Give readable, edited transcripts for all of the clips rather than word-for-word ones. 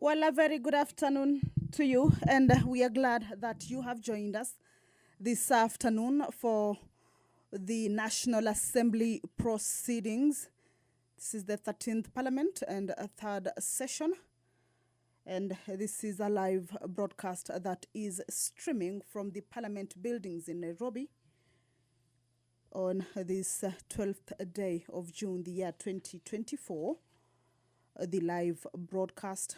Well, a very good afternoon to you, and we are glad that you have joined us this afternoon for the National Assembly proceedings. This is the 13th Parliament and a third session, and this is a live broadcast that is streaming from the Parliament buildings in Nairobi on this 12th day of June, the year 2024. The live broadcast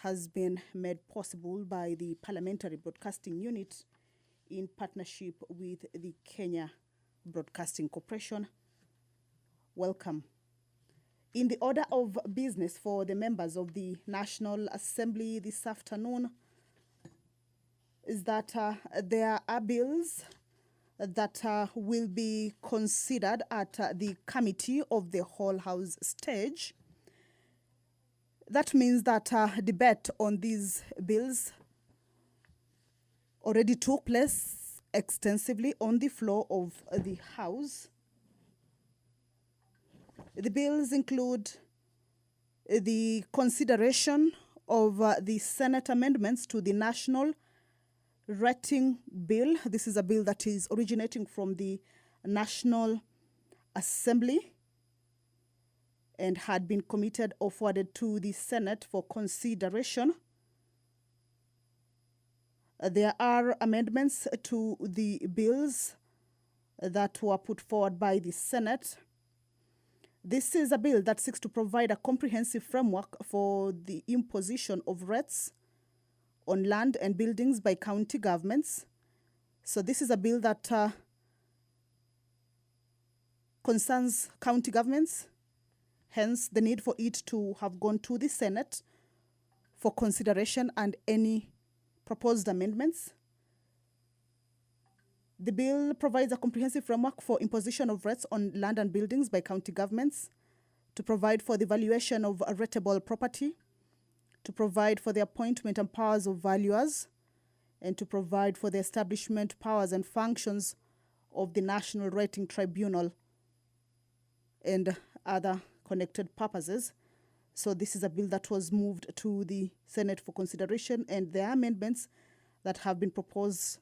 has been made possible by the Parliamentary Broadcasting Unit in partnership with the Kenya Broadcasting Corporation. Welcome. In the order of business for the members of the National Assembly this afternoon is that there are bills that will be considered at the Committee of the Whole House stage. That means that debate on these bills already took place extensively on the floor of the House. The bills include the consideration of the Senate amendments to the National Rating Bill. This is a bill that is originating from the National Assembly and had been committed or forwarded to the Senate for consideration. There are amendments to the bills that were put forward by the Senate. This is a bill that seeks to provide a comprehensive framework for the imposition of rates on land and buildings by county governments. So this is a bill that concerns county governments, hence the need for it to have gone to the Senate for consideration and any proposed amendments. The bill provides a comprehensive framework for imposition of rates on land and buildings by county governments, to provide for the valuation of rateable property, to provide for the appointment and powers of valuers, and to provide for the establishment, powers, and functions of the National Rating Tribunal and other connected purposes. So this is a bill that was moved to the Senate for consideration, and there are amendments that have been proposed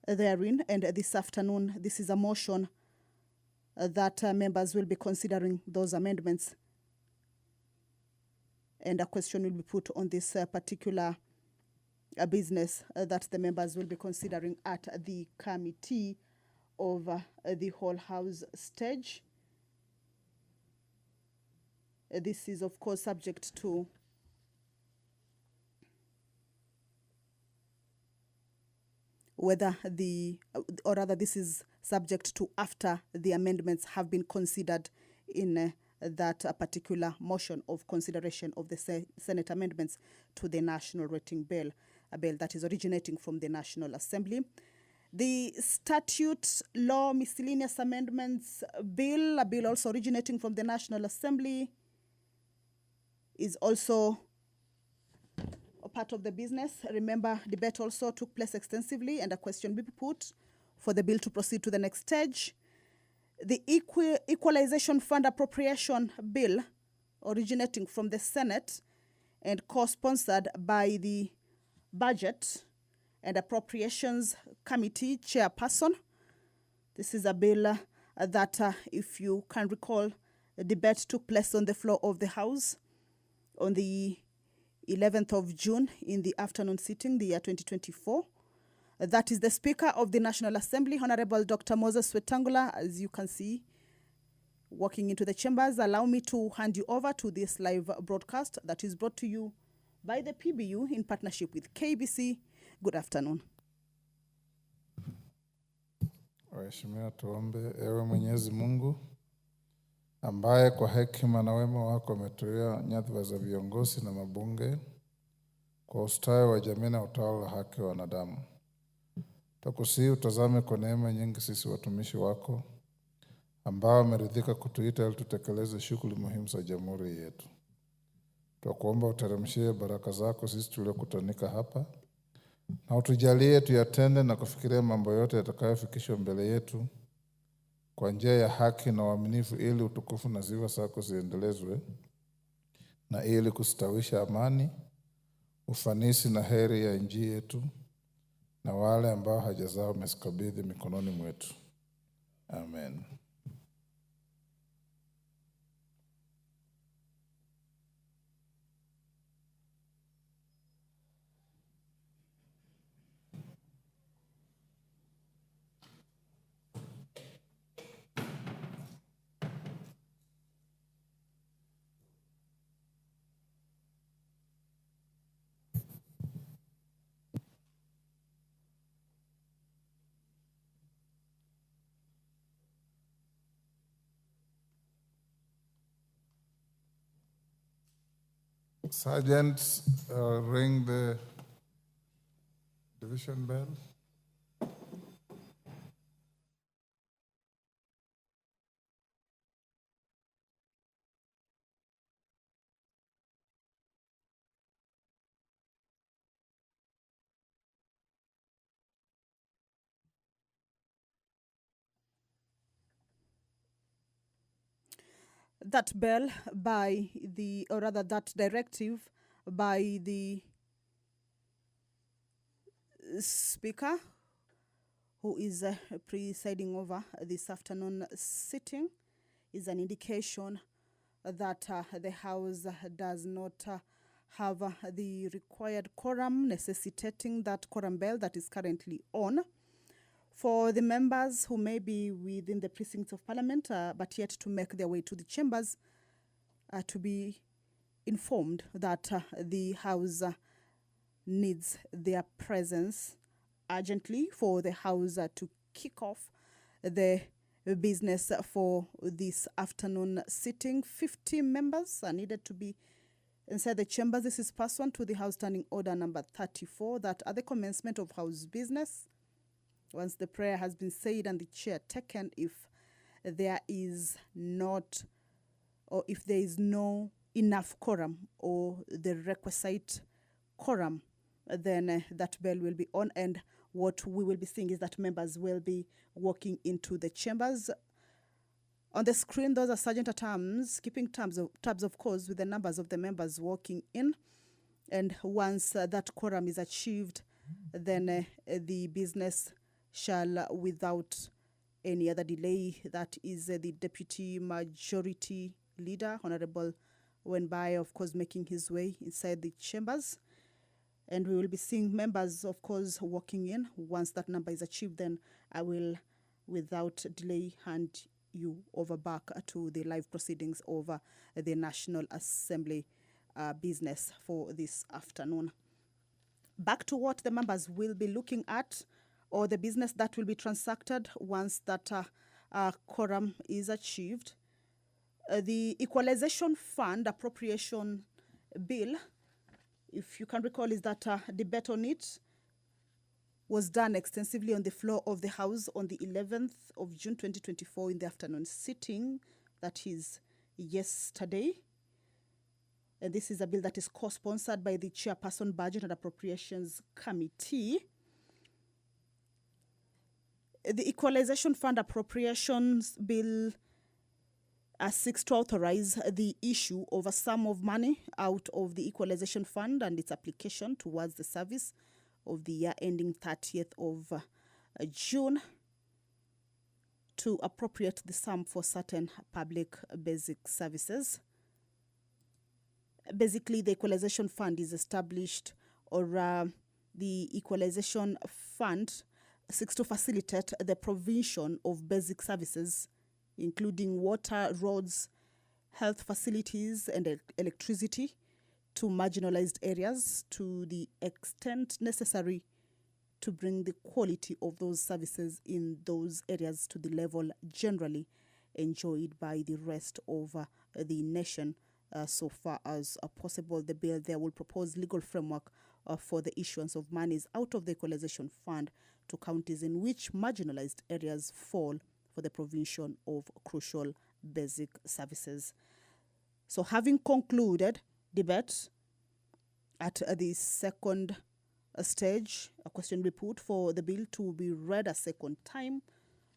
therein. And this afternoon, this is a motion that members will be considering those amendments. And a question will be put on this particular business that the members will be considering at the Committee of the Whole House stage. This is, of course, subject to whether or rather this is subject to after the amendments have been considered in that particular motion of consideration of the Senate amendments to the National Rating Bill, a bill that is originating from the National Assembly. The Statute Law Miscellaneous Amendments Bill, a bill also originating from the National Assembly, is also a part of the business. Remember, debate also took place extensively, and a question will be put for the bill to proceed to the next stage. The Equalization Fund Appropriation Bill, originating from the Senate and co-sponsored by the Budget and Appropriations Committee Chairperson. This is a bill that, if you can recall, the debate took place on the floor of the House on the 11th of June in the afternoon sitting, the year 2024. That is the Speaker of the National Assembly, Honorable Dr. Moses Wetangula, as you can see, walking into the chambers. Allow me to hand you over to this live broadcast that is brought to you by the PBU in partnership with KBC. Good afternoon. Waheshimiwa, tuombe. Ewe Mwenyezi Mungu ambaye kwa hekima na wema wako umetuia nyadhifa za viongozi na mabunge kwa ustawi wa jamii na utawala wa haki wa wanadamu, tukusihi utazame kwa neema nyingi sisi watumishi wako ambao wameridhika kutuita ili tutekeleze shughuli muhimu za jamhuri yetu. Tunakuomba uteremshie baraka zako sisi tuliokutanika hapa, na utujalie tuyatende na kufikiria mambo yote yatakayofikishwa mbele yetu kwa njia ya haki na uaminifu, ili utukufu na sifa zako ziendelezwe na ili kustawisha amani, ufanisi na heri ya nchi yetu na wale ambao haja zao umezikabidhi mikononi mwetu. Amen. Sergeants, ring the division bell. That bell by the, or rather that directive by the Speaker, who is presiding over this afternoon sitting, is an indication that the House does not have the required quorum, necessitating that quorum bell that is currently on. For the members who may be within the precincts of Parliament, but yet to make their way to the chambers, to be informed that the House needs their presence urgently for the House to kick off the business for this afternoon sitting. 50 members are needed to be inside the chambers. This is pursuant to the House Standing Order number 34, that at the commencement of House business, once the prayer has been said and the chair taken, if there is not, or if there is no enough quorum or the requisite quorum, then that bell will be on, and what we will be seeing is that members will be walking into the chambers. On the screen, those are sergeant at arms, keeping tabs of course, with the numbers of the members walking in. And once that quorum is achieved, then the business shall, without any other delay, that is the Deputy Majority Leader, Honorable Wenbai, of course, making his way inside the chambers. And we will be seeing members, of course, walking in. Once that number is achieved, then I will, without delay, hand you over back to the live proceedings over the National Assembly business for this afternoon. Back to what the members will be looking at, or the business that will be transacted once that quorum is achieved. The Equalization Fund Appropriation Bill, if you can recall, is that debate on it was done extensively on the floor of the House on the 11th of June 2024 in the afternoon sitting, that is yesterday. And this is a bill that is co-sponsored by the Chairperson Budget and Appropriations Committee. The Equalization Fund Appropriations Bill seeks to authorize the issue of a sum of money out of the Equalization Fund and its application towards the service of the year ending 30th of June to appropriate the sum for certain public basic services. Basically, the Equalization Fund is established, or the Equalization Fund seeks to facilitate the provision of basic services, including water, roads, health facilities, and electricity to marginalized areas to the extent necessary to bring the quality of those services in those areas to the level generally enjoyed by the rest of the nation. So far as possible, the bill there will propose legal framework for the issuance of monies out of the Equalization Fund to counties in which marginalized areas fall for the provision of crucial basic services. So having concluded debate at the second stage, a question will be put for the bill to be read a second time.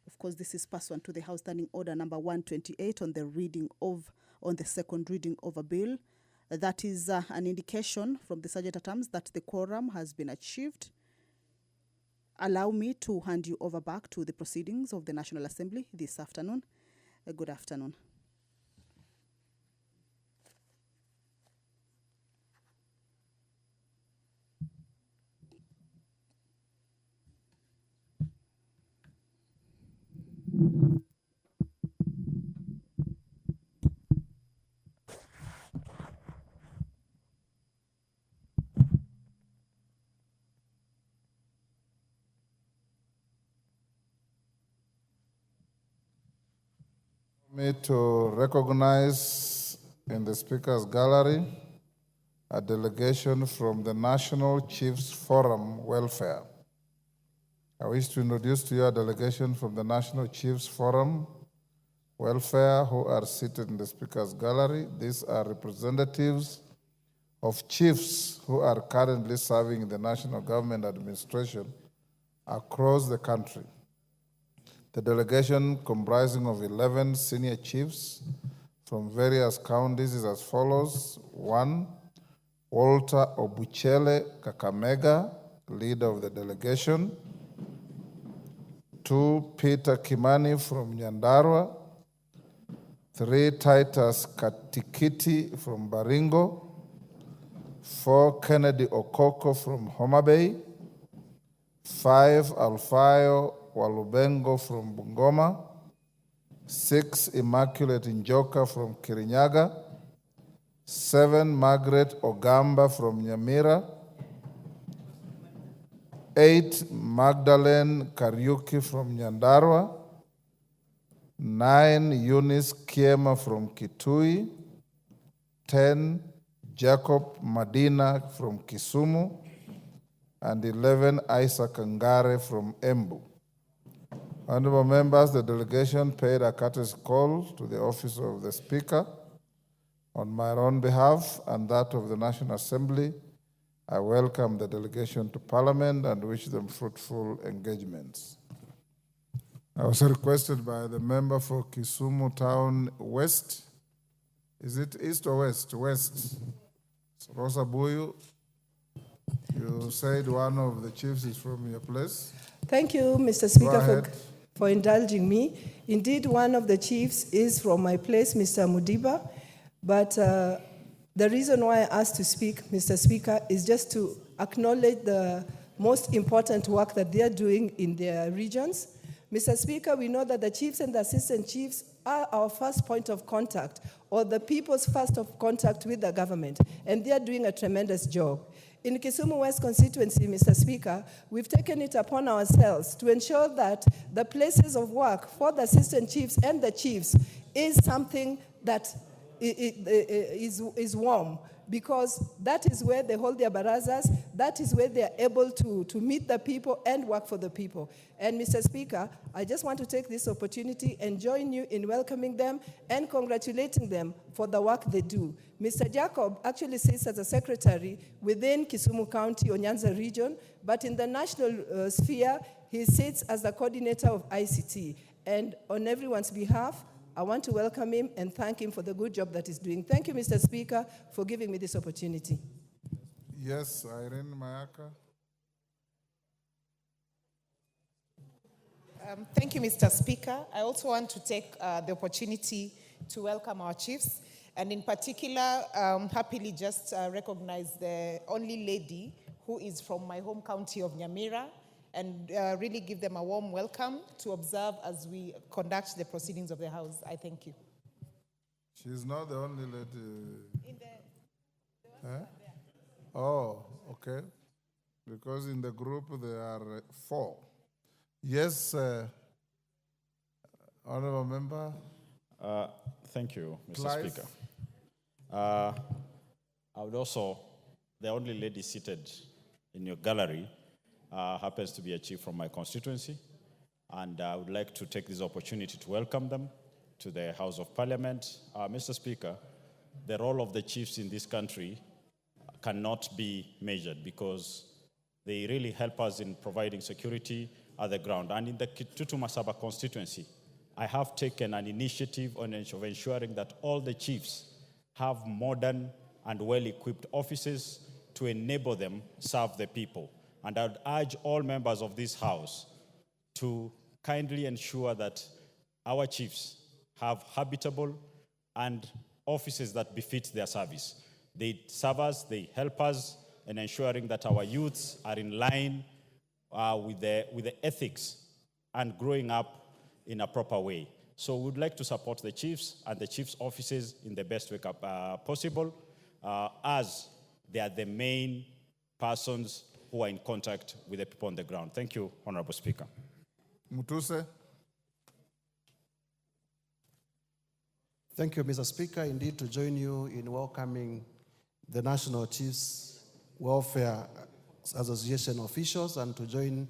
Of course, this is pursuant to the House Standing Order number 128 on the second reading of a bill. That is an indication from the Sergeant at Arms that the quorum has been achieved. Allow me to hand you over back to the proceedings of the National Assembly this afternoon. Good afternoon. Me to recognize in the Speaker's Gallery a delegation from the National Chiefs Forum Welfare. I wish to introduce to you a delegation from the National Chiefs Forum Welfare who are seated in the Speaker's Gallery. These are representatives of chiefs who are currently serving in the national government administration across the country. The delegation, comprising of 11 senior chiefs from various counties, is as follows. 1, Walter Obuchele Kakamega, leader of the delegation. 2, Peter Kimani from Nyandarua. 3, Titus Katikiti from Baringo. 4, Kennedy Okoko from Homa Bay. 5, Alfayo Walubengo from Bungoma. 6, Immaculate Njoka from Kirinyaga. 7, Margaret Ogamba from Nyamira. 8, Magdalene Kariuki from Nyandarua. 9, Eunice Kiema from Kitui. 10, Jacob Madina from Kisumu. And 11, Isaac Ngare from Embu. Honorable members, the delegation paid a courtesy call to the office of the Speaker. On my own behalf and that of the National Assembly, I welcome the delegation to Parliament and wish them fruitful engagements. I was requested by the member for Kisumu Town West. Is it East or West? West. Rosa Buyu, you said one of the chiefs is from your place. Thank you, Mr. Speaker, for indulging me. Indeed, one of the chiefs is from my place, Mr. Mudiba, but the reason why I asked to speak, Mr. Speaker, is just to acknowledge the most important work that they are doing in their regions. Mr. Speaker, we know that the chiefs and the assistant chiefs are our first point of contact, or the people's first of contact with the government, and they are doing a tremendous job. In Kisumu West constituency, Mr. Speaker, we've taken it upon ourselves to ensure that the places of work for the assistant chiefs and the chiefs is something that is warm, because that is where they hold their barazas, that is where they are able to meet the people and work for the people. And Mr. Speaker, I just want to take this opportunity and join you in welcoming them and congratulating them for the work they do. Mr. Jacob actually sits as a secretary within Kisumu County or Nyanza region, but in the national sphere, he sits as the coordinator of ICT. And on everyone's behalf, I want to welcome him and thank him for the good job that he's doing. Thank you, Mr. Speaker, for giving me this opportunity. Yes, Irene Mayaka. Thank you, Mr. Speaker. I also want to take the opportunity to welcome our chiefs, and in particular, happily just recognize the only lady who is from my home county of Nyamira, and really give them a warm welcome to observe as we conduct the proceedings of the House. I thank you. She's not the only lady. Oh, okay. Because in the group there are 4. Yes, Honorable Member. Thank you, Mr. Clive. Speaker. I would also, the only lady seated in your gallery happens to be a chief from my constituency, and I would like to take this opportunity to welcome them to the House of Parliament. Mr. Speaker, the role of the chiefs in this country cannot be measured because they really help us in providing security at the ground. And in the Kitutu Masaba constituency, I have taken an initiative of ensuring that all the chiefs have modern and well-equipped offices to enable them serve the people. And I would urge all members of this House to kindly ensure that our chiefs have habitable and offices that befit their service. They serve us, they help us in ensuring that our youths are in line with the ethics and growing up in a proper way. So we would like to support the chiefs and the chiefs' offices in the best way possible, as they are the main persons who are in contact with the people on the ground. Thank you, Honorable Speaker. Mutuse. Thank you, Mr. Speaker, indeed to join you in welcoming the National Chiefs Welfare Association officials and to join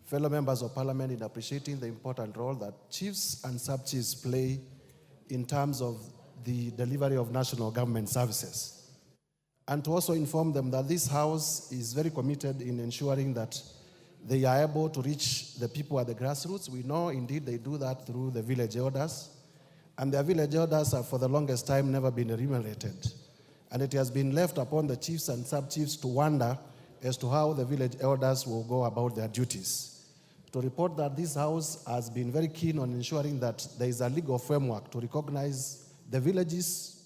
fellow members of Parliament in appreciating the important role that chiefs and sub-chiefs play in terms of the delivery of national government services. And to also inform them that this House is very committed in ensuring that they are able to reach the people at the grassroots. We know indeed they do that through the village elders. And their village elders have for the longest time never been remunerated. And it has been left upon the chiefs and sub-chiefs to wonder as to how the village elders will go about their duties. To report that this House has been very keen on ensuring that there is a legal framework to recognize the villages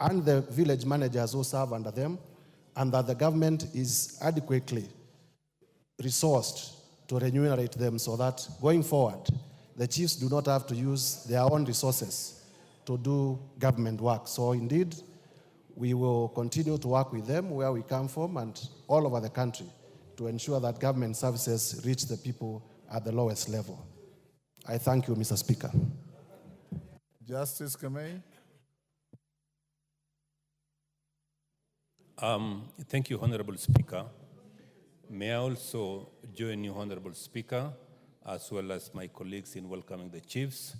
and the village managers who serve under them, and that the government is adequately resourced to remunerate them so that going forward, the chiefs do not have to use their own resources to do government work. So indeed, we will continue to work with them where we come from and all over the country to ensure that government services reach the people at the lowest level. I thank you, Mr. Speaker. Justice Kamei. Thank you, Honorable Speaker. May I also join you, Honorable Speaker, as well as my colleagues in welcoming the chiefs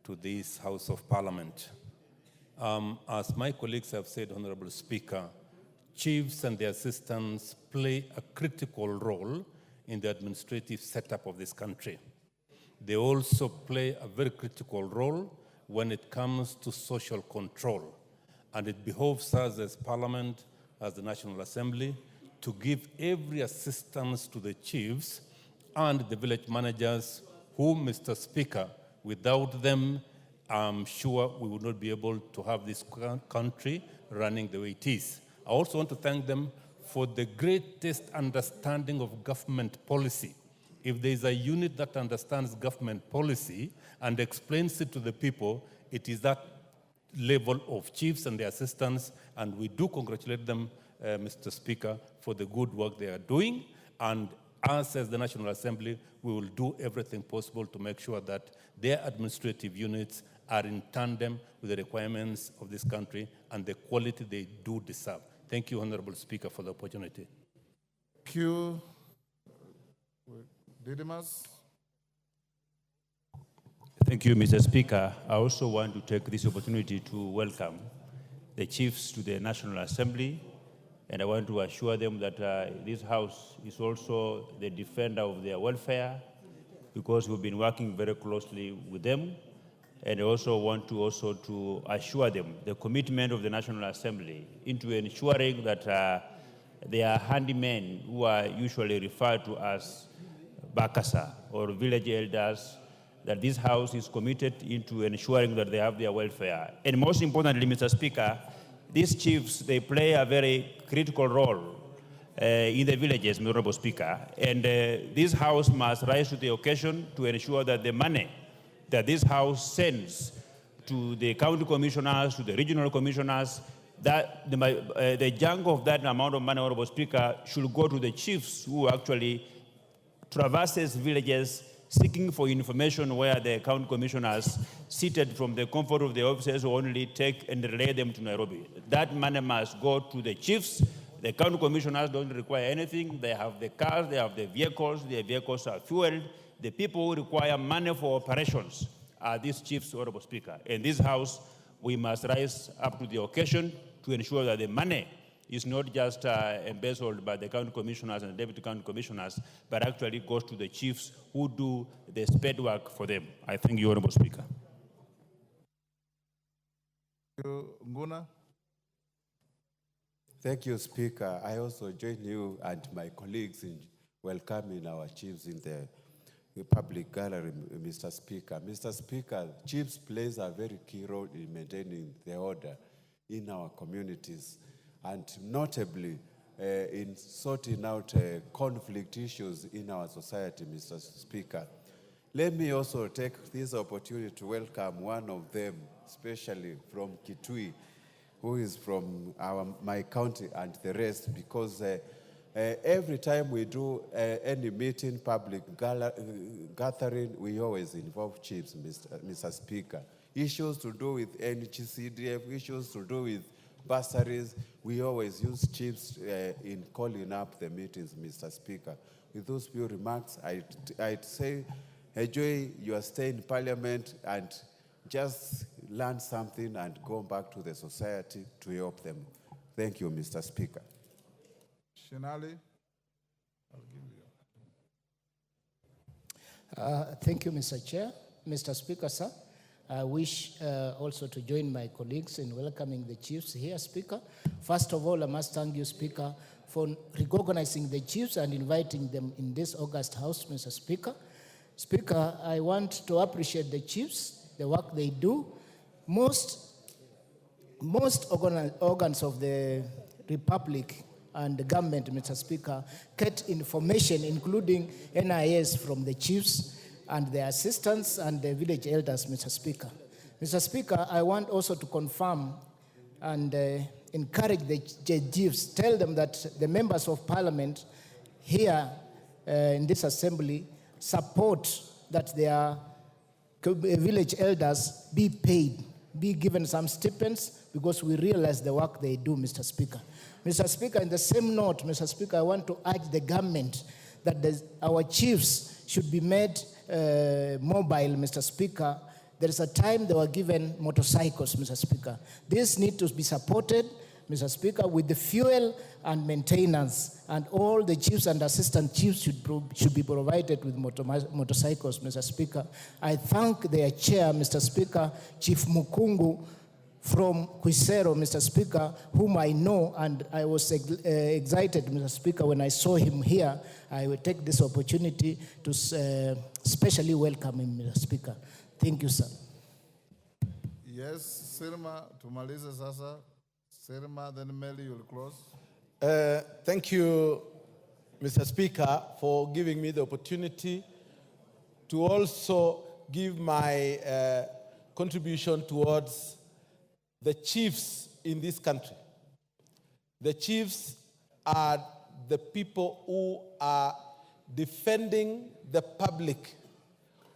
to this House of Parliament. As my colleagues have said, Honorable Speaker, chiefs and their assistants play a critical role in the administrative setup of this country. They also play a very critical role when it comes to social control. And it behoves us as Parliament, as the National Assembly, to give every assistance to the chiefs and the village managers who, Mr. Speaker, without them, I'm sure we would not be able to have this country running the way it is. I also want to thank them for the greatest understanding of government policy. If there is a unit that understands government policy and explains it to the people, it is that level of chiefs and their assistants, and we do congratulate them, Mr. Speaker, for the good work they are doing. And us as the National Assembly, we will do everything possible to make sure that their administrative units are in tandem with the requirements of this country and the quality they do deserve. Thank you, Honorable Speaker, for the opportunity. Q. Didymus. Thank you, Mr. Speaker. I also want to take this opportunity to welcome the chiefs to the National Assembly, and I want to assure them that this House is also the defender of their welfare, because we've been working very closely with them. And I also want to assure them the commitment of the National Assembly into ensuring that they are handymen, who are usually referred to as Bakasa or village elders, that this House is committed into ensuring that they have their welfare. And most importantly, Mr. Speaker, these chiefs, they play a very critical role in the villages, Mr. Honorable Speaker. And this House must rise to the occasion to ensure that the money that this House sends to the county commissioners, to the regional commissioners, that the chunk of that amount of money, Honorable Speaker, should go to the chiefs who actually traverses villages seeking for information, where the county commissioners, seated from the comfort of their offices, will only take and relay them to Nairobi. That money must go to the chiefs. The county commissioners don't require anything. They have the cars, they have the vehicles. Their vehicles are fueled. The people who require money for operations are these chiefs, Honorable Speaker. In this House, we must rise up to the occasion to ensure that the money is not just embezzled by the county commissioners and the deputy county commissioners, but actually goes to the chiefs who do the spade work for them. I thank you, Honorable Speaker. Nguna. Thank you, Speaker. I also join you and my colleagues in welcoming our chiefs in the public gallery, Mr. Speaker. Mr. Speaker, chiefs plays a very key role in maintaining the order in our communities, and notably in sorting out conflict issues in our society, Mr. Speaker. Let me also take this opportunity to welcome one of them, especially from Kitui, who is from my county, and the rest, because every time we do any meeting, public gathering, we always involve chiefs, Mr. Speaker. Issues to do with NGCDF, issues to do with bursaries, we always use chiefs in calling up the meetings, Mr. Speaker. With those few remarks, I'd say enjoy your stay in Parliament and just learn something and go back to the society to help them. Thank you, Mr. Speaker. Shinali? I'll give you. Thank you, Mr. Chair. Mr. Speaker, sir, I wish also to join my colleagues in welcoming the chiefs here, Speaker. First of all, I must thank you, Speaker, for recognizing the chiefs and inviting them in this August House, Mr. Speaker. Speaker, I want to appreciate the chiefs, the work they do. Most organs of the Republic and the government, Mr. Speaker, get information, including NIS, from the chiefs and their assistants and the village elders, Mr. Speaker. Mr. Speaker, I want also to confirm and encourage the chiefs, tell them that the members of Parliament here in this assembly support that their village elders be paid, be given some stipends, because we realize the work they do, Mr. Speaker. Mr. Speaker, in the same note, Mr. Speaker, I want to urge the government that our chiefs should be made mobile, Mr. Speaker. There is a time they were given motorcycles, Mr. Speaker. This needs to be supported, Mr. Speaker, with the fuel and maintenance, and all the chiefs and assistant chiefs should be provided with motorcycles, Mr. Speaker. I thank their chair, Mr. Speaker, Chief Mukungu from Quisero, Mr. Speaker, whom I know, and I was excited, Mr. Speaker, when I saw him here. I will take this opportunity to specially welcome him, Mr. Speaker. Thank you, sir. Yes, Sirma, tumalize sasa. Sirma, then Meli, you'll close. Thank you, Mr. Speaker, for giving me the opportunity to also give my contribution towards the chiefs in this country. The chiefs are the people who are defending the public,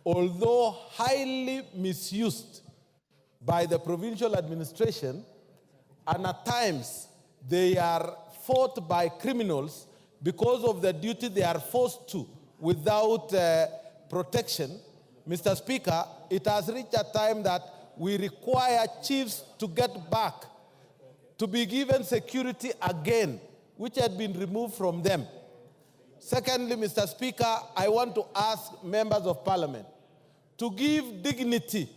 although highly misused by the provincial administration, and at times they are fought by criminals because of the duty they are forced to without protection. Mr. Speaker, it has reached a time that we require chiefs to get back, to be given security again, which had been removed from them. Secondly, Mr. Speaker, I want to ask members of Parliament to give dignity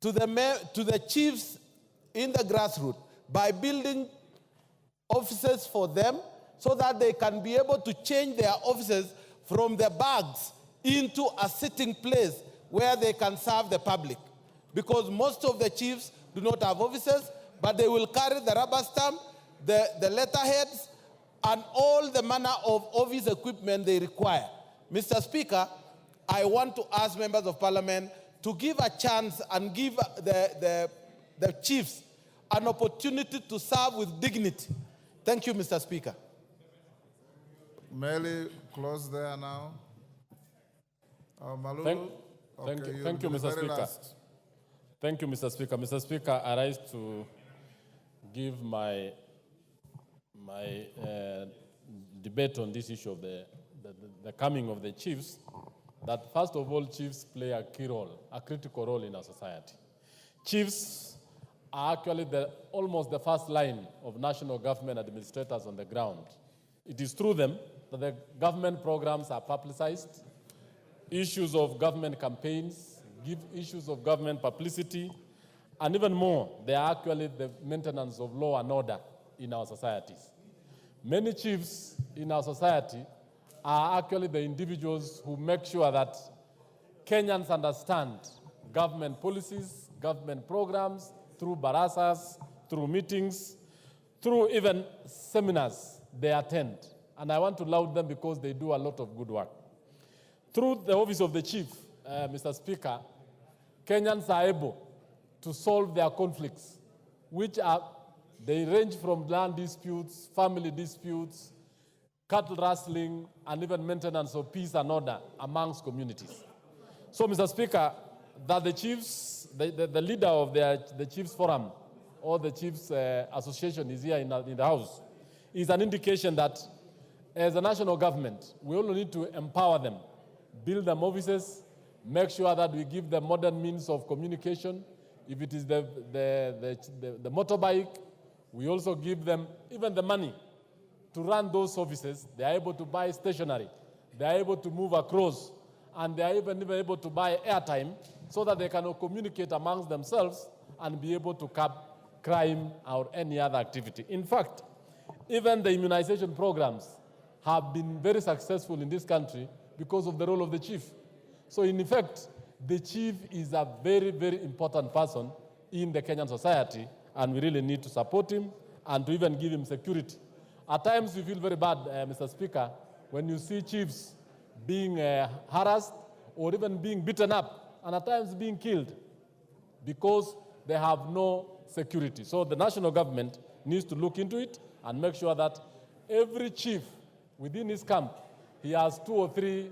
to the chiefs in the grassroots by building offices for them so that they can be able to change their offices from the barracks into a sitting place where they can serve the public. Because most of the chiefs do not have offices, but they will carry the rubber stamp, the letterheads, and all the manner of office equipment they require. Mr. Speaker, I want to ask members of Parliament to give a chance and give the chiefs an opportunity to serve with dignity. Thank you, Mr. Speaker. Meli, close there now. Malulu? Thank you, Mr. Speaker. Last. Thank you, Mr. Speaker. Mr. Speaker, I rise to give my debate on this issue of the coming of the chiefs. That first of all, chiefs play a key role, a critical role in our society. Chiefs are actually almost the first line of national government administrators on the ground. It is through them that the government programs are publicized, issues of government campaigns, give issues of government publicity, and even more, they are actually the maintenance of law and order in our societies. Many chiefs in our society are actually the individuals who make sure that Kenyans understand government policies, government programs, through barasas, through meetings, through even seminars they attend. And I want to laud them because they do a lot of good work. Through the office of the chief, Mr. Speaker, Kenyans are able to solve their conflicts, they range from land disputes, family disputes, cattle rustling, and even maintenance of peace and order amongst communities. So, Mr. Speaker, that the chiefs, the leader of the Chiefs Forum or the Chiefs Association is here in the House is an indication that as a national government, we only need to empower them, build them offices, make sure that we give them modern means of communication. If it is the motorbike, we also give them even the money to run those offices. They are able to buy stationery. They are able to move across. And they are even able to buy airtime so that they can communicate amongst themselves and be able to curb crime or any other activity. In fact, even the immunization programs have been very successful in this country because of the role of the chief. So in effect, the chief is a very, very important person in the Kenyan society, and we really need to support him and to even give him security. At times, we feel very bad, Mr. Speaker, when you see chiefs being harassed or even being beaten up, and at times being killed because they have no security. So the national government needs to look into it and make sure that every chief within his camp, he has 2 or 3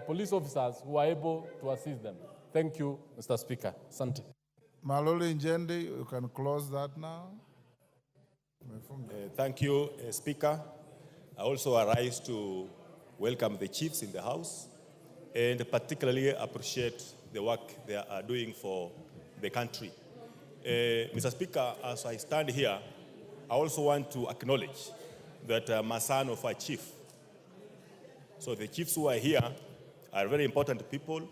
police officers who are able to assist them. Thank you, Mr. Speaker. Asante. Maloli Njendi, you can close that now. Thank you, Speaker. I also arise to welcome the chiefs in the House and particularly appreciate the work they are doing for the country. Mr. Speaker, as I stand here, I also want to acknowledge that I'm a son of a chief. So the chiefs who are here are very important people,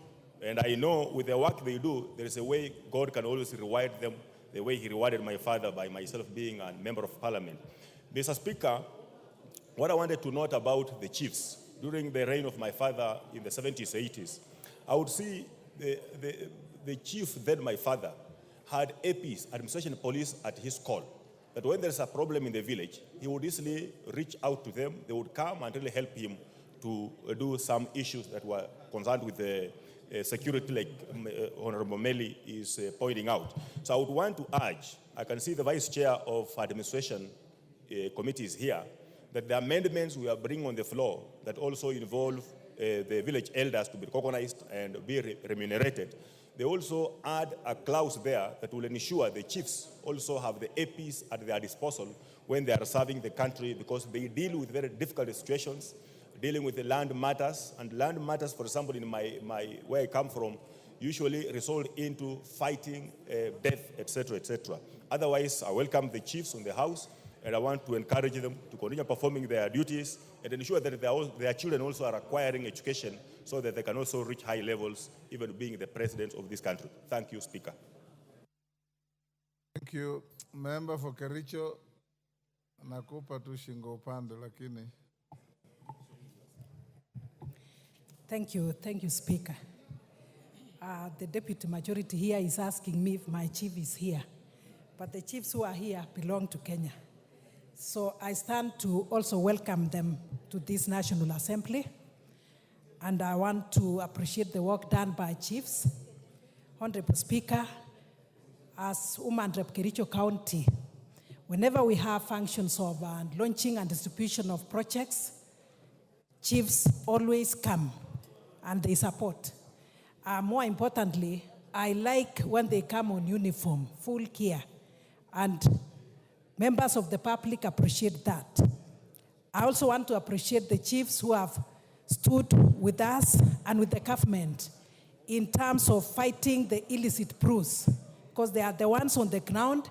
and I know with the work they do, there is a way God can always reward them, the way he rewarded my father by myself being a member of parliament. Mr. Speaker, what I wanted to note about the chiefs, during the reign of my father in the 70s, 80s, I would see the chief, then my father, had APs, administration police, at his call. That when there's a problem in the village, he would easily reach out to them. They would come and really help him to do some issues that were concerned with the security, like Honorable Meli is pointing out. So I would want to urge, I can see the vice chair of administration committee is here, that the amendments we are bringing on the floor that also involve the village elders to be recognized and be remunerated, they also add a clause there that will ensure the chiefs also have the APs at their disposal when they are serving the country, because they deal with very difficult situations, dealing with the land matters. And land matters, for example, in where I come from, usually result into fighting, death, etc., etc. Otherwise, I welcome the chiefs in the House, and I want to encourage them to continue performing their duties and ensure that their children also are acquiring education so that they can also reach high levels, even being the president of this country. Thank you, Speaker. Thank you. Member for Kericho, nakupa tu shingo upande lakini. Thank you, Speaker. The deputy majority here is asking me if my chief is here, but the chiefs who are here belong to Kenya. So I stand to also welcome them to this National Assembly, and I want to appreciate the work done by chiefs. Honorable Speaker, as Woman Rep Kericho County, whenever we have functions of launching and distribution of projects, chiefs always come and they support. More importantly, I like when they come on uniform, full gear, and members of the public appreciate that. I also want to appreciate the chiefs who have stood with us and with the government in terms of fighting the illicit brews, because they are the ones on the ground.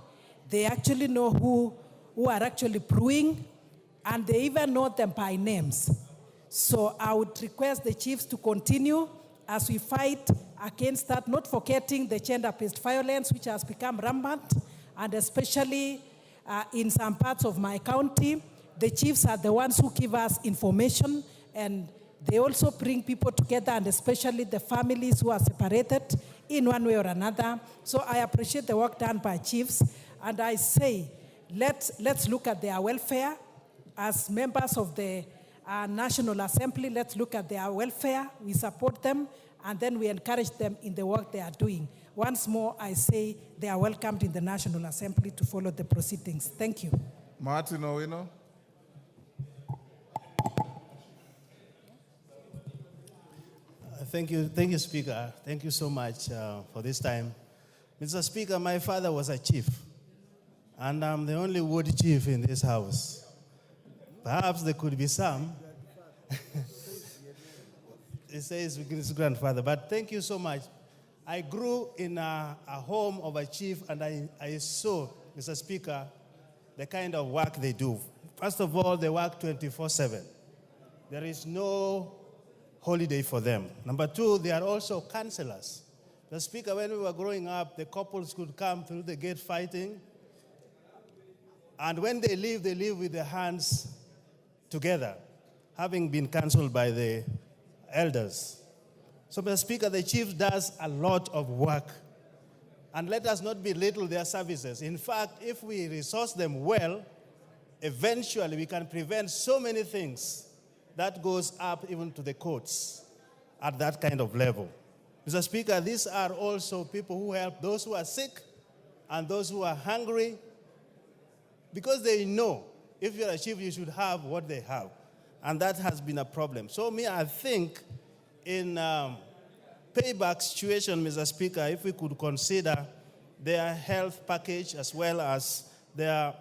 They actually know who are actually brewing, and they even know them by names. So I would request the chiefs to continue as we fight against that, not forgetting the gender-based violence which has become rampant, and especially In some parts of my county, the chiefs are the ones who give us information, and they also bring people together, and especially the families who are separated in one way or another. So I appreciate the work done by chiefs, and I say, let's look at their welfare. As members of the National Assembly, let's look at their welfare. We support them, and then we encourage them in the work they are doing. Once more, I say they are welcomed in the National Assembly to follow the proceedings. Thank you. Martin Owino. Thank you, Speaker. Thank you so much for this time. Mr. Speaker, my father was a chief, and I'm the only wood chief in this house. Perhaps there could be some. It says his grandfather, but thank you so much. I grew in a home of a chief, and I saw, Mr. Speaker, the kind of work they do. First of all, they work 24/7. There is no holiday for them. Number two, they are also counselors. The Speaker, when we were growing up, the couples could come through the gate fighting, and when they leave with their hands together, having been counseled by the elders. So, Mr. Speaker, the chief does a lot of work, and let us not belittle their services. In fact, if we resource them well, eventually we can prevent so many things that goes up even to the courts at that kind of level. Mr. Speaker, these are also people who help those who are sick and those who are hungry, because they know if you're a chief, you should have what they have. And that has been a problem. So I think in payback situation, Mr. Speaker, if we could consider their health package as well as their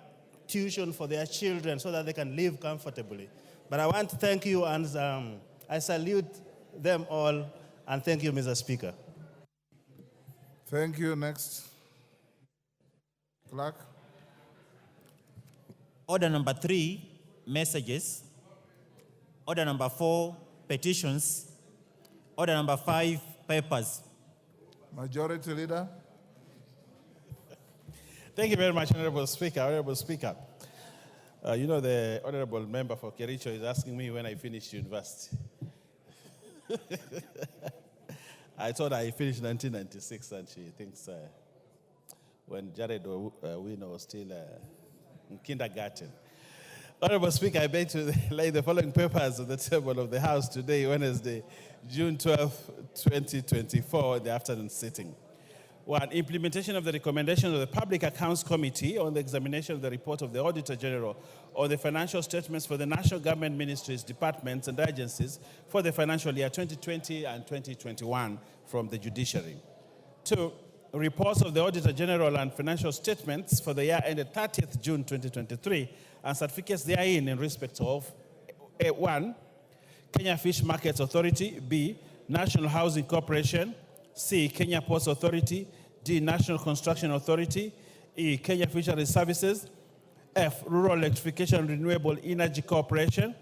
tuition for their children so that they can live comfortably. But I want to thank you, and I salute them all, and thank you, Mr. Speaker. Thank you. Next. Clerk. Order number 3, messages. Order number 4, petitions. Order number 5, papers. Majority Leader. Thank you very much, Honorable Speaker. Honorable Speaker, you know the Honorable Member for Kericho is asking me when I finished university. I thought I finished 1996, and she thinks when Jared Owino was still in kindergarten. Honorable Speaker, I beg to lay the following papers on the table of the House today, Wednesday, June 12, 2024, in the afternoon sitting. 1, implementation of the recommendation of the Public Accounts Committee on the examination of the report of the Auditor General on the financial statements for the national government ministries, departments, and agencies for the financial year 2020 and 2021 from the judiciary. 2, reports of the Auditor General and financial statements for the year ended 30th June 2023 and certificates therein in respect of 1, Kenya Fish Markets Authority, B, National Housing Corporation, C, Kenya Ports Authority, D, National Construction Authority, E, Kenya Fisheries Services, F, Rural Electrification and Renewable Energy Corporation,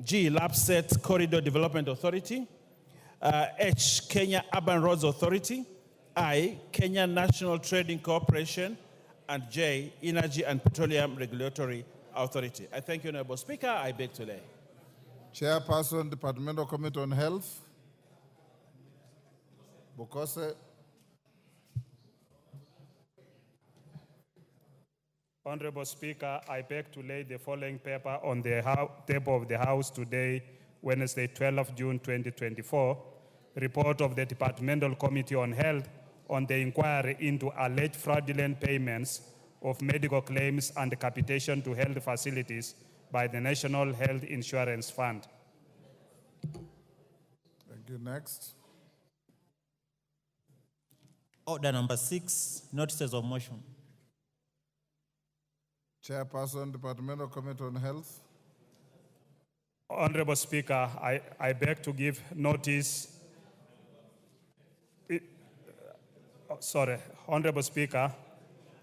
G, Lapset Corridor Development Authority, H, Kenya Urban Roads Authority, I, Kenya National Trading Corporation, and J, Energy and Petroleum Regulatory Authority. I thank you, Honorable Speaker. I beg to lay. Chairperson, Departmental Committee on Health. Bokose. Honorable Speaker, I beg to lay the following paper on the table of the House today, Wednesday, 12th June 2024. Report of the Departmental Committee on Health on the inquiry into alleged fraudulent payments of medical claims and capitation to health facilities by the National Health Insurance Fund. Thank you. Next. Order number 6, notices of motion. Chairperson, Departmental Committee on Health. Honorable Speaker, I beg to give notice. Honorable Speaker,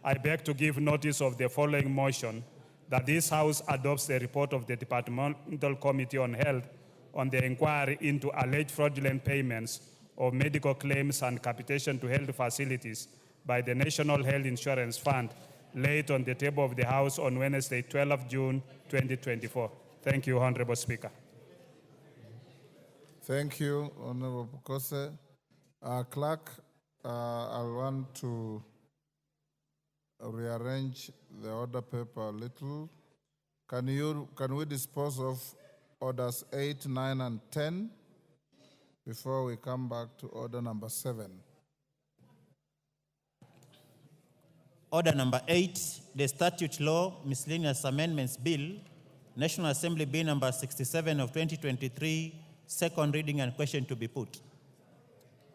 I beg to give notice of the following motion, that this House adopts the report of the Departmental Committee on Health on the inquiry into alleged fraudulent payments of medical claims and capitation to health facilities by the National Health Insurance Fund laid on the table of the House on Wednesday, 12th June 2024. Thank you, Honorable Speaker. Thank you, Honorable Pukose. Clerk, I want to rearrange the order paper a little. Can we dispose of orders 8, 9, and 10 before we come back to order number 7? Order number 8, the Statute Law Miscellaneous Amendments Bill, National Assembly Bill number 67 of 2023, second reading and question to be put.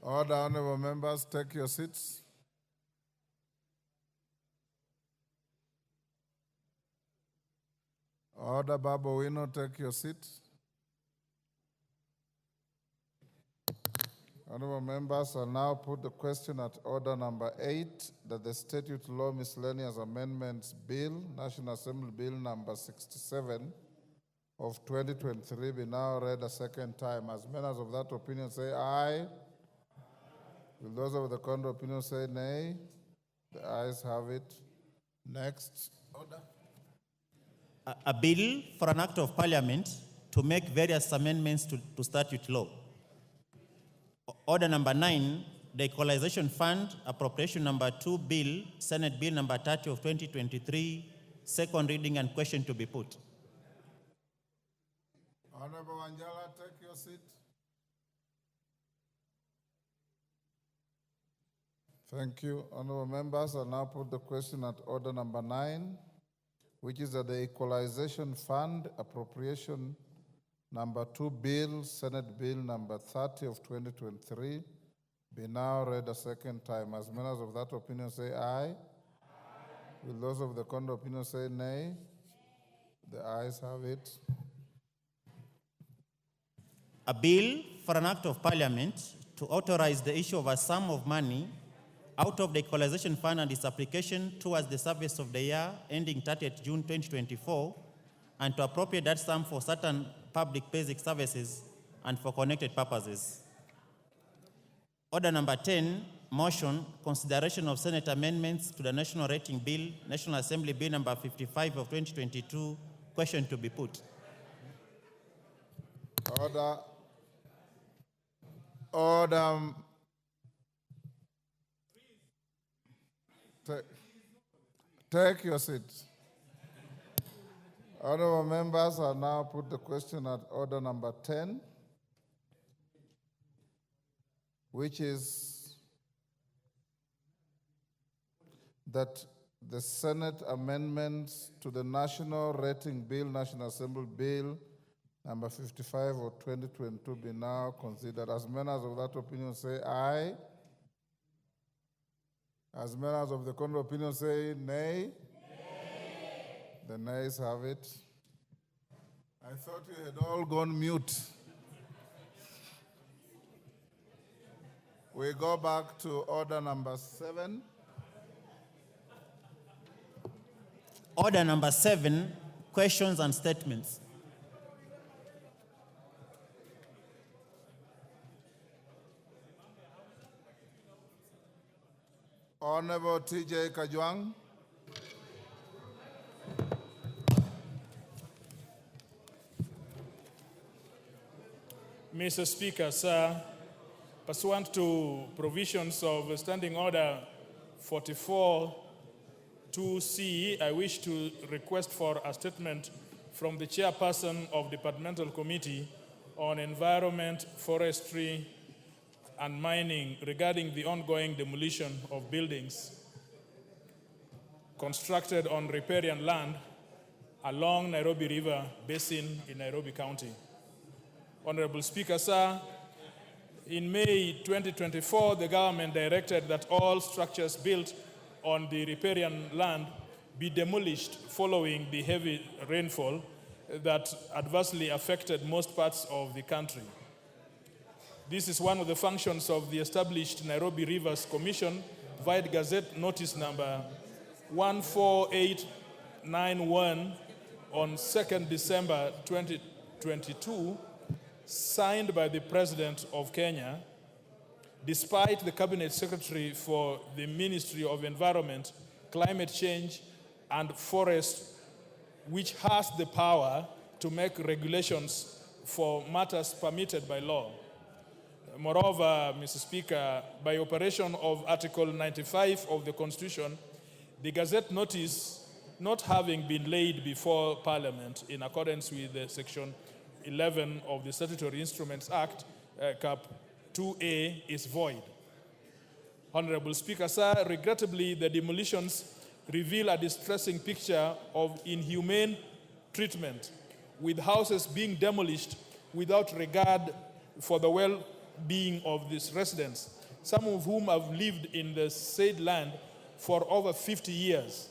Order, honorable members, take your seats. Order, Babu Wino, take your seat. Honorable members, I now put the question at order number 8, that the Statute Law Miscellaneous Amendments Bill, National Assembly Bill number 67 of 2023 be now read a second time. As members of that opinion say aye. Will those of the contrary opinion say nay? The ayes have it. Next. Order. A bill for an act of parliament to make various amendments to statute law. Order number 9, the Equalization Fund, appropriation number 2 bill, Senate Bill number 30 of 2023, second reading and question to be put. Honorable Wanjala, take your seat. Thank you. Honorable members, I now put the question at order number 9, which is that the Equalization Fund, appropriation number 2 bill, Senate Bill number 30 of 2023, be now read a second time. As members of that opinion say aye. Will those of the contrary opinion say nay? The ayes have it. A bill for an act of parliament to authorize the issue of a sum of money out of the Equalization Fund and its application towards the service of the year ending 30th June 2024, and to appropriate that sum for certain public basic services and for connected purposes. Order number 10, motion, consideration of Senate amendments to the National Rating Bill, National Assembly Bill number 55 of 2022, question to be put. Order. Order. Take your seats. Honorable members, I now put the question at order number 10, which is that the Senate amendments to the National Rating Bill, National Assembly Bill number 55 of 2022 be now considered. As members of that opinion say aye. As members of the contrary opinion say nay. The nays have it. I thought you had all gone mute. We go back to order number 7. Order number 7, questions and statements. Honorable T.J. Kajwang. Mr. Speaker, sir, pursuant to provisions of Standing Order 44-2C, I wish to request for a statement from the chairperson of Departmental Committee on Environment, Forestry, and Mining regarding the ongoing demolition of buildings constructed on riparian land along Nairobi River Basin in Nairobi County. Honorable Speaker, sir, in May 2024, the government directed that all structures built on the riparian land be demolished following the heavy rainfall that adversely affected most parts of the country. This is one of the functions of the established Nairobi Rivers Commission via Gazette Notice number 14891 on 2nd December 2022, signed by the President of Kenya, despite the Cabinet Secretary for the Ministry of Environment, Climate Change, and Forest, which has the power to make regulations for matters permitted by law. Moreover, Mr. Speaker, by operation of Article 95 of the Constitution, the Gazette notice not having been laid before Parliament in accordance with Section 11 of the Statutory Instruments Act, Cap 2A, is void. Honorable Speaker, sir, regrettably, the demolitions reveal a distressing picture of inhumane treatment, with houses being demolished without regard for the well-being of these residents, some of whom have lived in the said land for over 50 years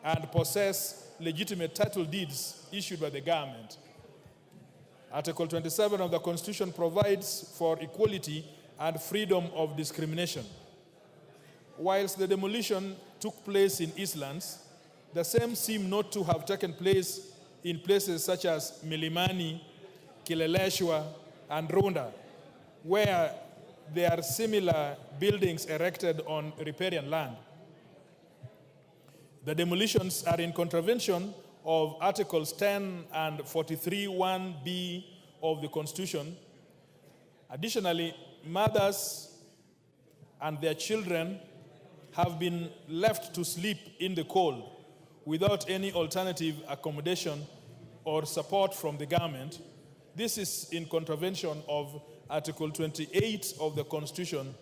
and possess legitimate title deeds issued by the government. Article 27 of the Constitution provides for equality and freedom of discrimination. Whilst the demolition took place in Eastlands, the same seem not to have taken place in places such as Milimani, Kileleshwa, and Runda, where there are similar buildings erected on riparian land. The demolitions are in contravention of Articles 10 and 43(1)(b) of the Constitution. Additionally, mothers and their children have been left to sleep in the cold without any alternative accommodation or support from the government. This is in contravention of Article 28 of the Constitution,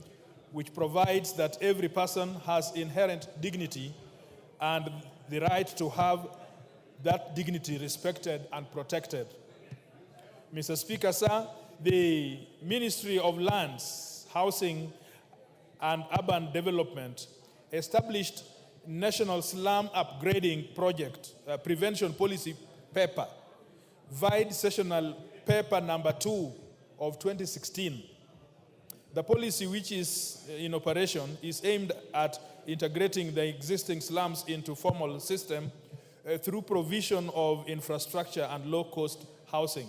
which provides that every person has inherent dignity and the right to have that dignity respected and protected. Mr. Speaker, sir, the Ministry of Lands, Housing and Urban Development established National Slum Upgrading Project Prevention Policy Paper, VIDE Sessional Paper number 2 of 2016. The policy, which is in operation, is aimed at integrating the existing slums into formal system through provision of infrastructure and low-cost housing.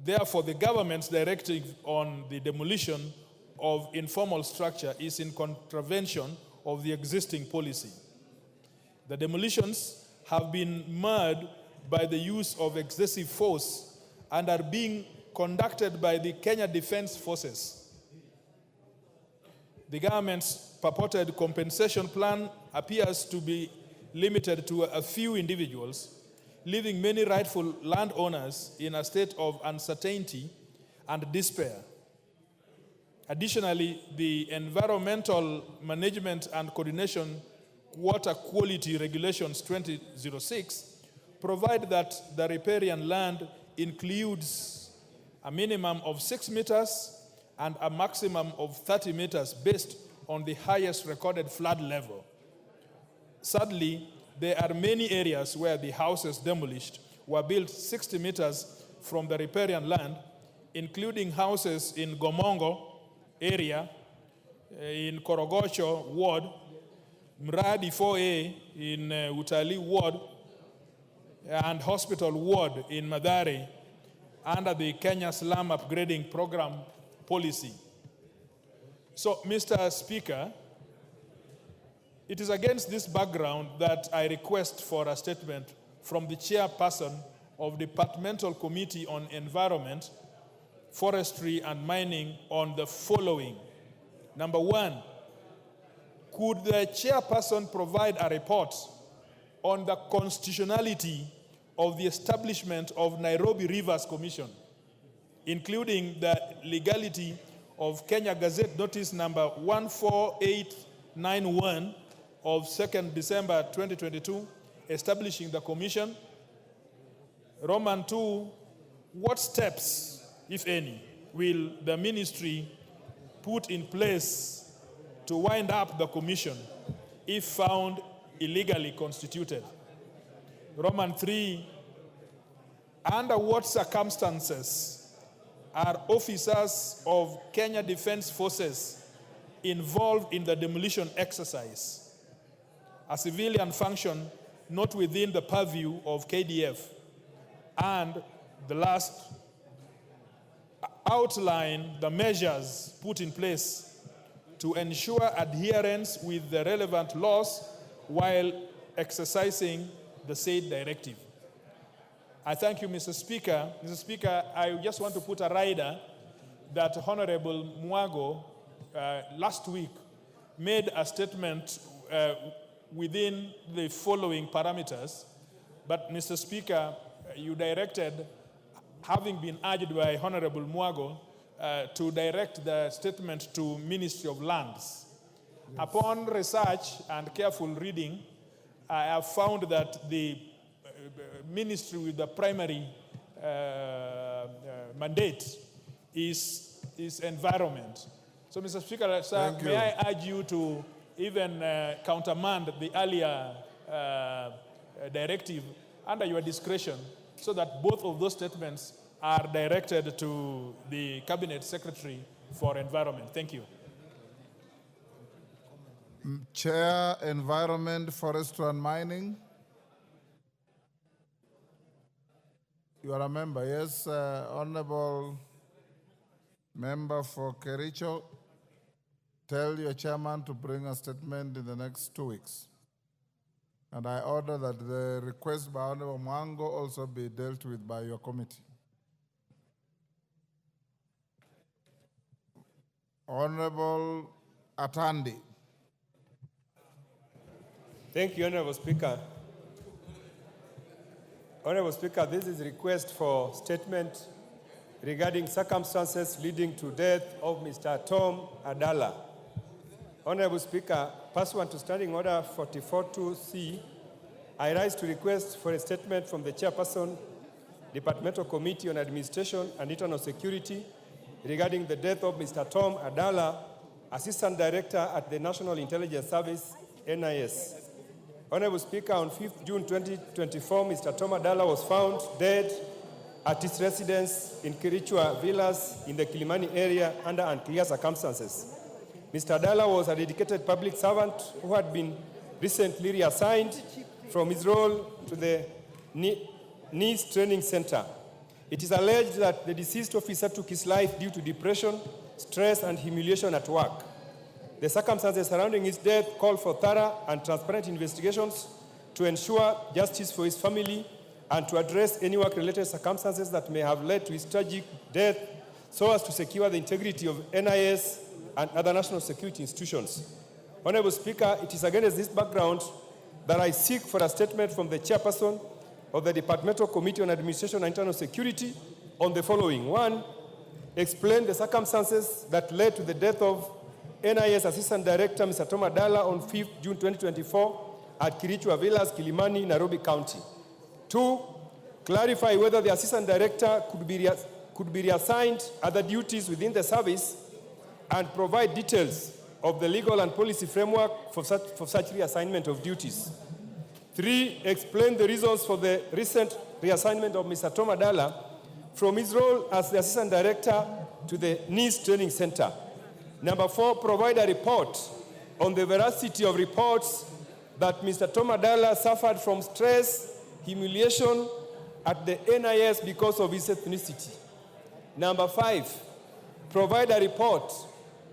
Therefore, the government's directive on the demolition of informal structure is in contravention of the existing policy. The demolitions have been marred by the use of excessive force and are being conducted by the Kenya Defence Forces. The government's purported compensation plan appears to be limited to a few individuals, leaving many rightful landowners in a state of uncertainty and despair. Additionally, the Environmental Management and Coordination Water Quality Regulations 2006 provide that the riparian land includes a minimum of 6 meters and a maximum of 30 meters based on the highest recorded flood level. Sadly, there are many areas where the houses demolished were built 60 meters from the riparian land, including houses in Gomongo area, in Korogocho ward, Mradi 4A in Utali ward, and Hospital ward in Mathare under the Kenya Slum Upgrading Program policy. So, Mr. Speaker, it is against this background that I request for a statement from the chairperson of the Departmental Committee on Environment, Forestry and Mining on the following. Number one, could the chairperson provide a report on the constitutionality of the establishment of Nairobi Rivers Commission, including the legality of Kenya Gazette Notice number 14891 of 2nd December 2022, establishing the commission? Roman 2, what steps, if any, will the ministry put in place to wind up the commission if found illegally constituted? Roman 3, under what circumstances are officers of Kenya Defence Forces involved in the demolition exercise, a civilian function not within the purview of KDF? And the last, outline the measures put in place to ensure adherence with the relevant laws while exercising the said directive. I thank you, Mr. Speaker. Mr. Speaker, I just want to put a rider that Honorable Mwago last week made a statement within the following parameters, but Mr. Speaker, you directed, having been urged by Honorable Mwago, to direct the statement to Ministry of Lands. Yes. Upon research and careful reading, I have found that the ministry with the primary mandate is environment. So, Mr. Speaker, sir, may I urge you to even countermand the earlier directive under your discretion, so that both of those statements are directed to the Cabinet Secretary for Environment. Thank you. Chair, Environment, Forestry and Mining. You are a member, yes, Honorable Member for Kericho. Tell your chairman to bring a statement in the next 2 weeks. And I order that the request by Honorable Mwango also be dealt with by your committee. Honorable Atandi. Thank you, Honorable Speaker. Honorable Speaker, this is a request for statement regarding circumstances leading to death of Mr. Tom Adala. Honorable Speaker, pursuant to Standing Order 44.2c, I rise to request for a statement from the Chairperson, Departmental Committee on Administration and Internal Security regarding the death of Mr. Tom Adala, Assistant Director at the National Intelligence Service, NIS. Honorable Speaker, on 5th June 2024, Mr. Tom Adala was found dead at his residence in Kerichua Villas in the Kilimani area under unclear circumstances. Mr. Adala was a dedicated public servant who had been recently reassigned from his role to the NIS Training Center. It is alleged that the deceased officer took his life due to depression, stress, and humiliation at work. The circumstances surrounding his death call for thorough and transparent investigations to ensure justice for his family and to address any work-related circumstances that may have led to his tragic death, so as to secure the integrity of NIS and other national security institutions. Honorable Speaker, it is against this background that I seek for a statement from the Chairperson of the Departmental Committee on Administration and Internal Security on the following. 1, explain the circumstances that led to the death of NIS Assistant Director Mr. Tom Adala on 5th June 2024 at Kirichua Villas, Kilimani, Nairobi County. 2, clarify whether the Assistant Director could be reassigned other duties within the service and provide details of the legal and policy framework for such reassignment of duties. 3, explain the reasons for the recent reassignment of Mr. Tom Adala from his role as the Assistant Director to the NIS Training Center. 4, provide a report on the veracity of reports that Mr. Tom Adala suffered from stress, humiliation at the NIS because of his ethnicity. 5, provide a report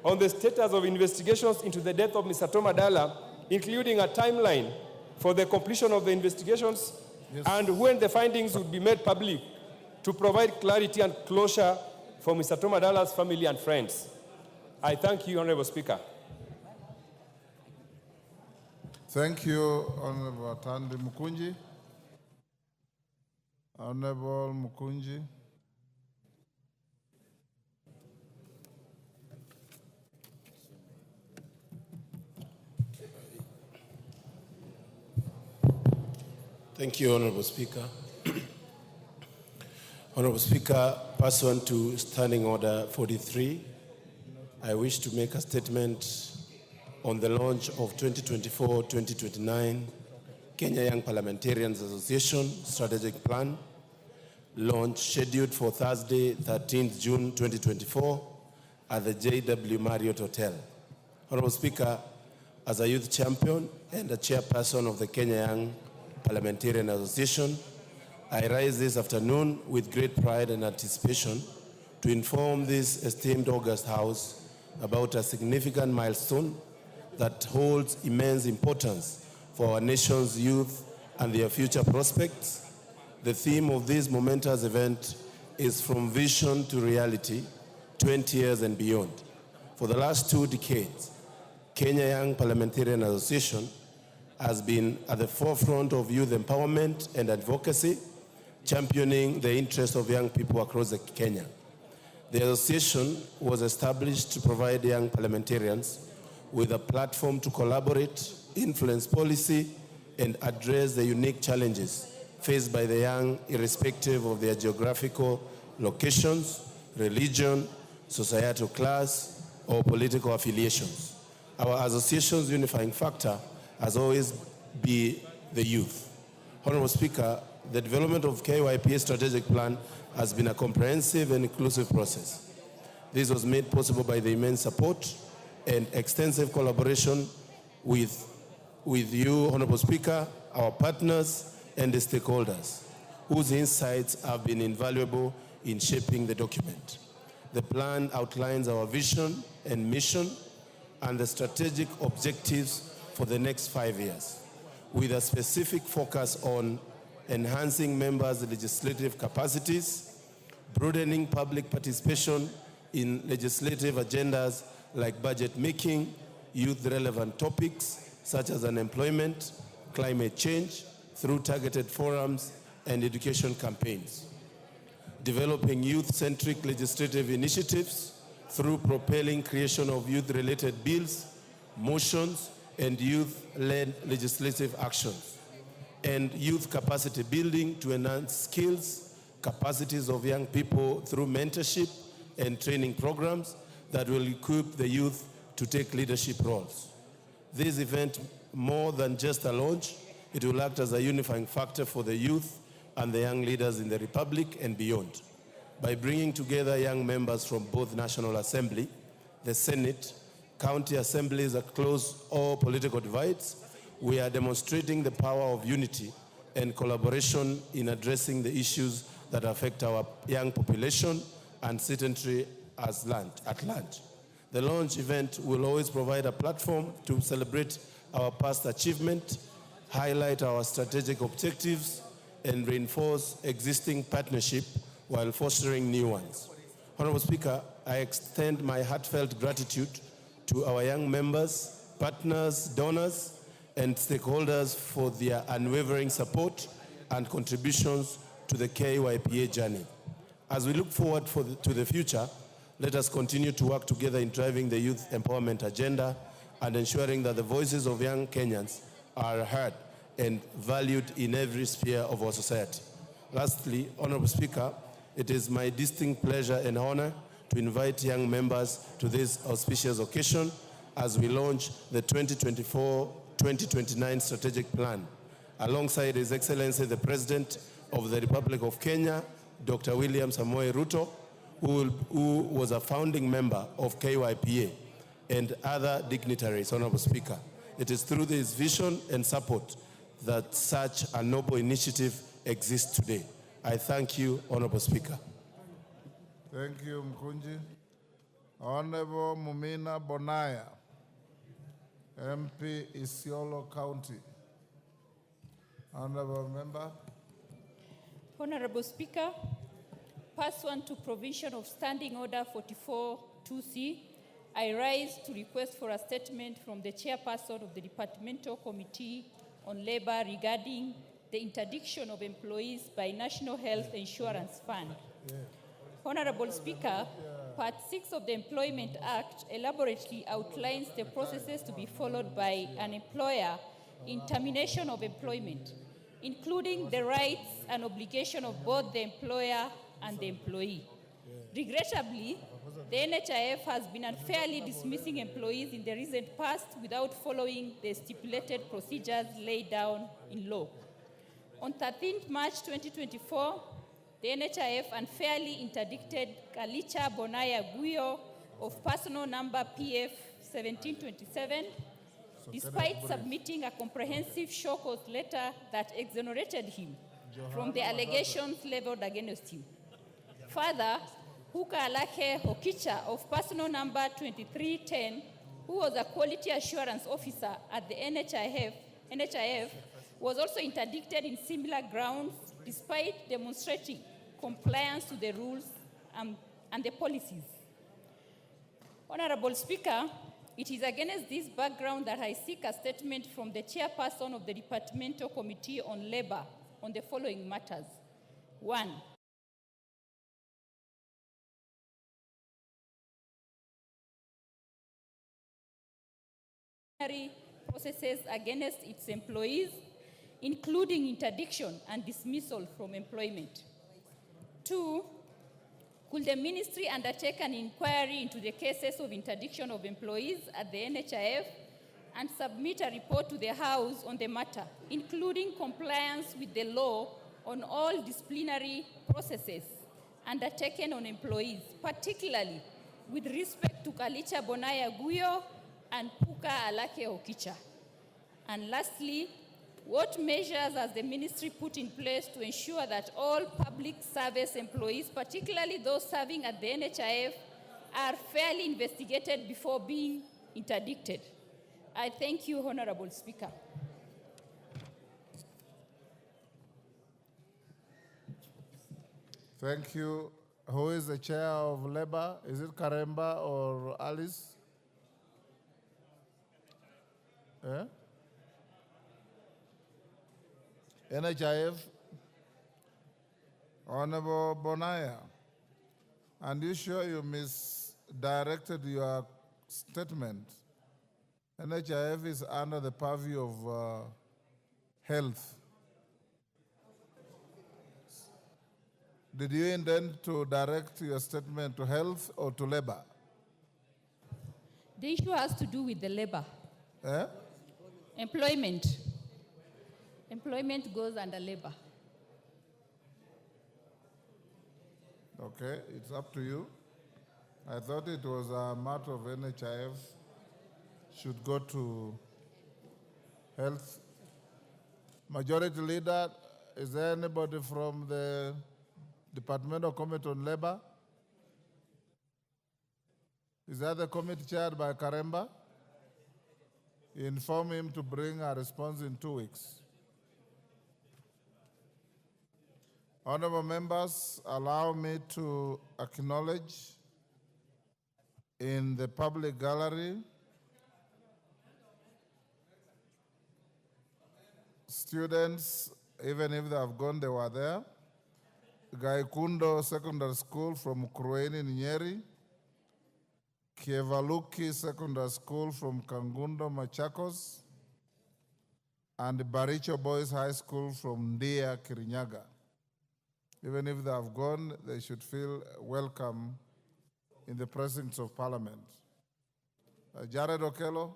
on the status of investigations into the death of Mr. Tom Adala, including a timeline for the completion of the investigations and when the findings would be made public to provide clarity and closure for Mr. Tom Adala's family and friends. I thank you, Honorable Speaker. Thank you, Honorable Atandi Mukunji. Honorable Mukunji. Thank you, Honorable Speaker. Honorable Speaker, pursuant to Standing Order 43, I wish to make a statement on the launch of 2024-2029 Kenya Young Parliamentarians Association Strategic Plan, launch scheduled for Thursday, 13th June 2024 at the JW Marriott Hotel. Honorable Speaker, as a youth champion and a chairperson of the Kenya Young Parliamentarian Association, I rise this afternoon with great pride and anticipation to inform this esteemed August House about a significant milestone that holds immense importance for our nation's youth and their future prospects. The theme of this momentous event is From Vision to Reality, 20 years and beyond. For the last 2 decades, Kenya Young Parliamentarian Association has been at the forefront of youth empowerment and advocacy, championing the interests of young people across Kenya. The association was established to provide young parliamentarians with a platform to collaborate, influence policy, and address the unique challenges faced by the young, irrespective of their geographical locations, religion, societal class, or political affiliations. Our association's unifying factor has always been the youth. Honorable Speaker, the development of KYPA strategic plan has been a comprehensive and inclusive process. This was made possible by the immense support and extensive collaboration with you, Honorable Speaker, our partners, and the stakeholders, whose insights have been invaluable in shaping the document. The plan outlines our vision and mission and the strategic objectives for the next 5 years, with a specific focus on enhancing members' legislative capacities, broadening public participation in legislative agendas like budget making, youth-relevant topics such as unemployment, climate change, through targeted forums and education campaigns. Developing youth-centric legislative initiatives through propelling creation of youth-related bills, motions, and youth-led legislative actions. And youth capacity building to enhance skills, capacities of young people through mentorship and training programs that will equip the youth to take leadership roles. This event, more than just a launch, it will act as a unifying factor for the youth and the young leaders in the Republic and beyond. By bringing together young members from both National Assembly, the Senate, county assemblies across all political divides, we are demonstrating the power of unity and collaboration in addressing the issues that affect our young population and citizenry at large. The launch event will always provide a platform to celebrate our past achievement, highlight our strategic objectives, and reinforce existing partnership while fostering new ones. Honorable Speaker, I extend my heartfelt gratitude to our young members, partners, donors, and stakeholders for their unwavering support and contributions to the KYPA journey. As we look forward to the future, let us continue to work together in driving the youth empowerment agenda and ensuring that the voices of young Kenyans are heard and valued in every sphere of our society. Lastly, Honorable Speaker, it is my distinct pleasure and honor to invite young members to this auspicious occasion as we launch the 2024-2029 strategic plan, alongside His Excellency the President of the Republic of Kenya, Dr. William Samoei Ruto, who was a founding member of KYPA, and other dignitaries, Honorable Speaker. It is through this vision and support that such a noble initiative exists today. I thank you, Honorable Speaker. Thank you, Mkunji. Honorable Mumina Bonaya, MP Isiolo County. Honorable Member. Honorable Speaker, pursuant to provision of Standing Order 44-2C, I rise to request for a statement from the chairperson of the Departmental Committee on Labor regarding the interdiction of employees by National Health Insurance Fund. Honorable Speaker, Part 6 of the Employment Act elaborately outlines the processes to be followed by an employer in termination of employment, including the rights and obligation of both the employer and the employee. Regrettably, the NHIF has been unfairly dismissing employees in the recent past without following the stipulated procedures laid down in law. On 13th March 2024, the NHIF unfairly interdicted Kalicha Bonaya Guyo of personal number PF 1727, despite submitting a comprehensive show cause letter that exonerated him from the allegations leveled against him. Further, Huka Alake Hokicha of personal number 2310, who was a quality assurance officer at the NHIF, NHIF, was also interdicted in similar grounds despite demonstrating compliance to the rules and the policies. Honorable Speaker, it is against this background that I seek a statement from the chairperson of the Departmental Committee on Labor on the following matters. 1. Processes against its employees, including interdiction and dismissal from employment. 2. Could the ministry undertake an inquiry into the cases of interdiction of employees at the NHIF and submit a report to the House on the matter, including compliance with the law on all disciplinary processes undertaken on employees, particularly with respect to Kalicha Bonaya Guyo and Puka Alake Okicha? And lastly, what measures has the ministry put in place to ensure that all public service employees, particularly those serving at the NHIF, are fairly investigated before being interdicted? I thank you, Honorable Speaker. Thank you. Who is the chair of Labor? Is it Karemba or Alice? NHIF, Honorable Bonaya, and you sure you misdirected your statement? NHIF is under the purview of health. Did you intend to direct your statement to health or to labor? The issue has to do with the labor. Eh? Employment. Employment goes under labor. Okay, it's up to you. I thought it was a matter of NHIF should go to health. Majority Leader, is there anybody from the Departmental Committee on Labor? Is that the committee chaired by Karemba? Inform him to bring a response in 2 weeks. Honorable members, allow me to acknowledge in the public gallery students, even if they have gone, they were there. Gaikundo Secondary School from Krueni, Nyeri. Kievaluki Secondary School from Kangundo, Machakos. And Baricho Boys High School from Ndia, Kirinyaga. Even if they have gone, they should feel welcome in the presence of Parliament. Jared Okello.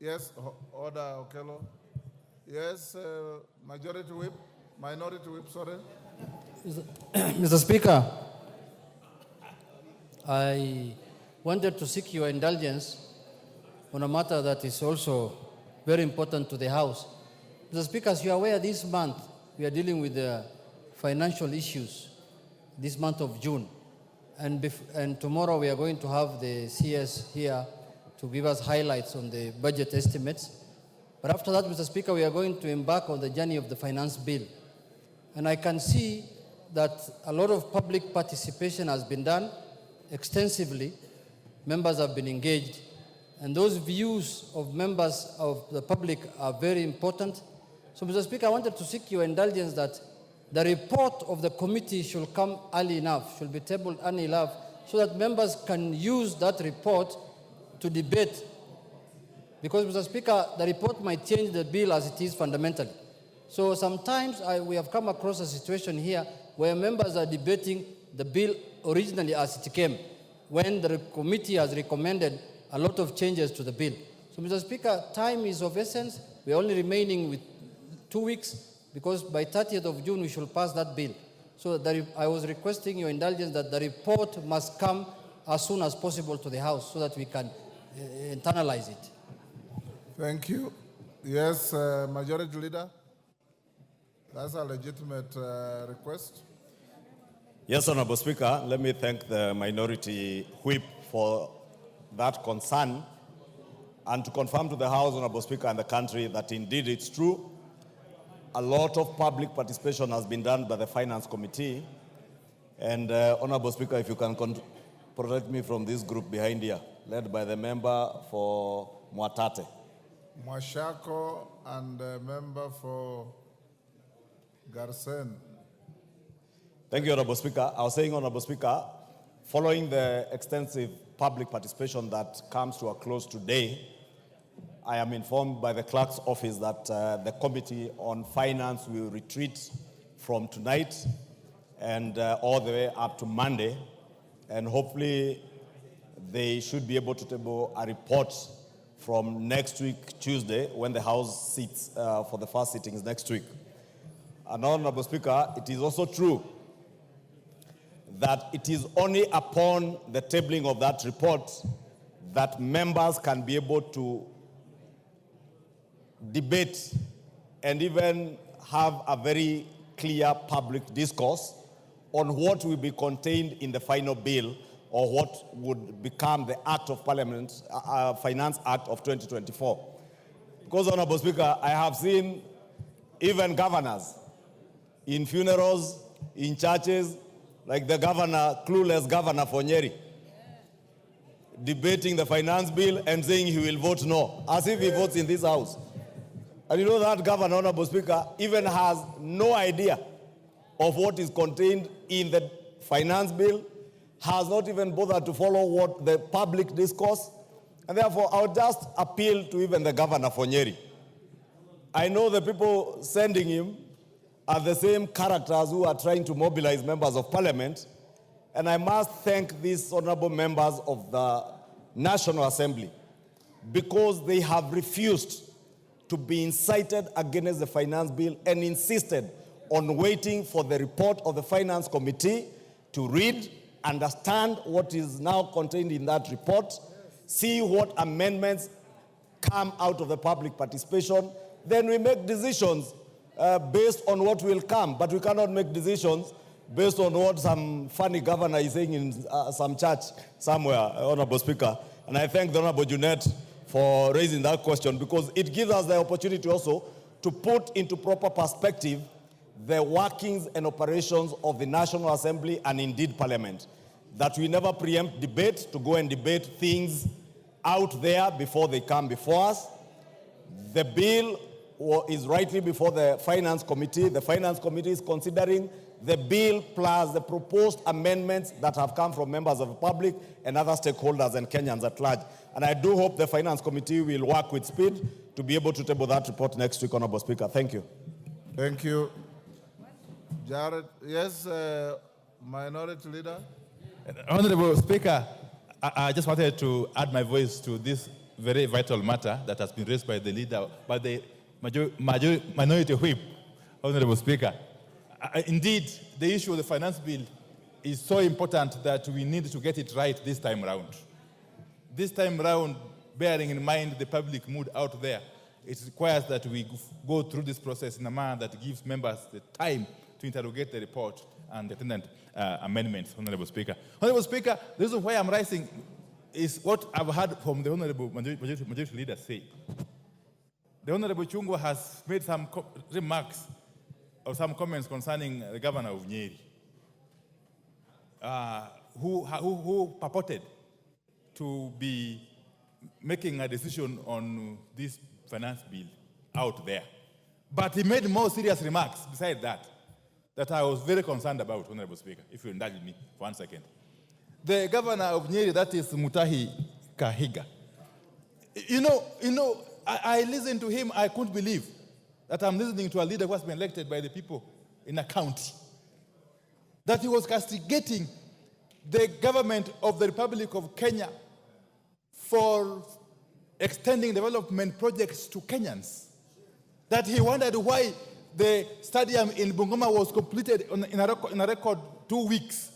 Yes, Order Okello. Yes, Minority Whip, sorry. Mr. Speaker, I wanted to seek your indulgence on a matter that is also very important to the House. Mr. Speaker, as you are aware, this month we are dealing with the financial issues, this month of June. And tomorrow we are going to have the CS here to give us highlights on the budget estimates. But after that, Mr. Speaker, we are going to embark on the journey of the finance bill. And I can see that a lot of public participation has been done extensively. Members have been engaged. And those views of members of the public are very important. So, Mr. Speaker, I wanted to seek your indulgence that the report of the committee should come early enough, should be tabled early enough, so that members can use that report to debate. Because, Mr. Speaker, the report might change the bill as it is fundamentally. So sometimes we have come across a situation here where members are debating the bill originally as it came, when the committee has recommended a lot of changes to the bill. So, Mr. Speaker, time is of essence. We are only remaining with 2 weeks, because by 30th of June we should pass that bill. So I was requesting your indulgence that the report must come as soon as possible to the House so that we can internalize it. Thank you. Yes, Majority Leader. That's a legitimate request. Yes, Honorable Speaker, let me thank the Minority Whip for that concern. and to confirm to the House, Honorable Speaker, and the country that indeed it's true. A lot of public participation has been done by the Finance Committee. And Honorable Speaker, if you can protect me from this group behind here, led by the member for Mwatate. Mwashako and the member for Garsen. Thank you, Honorable Speaker. I was saying, Honorable Speaker, following the extensive public participation that comes to a close today, I am informed by the clerk's office that the Committee on Finance will retreat from tonight and all the way up to Monday, and hopefully they should be able to table a report from next week, Tuesday, when the House sits for the first sittings next week. And Honorable Speaker, it is also true that it is only upon the tabling of that report that members can be able to debate and even have a very clear public discourse on what will be contained in the final bill or what would become the Act of Parliament, Finance Act of 2024. Because, Honorable Speaker, I have seen even governors in funerals, in churches, like the governor, clueless governor for Nyeri, debating the finance bill and saying he will vote no, as if he votes in this house. And you know that governor, Honorable Speaker, even has no idea of what is contained in the finance bill, has not even bothered to follow what the public discourse. And therefore, I would just appeal to even the governor for Nyeri. I know the people sending him are the same characters who are trying to mobilize members of parliament. And I must thank these honorable members of the National Assembly because they have refused to be incited against the finance bill and insisted on waiting for the report of the Finance Committee to read, understand what is now contained in that report, see what amendments come out of the public participation, then we make decisions based on what will come. But we cannot make decisions based on what some funny governor is saying in some church somewhere, Honorable Speaker. And I thank the Honorable Junet for raising that question because it gives us the opportunity also to put into proper perspective the workings and operations of the National Assembly and indeed Parliament. That we never preempt debate to go and debate things out there before they come before us. The bill is rightly before the Finance Committee. The Finance Committee is considering the bill plus the proposed amendments that have come from members of the public and other stakeholders and Kenyans at large. And I do hope the Finance Committee will work with speed to be able to table that report next week, Honorable Speaker. Thank you. Thank you. Jared, yes, Minority Leader. Honorable Speaker, I just wanted to add my voice to this very vital matter that has been raised by the leader, by the minority whip, Honorable Speaker. Indeed, the issue of the finance bill is so important that we need to get it right this time around. This time around, bearing in mind the public mood out there, it requires that we go through this process in a manner that gives members the time to interrogate the report and the attendant amendments, Honorable Speaker. Honorable Speaker, the reason why I'm rising is what I've heard from the Honorable Majority Leader say. The Honorable Chungwa has made some remarks or some comments concerning the governor of Nyeri, who purported to be making a decision on this finance bill out there. But he made more serious remarks besides that I was very concerned about, Honorable Speaker, if you indulge me for 1 second. The governor of Nyeri, that is Mutahi Kahiga. I listened to him, I couldn't believe that I'm listening to a leader who has been elected by the people in a county. That he was castigating the government of the Republic of Kenya for extending development projects to Kenyans. That he wondered why the stadium in Bungoma was completed in a record 2 weeks,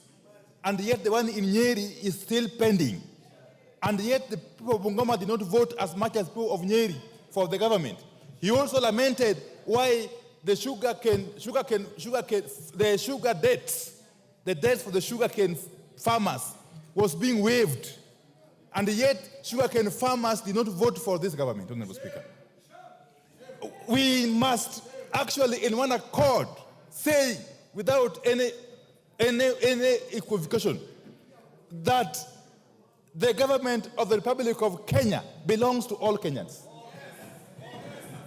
and yet the one in Nyeri is still pending. And yet the people of Bungoma did not vote as much as people of Nyeri for the government. He also lamented why the the debts for the sugarcane farmers was being waived. And yet, sugarcane farmers did not vote for this government, Honorable Speaker. We must actually, in one accord, say without any equivocation that the government of the Republic of Kenya belongs to all Kenyans.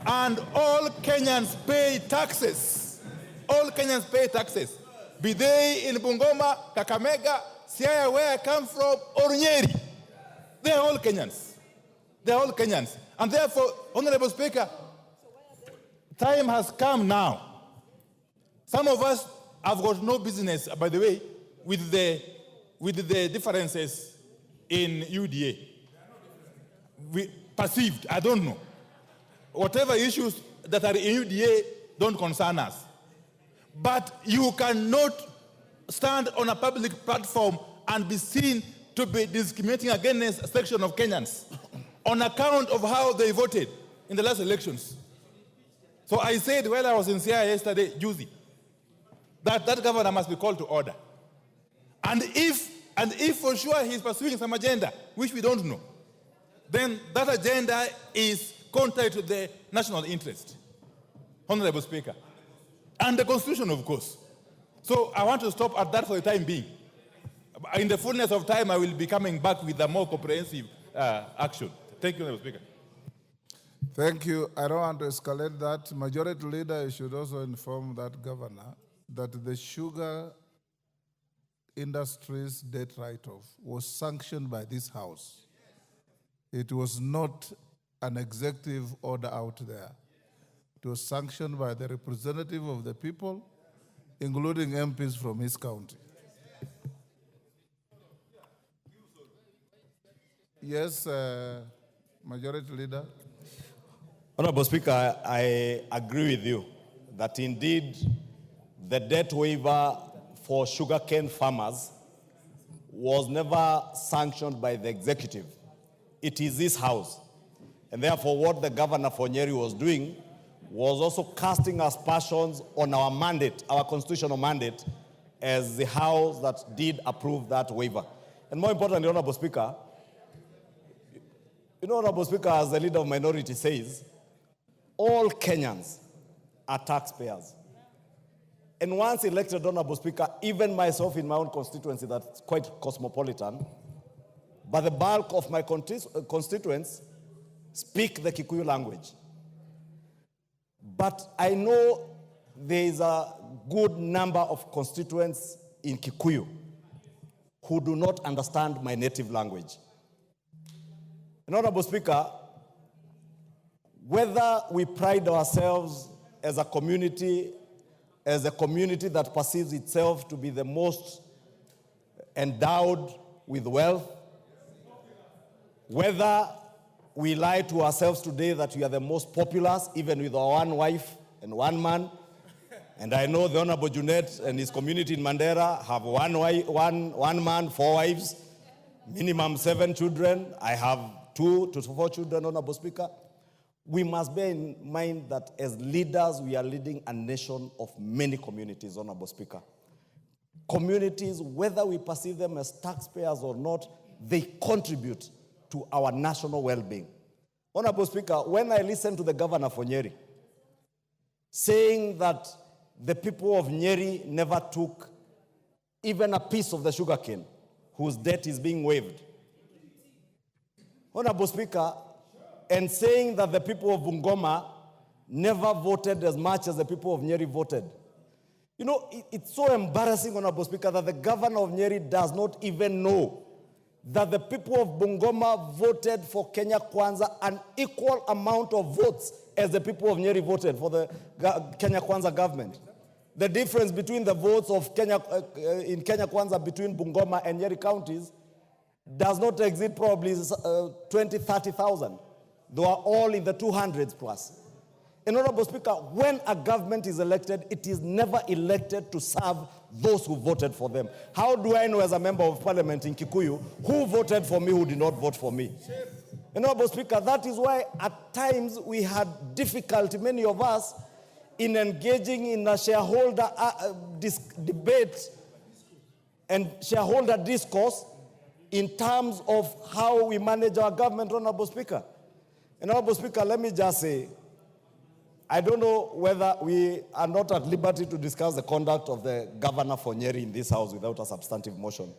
And all Kenyans pay taxes. All Kenyans pay taxes. Be they in Bungoma, Kakamega, Siaya, where I come from, or Nyeri. They are all Kenyans. They are all Kenyans. And therefore, Honorable Speaker, time has come now. Some of us have got no business, by the way, with the differences in UDA. We perceived, I don't know. Whatever issues that are in UDA don't concern us. But you cannot stand on a public platform and be seen to be discriminating against a section of Kenyans on account of how they voted in the last elections. So I said while I was in Siaya yesterday, Juzi, that governor must be called to order. And if for sure he's pursuing some agenda, which we don't know, then that agenda is contrary to the national interest, Honorable Speaker, and the Constitution, of course. So I want to stop at that for the time being. In the fullness of time, I will be coming back with a more comprehensive action. Thank you, Honorable Speaker. Thank you. I don't want to escalate that. Majority Leader, you should also inform that governor that the sugar industry's debt write-off was sanctioned by this House. It was not an executive order out there. It was sanctioned by the representative of the people, including MPs from his county. Yes, Majority Leader. Honorable Speaker, I agree with you that indeed the debt waiver for sugarcane farmers was never sanctioned by the executive. It is this House. And therefore, what the governor for Nyeri was doing was also casting aspersions on our mandate, our constitutional mandate, as the House that did approve that waiver. And more importantly, Honorable Speaker, Honorable Speaker, as the leader of minority says, all Kenyans are taxpayers. And once elected, Honorable Speaker, even myself in my own constituency that's quite cosmopolitan, but the bulk of my constituents speak the Kikuyu language. But I know there is a good number of constituents in Kikuyu who do not understand my native language. And Honorable Speaker, whether we pride ourselves as a community that perceives itself to be the most endowed with wealth, whether we lie to ourselves today that we are the most populous, even with our one wife and one man. And I know the Honorable Junet and his community in Mandera have one man, 4 wives, minimum 7 children. I have 2 to 4 children, Honorable Speaker. We must bear in mind that as leaders, we are leading a nation of many communities, Honorable Speaker. Communities, whether we perceive them as taxpayers or not, they contribute to our national well-being. Honorable Speaker, when I listened to the governor for Nyeri saying that the people of Nyeri never took even a piece of the sugarcane whose debt is being waived, Honorable Speaker, and saying that the people of Bungoma never voted as much as the people of Nyeri voted. You know, it's so embarrassing, Honorable Speaker, that the governor of Nyeri does not even know that the people of Bungoma voted for Kenya Kwanza an equal amount of votes as the people of Nyeri voted for the Kenya Kwanza government. The difference between the votes of in Kenya Kwanza between Bungoma and Nyeri counties does not exceed probably 20, 30,000. They are all in the 200s plus. And Honorable Speaker, when a government is elected, it is never elected to serve those who voted for them. How do I know as a member of parliament in Kikuyu who voted for me, who did not vote for me? And Honorable Speaker, that is why at times we had difficulty, many of us, in engaging in a shareholder debate and shareholder discourse in terms of how we manage our government, Honorable Speaker. And Honorable Speaker, let me just say, I don't know whether we are not at liberty to discuss the conduct of the governor for Nyeri in this house without a substantive motion.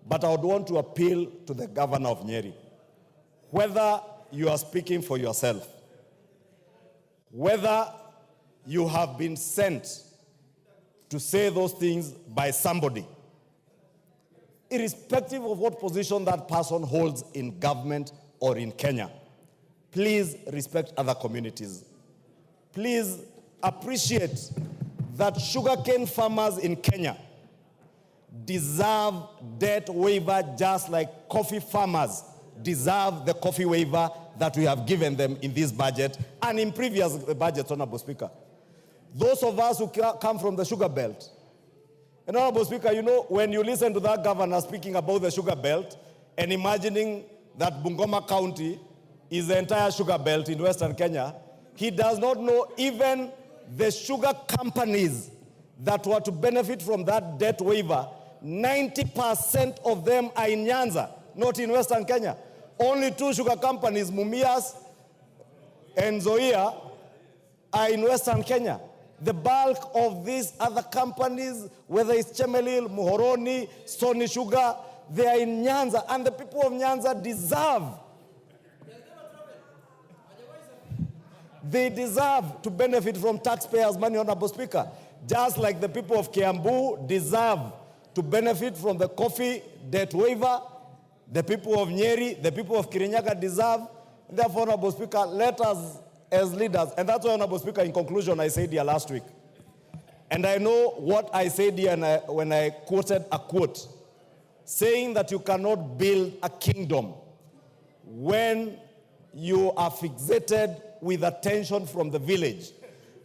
But I would want to appeal to the governor of Nyeri, whether you are speaking for yourself, whether you have been sent to say those things by somebody, irrespective of what position that person holds in government or in Kenya, please respect other communities. Please appreciate that sugarcane farmers in Kenya deserve debt waiver just like coffee farmers deserve the coffee waiver that we have given them in this budget and in previous budgets, Honorable Speaker. Those of us who come from the sugar belt, and Honorable Speaker, you know, when you listen to that governor speaking about the sugar belt and imagining that Bungoma County is the entire sugar belt in Western Kenya, he does not know even the sugar companies that were to benefit from that debt waiver. 90% of them are in Nyanza, not in Western Kenya. Only 2 sugar companies, Mumias and Zoia, are in Western Kenya. The bulk of these other companies, whether it's Chemelil, Muhoroni, Stony Sugar, they are in Nyanza, and the people of Nyanza deserve to benefit from taxpayers' money, Honorable Speaker, just like the people of Kiambu deserve to benefit from the coffee debt waiver. The people of Nyeri, the people of Kirinyaga deserve. Therefore, Honorable Speaker, let us as leaders, and that's why, Honorable Speaker, in conclusion, I said here last week, and I know what I said here when I quoted a quote, saying that you cannot build a kingdom when you are fixated with attention from the village.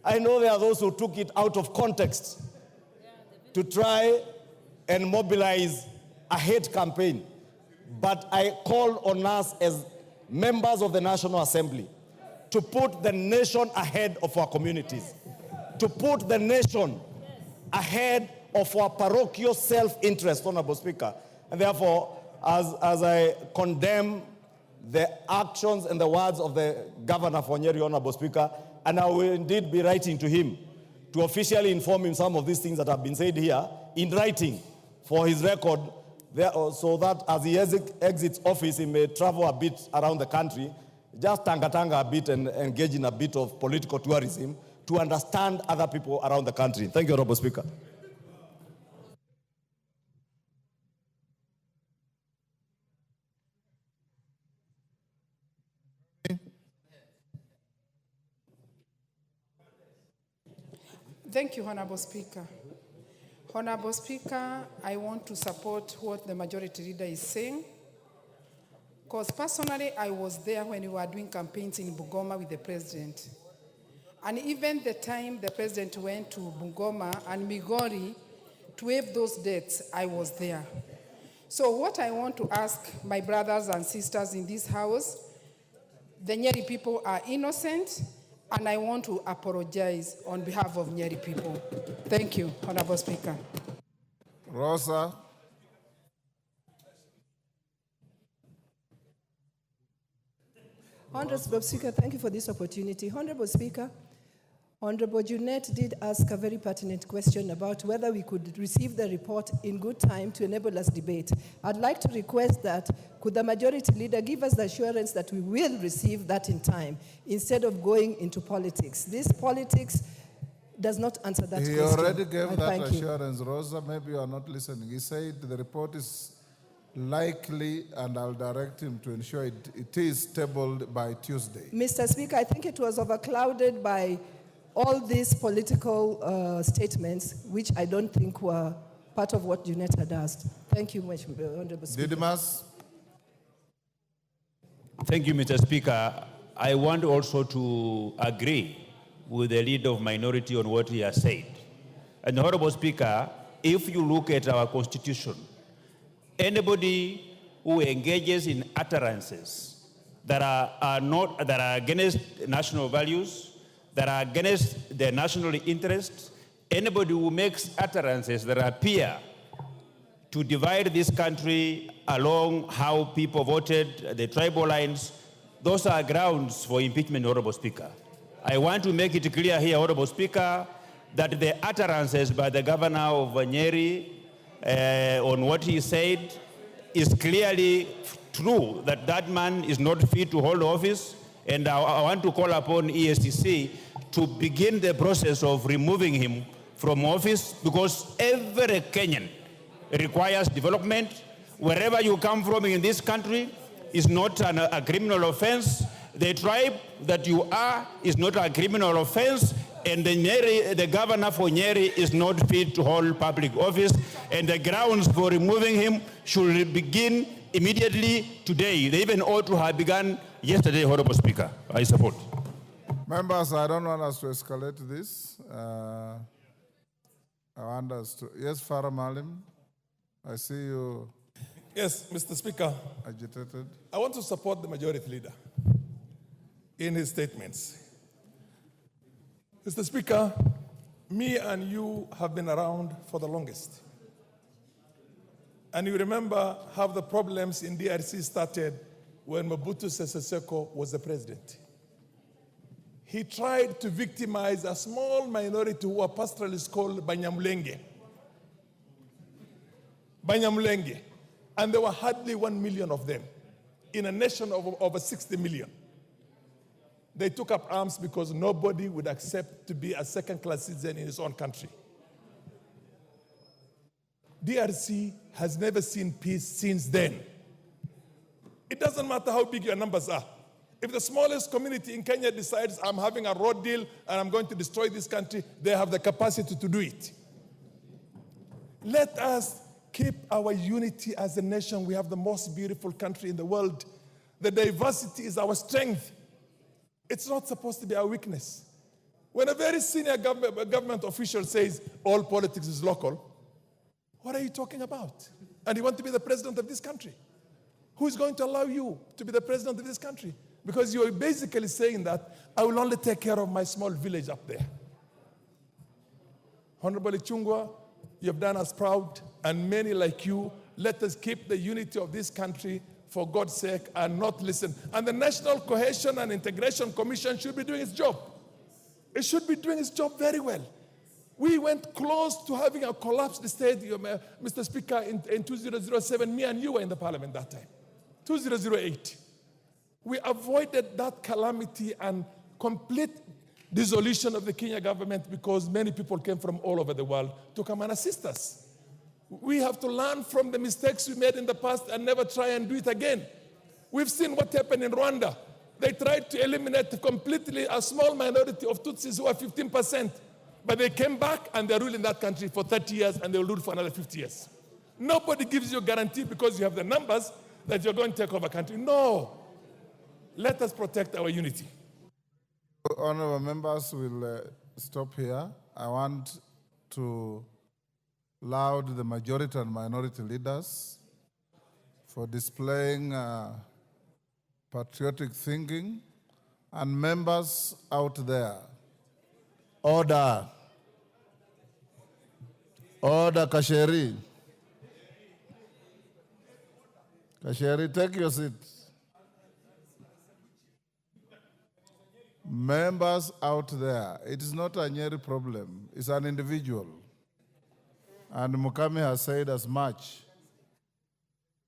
I know there are those who took it out of context to try and mobilize a hate campaign. But I call on us as members of the National Assembly to put the nation ahead of our communities, to put the nation ahead of our parochial self-interest, Honorable Speaker. And therefore, as I condemn the actions and the words of the governor for Nyeri, Honorable Speaker, and I will indeed be writing to him to officially inform him some of these things that have been said here in writing for his record, so that as he exits office, he may travel a bit around the country, just tanga a bit and engage in a bit of political tourism to understand other people around the country. Thank you, Honorable Speaker. Thank you, Honorable Speaker. Honorable Speaker, I want to support what the Majority Leader is saying, because personally I was there when we were doing campaigns in Bungoma with the President. And even the time the President went to Bungoma and Migori to waive those debts, I was there. So what I want to ask my brothers and sisters in this house, the Nyeri people are innocent, and I want to apologize on behalf of Nyeri people. Thank you, Honorable Speaker. Rosa. Honorable Speaker, thank you for this opportunity. Honorable Speaker, Honorable Junet did ask a very pertinent question about whether we could receive the report in good time to enable us debate. I'd like to request that could the Majority Leader give us the assurance that we will receive that in time instead of going into politics. This politics does not answer that question. He already gave that thank you. assurance, Rosa. Maybe you are not listening. He said the report is likely, and I'll direct him to ensure it is tabled by Tuesday. Mr. Speaker, I think it was overclouded by all these political statements, which I don't think were part of what Junet had asked. Thank you, Honorable Speaker. Didymus. Thank you, Mr. Speaker. I want also to agree with the leader of minority on what he has said. And Honorable Speaker, if you look at our constitution, anybody who engages in utterances that are against national values, that are against the national interest, anybody who makes utterances that appear to divide this country along how people voted, the tribal lines. Those are grounds for impeachment, Honorable Speaker. I want to make it clear here, Honorable Speaker, that the utterances by the governor of Nyeri on what he said is clearly true, that that man is not fit to hold office, and I want to call upon EACC to begin the process of removing him from office, because every Kenyan requires development. Wherever you come from in this country is not a criminal offense. The tribe that you are is not a criminal offense, and the governor for Nyeri is not fit to hold public office, and the grounds for removing him should begin immediately today. They even ought to have begun yesterday, Honorable Speaker. I support. Members, I don't want us to escalate this. I want us to, yes, Farah Malim, I see you. Yes, Mr. Speaker. Agitated. I want to support the majority leader in his statements. Mr. Speaker, me and you have been around for the longest. And you remember how the problems in DRC started when Mobutu Sese Seko was the president. He tried to victimize a small minority who are pastoralists called Banyamulenge. Banyamulenge. And there were hardly 1 million of them in a nation of over 60 million. They took up arms because nobody would accept to be a second-class citizen in his own country. DRC has never seen peace since then. It doesn't matter how big your numbers are. If the smallest community in Kenya decides, I'm having a road deal and I'm going to destroy this country, they have the capacity to do it. Let us keep our unity as a nation. We have the most beautiful country in the world. The diversity is our strength. It's not supposed to be our weakness. When a very senior government official says all politics is local, what are you talking about? And you want to be the president of this country? Who is going to allow you to be the president of this country? Because you're basically saying that I will only take care of my small village up there. Honorable Ichung'wah, you have done us proud, and many like you. Let us keep the unity of this country for God's sake and not listen. And the National Cohesion and Integration Commission should be doing its job. It should be doing its job very well. We went close to having a collapsed stadium, Mr. Speaker, in 2007. Me and you were in the parliament that time. 2008. We avoided that calamity and complete dissolution of the Kenya government because many people came from all over the world to come and assist us. We have to learn from the mistakes we made in the past and never try and do it again. We've seen what happened in Rwanda. They tried to eliminate completely a small minority of Tutsis who are 15%, but they came back and they're ruling that country for 30 years and they'll rule for another 50 years. Nobody gives you a guarantee because you have the numbers that you're going to take over a country. No. Let us protect our unity. Honorable members will stop here. I want to laud the majority and minority leaders for displaying patriotic thinking, and members out there. Order. Order, Kasheri. Kasheri, take your seat. Members out there, it is not a Nyeri problem, it's an individual. And Mukami has said as much.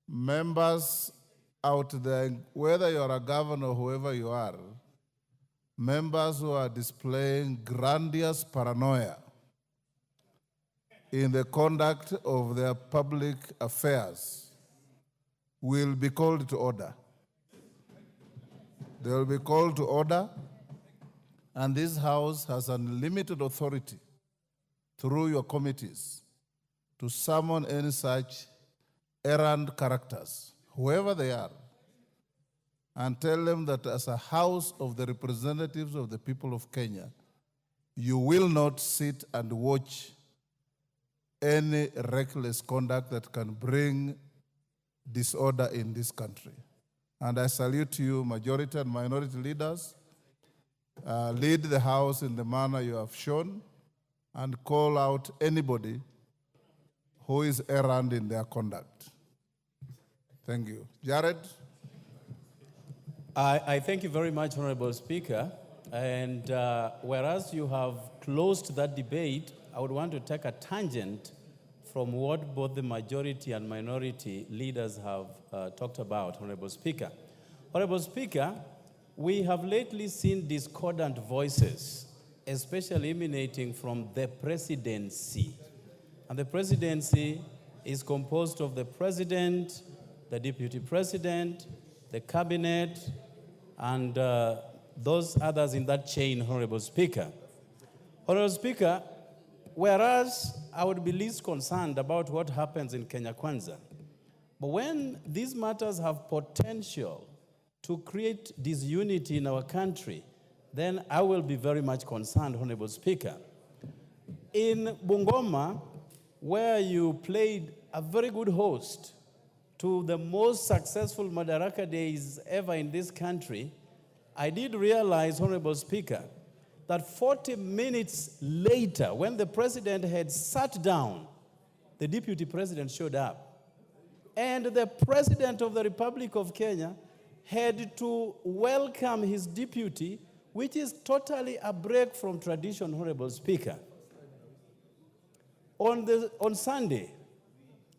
Members out there, whether you're a governor or whoever you are, members who are displaying grandiose paranoia in the conduct of their public affairs will be called to order. They will be called to order. And this House has unlimited authority through your committees to summon any such errant characters, whoever they are, and tell them that as a House of the representatives of the people of Kenya, you will not sit and watch any reckless conduct that can bring disorder in this country. And I salute you, majority and minority leaders. Lead the House in the manner you have shown and call out anybody who is errant in their conduct. Thank you. Jared? I thank you very much, Honorable Speaker. And whereas you have closed that debate, I would want to take a tangent from what both the majority and minority leaders have talked about, Honorable Speaker. Honorable Speaker, we have lately seen discordant voices, especially emanating from the presidency. And the presidency is composed of the president, the deputy president, the cabinet, and those others in that chain, Honorable Speaker. Honorable Speaker, whereas I would be least concerned about what happens in Kenya Kwanza, but when these matters have potential to create disunity in our country, then I will be very much concerned, Honorable Speaker. In Bungoma, where you played a very good host to the most successful Madaraka days ever in this country, I did realize, Honorable Speaker, that 40 minutes later, when the president had sat down, the deputy president showed up. And the president of the Republic of Kenya had to welcome his deputy, which is totally a break from tradition, Honorable Speaker. On Sunday,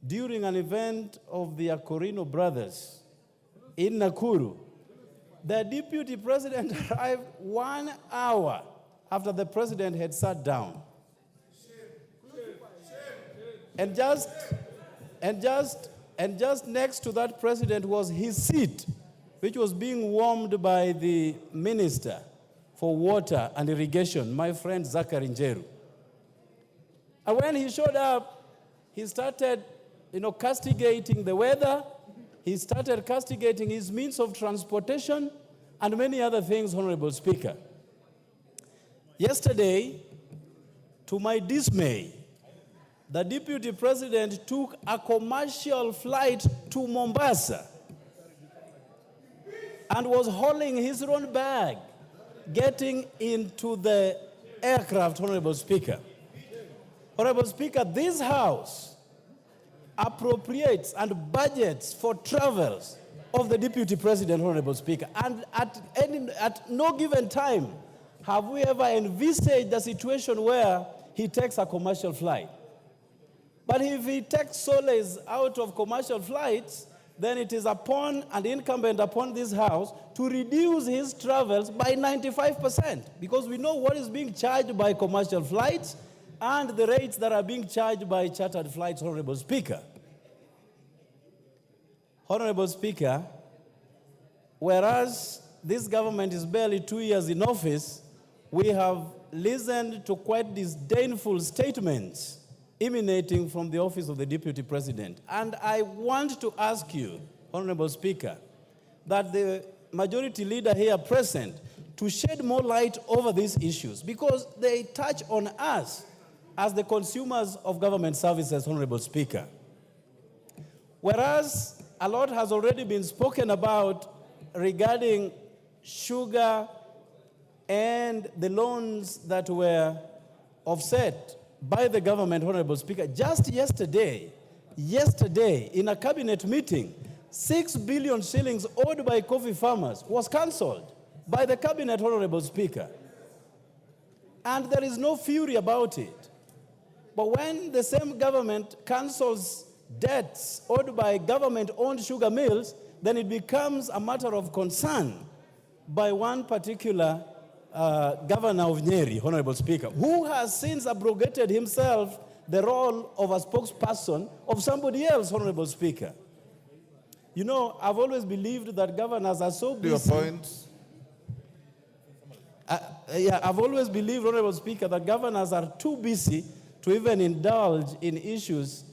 during an event of the Akorino brothers in Nakuru, the deputy president arrived 1 hour after the president had sat down. And just next to that president was his seat, which was being warmed by the Minister for Water and Irrigation, my friend Zachary Njeru. And when he showed up, he started castigating the weather, he started castigating his means of transportation, and many other things, Honorable Speaker. Yesterday, to my dismay, the deputy president took a commercial flight to Mombasa and was hauling his own bag, getting into the aircraft, Honorable Speaker. Honorable Speaker, this House appropriates and budgets for travels of the deputy president, Honorable Speaker. And at no given time have we ever envisaged a situation where he takes a commercial flight. But if he takes solace out of commercial flights, then it is upon and incumbent upon this House to reduce his travels by 95%, because we know what is being charged by commercial flights and the rates that are being charged by chartered flights, Honorable Speaker. Honorable Speaker, whereas this government is barely 2 years in office, we have listened to quite disdainful statements emanating from the office of the Deputy President. And I want to ask you, Honorable Speaker, that the majority leader here present to shed more light over these issues, because they touch on us as the consumers of government services, Honorable Speaker. Whereas a lot has already been spoken about regarding sugar and the loans that were offset by the government, Honorable Speaker, just yesterday, in a cabinet meeting, 6 billion shillings owed by coffee farmers was cancelled by the cabinet, Honorable Speaker. And there is no fury about it. But when the same government cancels debts owed by government-owned sugar mills, then it becomes a matter of concern by one particular governor of Nyeri, Honorable Speaker, who has since abrogated himself the role of a spokesperson of somebody else, Honorable Speaker. You know, I've always believed that governors are so busy. Your point. I've always believed, Honorable Speaker, that governors are too busy to even indulge in issues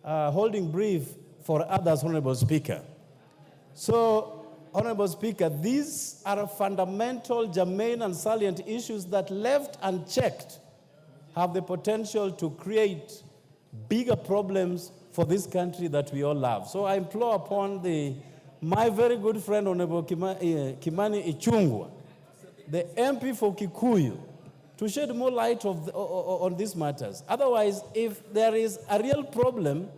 holding brief for others, Honorable Speaker. So, Honorable Speaker, these are fundamental, germane, and salient issues that, left unchecked, have the potential to create bigger problems for this country that we all love. So I implore upon my very good friend, Honorable Kimani Ichung'wah, the MP for Kikuyu, to shed more light on these matters. Otherwise, if there is a real problem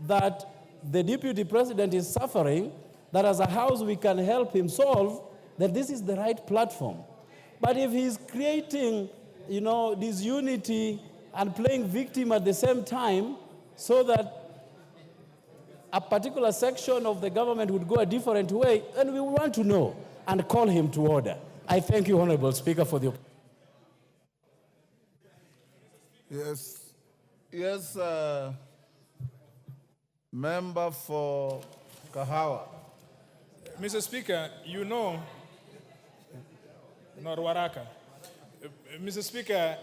that the deputy president is suffering, that as a house we can help him solve, then this is the right platform. But if he's creating, disunity and playing victim at the same time, so that a particular section of the government would go a different way, then we want to know and call him to order. I thank you, Honorable Speaker, for the opportunity. Yes, member for Kahawa. Mr. Speaker, Norwaraka. Mr. Speaker,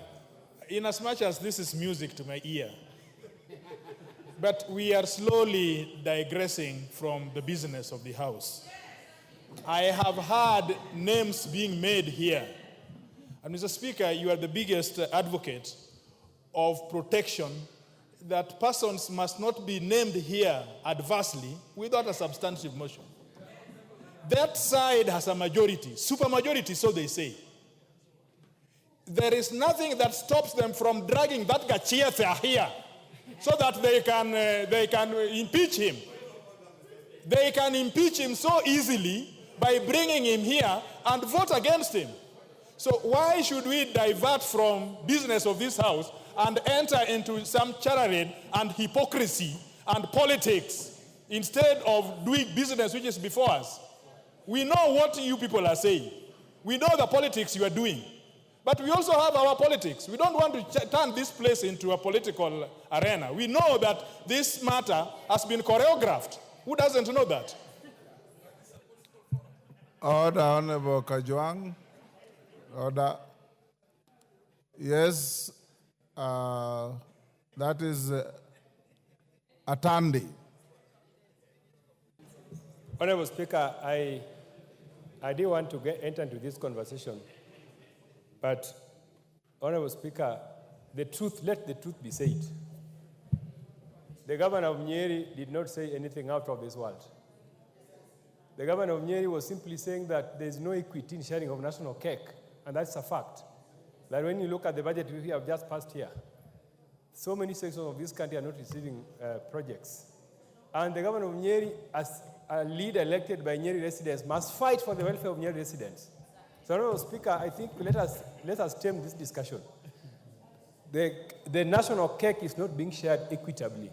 in as much as this is music to my ear, but we are slowly digressing from the business of the House. I have heard names being made here. And Mr. Speaker, you are the biggest advocate of protection that persons must not be named here adversely without a substantive motion. That side has a majority, supermajority, so they say. There is nothing that stops them from dragging that Gachietha here so that they can impeach him. They can impeach him so easily by bringing him here and vote against him. So why should we divert from business of this House and enter into some charade and hypocrisy and politics instead of doing business which is before us? We know what you people are saying. We know the politics you are doing. But we also have our politics. We don't want to turn this place into a political arena. We know that this matter has been choreographed. Who doesn't know that? Order, Honorable Kajwang. Order. Yes, that is Atandi. Honorable Speaker, I didn't want to enter into this conversation, but Honorable Speaker, let the truth be said. The governor of Nyeri did not say anything out of this world. The governor of Nyeri was simply saying that there is no equity in sharing of national cake, and that's a fact. That when you look at the budget we have just passed here, so many sections of this country are not receiving projects. And the governor of Nyeri, as a leader elected by Nyeri residents, must fight for the welfare of Nyeri residents. So, Honorable Speaker, I think let us stem this discussion. The national cake is not being shared equitably.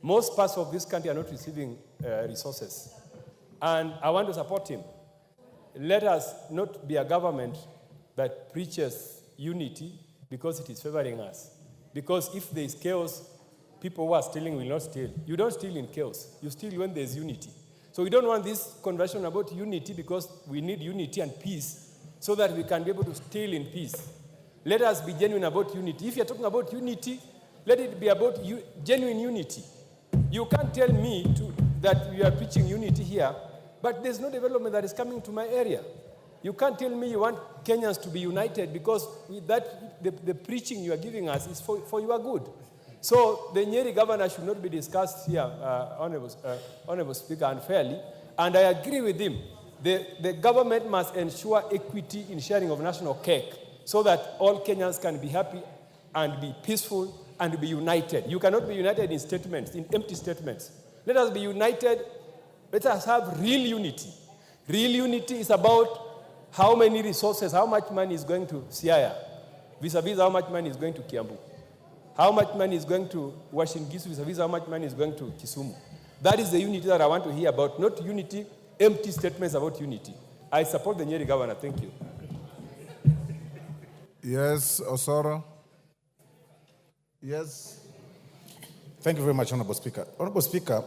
Most parts of this country are not receiving resources. And I want to support him. Let us not be a government that preaches unity because it is favoring us. Because if there is chaos, people who are stealing will not steal. You don't steal in chaos. You steal when there is unity. So we don't want this conversation about unity because we need unity and peace so that we can be able to steal in peace. Let us be genuine about unity. If you're talking about unity, let it be about genuine unity. You can't tell me that you are preaching unity here, but there's no development that is coming to my area. You can't tell me you want Kenyans to be united because the preaching you are giving us is for your good. So the Nyeri governor should not be discussed here, Honorable Speaker, unfairly. And I agree with him. The government must ensure equity in sharing of national cake so that all Kenyans can be happy and be peaceful and be united. You cannot be united in statements, in empty statements. Let us be united. Let us have real unity. Real unity is about how many resources, how much money is going to Siaya, vis-a-vis how much money is going to Kiambu. How much money is going to Washington, vis-a-vis how much money is going to Kisumu. That is the unity that I want to hear about, not unity, empty statements about unity. I support the Nyeri governor. Thank you. Yes, Osoro. Yes. Thank you very much, Honorable Speaker. Honorable Speaker,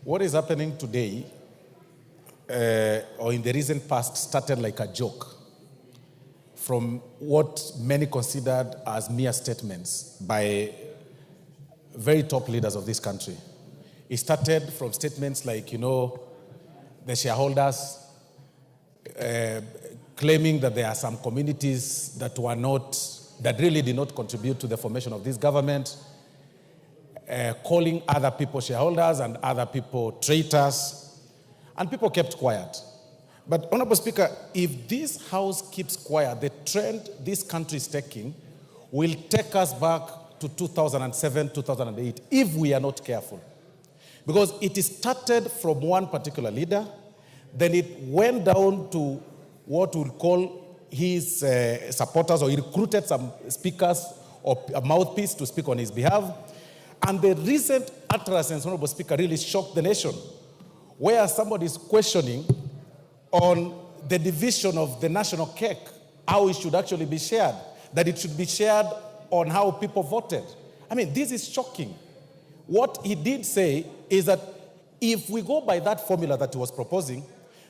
what is happening today, or in the recent past, started like a joke from what many considered as mere statements by very top leaders of this country. It started from statements like, the shareholders claiming that there are some communities that really did not contribute to the formation of this government, calling other people shareholders and other people traitors, and people kept quiet. But, Honorable Speaker, if this House keeps quiet, the trend this country is taking will take us back to 2007, 2008, if we are not careful. Because it started from one particular leader, then it went down to what we'll call his supporters, or he recruited some speakers or a mouthpiece to speak on his behalf. And the recent utterances, Honorable Speaker, really shocked the nation, where somebody is questioning on the division of the national cake, how it should actually be shared, that it should be shared on how people voted. I mean, this is shocking. What he did say is that if we go by that formula that he was proposing,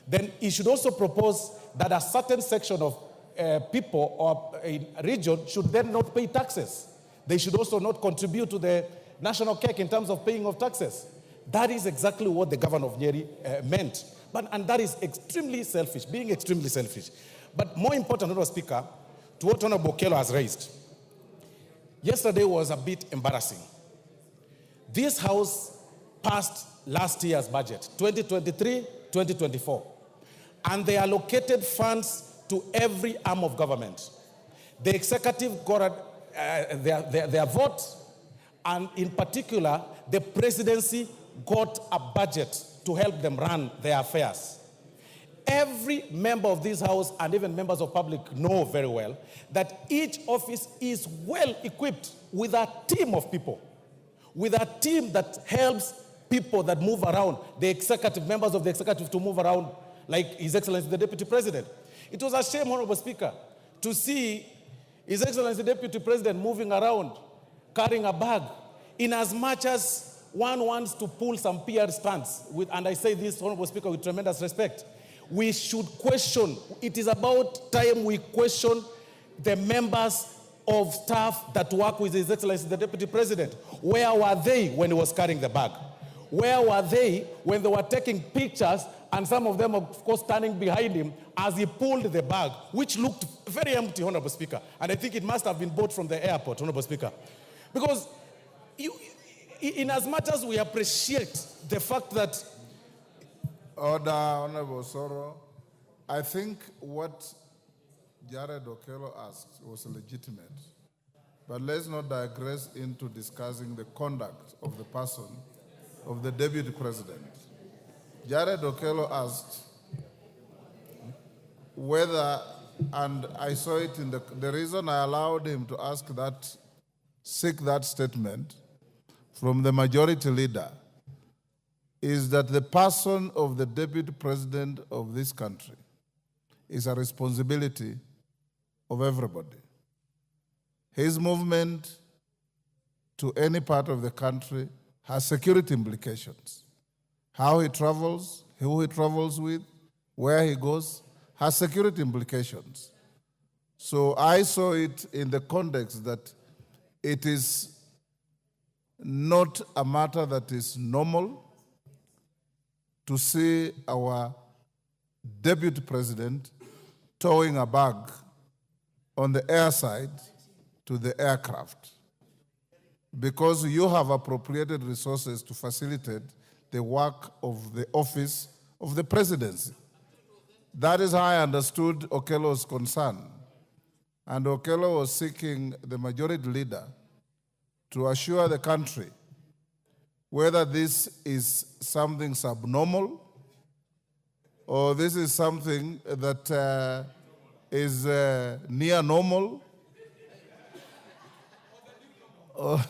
then he should also propose that a certain section of people or a region should then not pay taxes. They should also not contribute to the national cake in terms of paying of taxes. That is exactly what the governor of Nyeri meant. And that is extremely selfish, being extremely selfish. But more important, Honorable Speaker, to what Honorable Okello has raised, yesterday was a bit embarrassing. This House passed last year's budget, 2023-2024, and they allocated funds to every arm of government. The executive got their vote, and in particular, the presidency got a budget to help them run their affairs. Every member of this House and even members of public know very well that each office is well equipped with a team of people, with a team that helps people that move around, the executive, members of the executive to move around, like His Excellency the Deputy President. It was a shame, Honorable Speaker, to see His Excellency the Deputy President moving around, carrying a bag, in as much as one wants to pull some PR stunts, and I say this, Honorable Speaker, with tremendous respect. We should question, it is about time we question the members of staff that work with His Excellency the Deputy President. Where were they when he was carrying the bag? Where were they when they were taking pictures, and some of them, of course, standing behind him as he pulled the bag, which looked very empty, Honorable Speaker. And I think it must have been bought from the airport, Honorable Speaker. Because in as much as we appreciate the fact that... Order, Honorable Soro. I think what Jared Okello asked was legitimate. But let's not digress into discussing the conduct of the person, of the Deputy President. Jared Okello asked whether, and I saw it in the reason I allowed him to ask that, seek that statement from the majority leader, is that the person of the Deputy President of this country is a responsibility of everybody. His movement to any part of the country has security implications. How he travels, who he travels with, where he goes, has security implications. So I saw it in the context that it is not a matter that is normal to see our Deputy President towing a bag on the airside to the aircraft, because you have appropriated resources to facilitate the work of the office of the presidency. That is how I understood Okello's concern. And Okello was seeking the majority leader to assure the country whether this is something subnormal or this is something that is near normal, or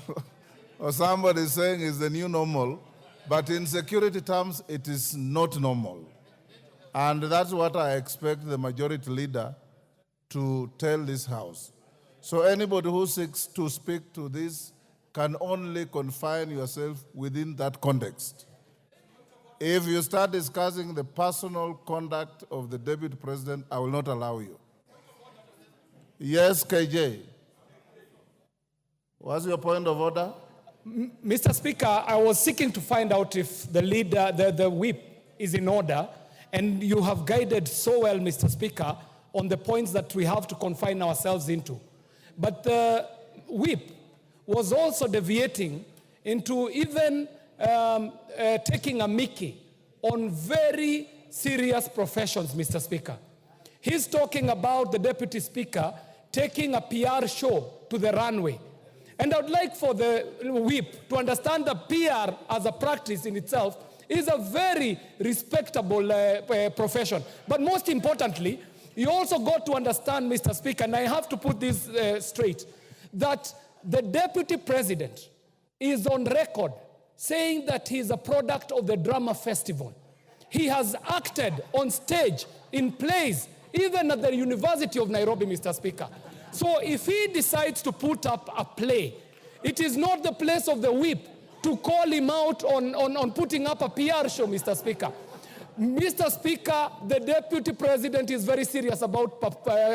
somebody is saying is the new normal, but in security terms, it is not normal. And that's what I expect the majority leader to tell this House. So anybody who seeks to speak to this can only confine yourself within that context. If you start discussing the personal conduct of the Deputy President, I will not allow you. Yes, KJ. What's your point of order? Mr. Speaker, I was seeking to find out if the leader, the whip is in order, and you have guided so well, Mr. Speaker, on the points that we have to confine ourselves into. But the whip was also deviating into even taking a mickey on very serious professions, Mr. Speaker. He's talking about the Deputy Speaker taking a PR show to the runway. And I would like for the whip to understand that PR as a practice in itself is a very respectable profession. But most importantly, you also got to understand, Mr. Speaker, and I have to put this straight, that the Deputy President is on record saying that he is a product of the drama festival. He has acted on stage, in plays, even at the University of Nairobi, Mr. Speaker. So if he decides to put up a play, it is not the place of the whip to call him out on putting up a PR show, Mr. Speaker. Mr. Speaker, the Deputy President is very serious about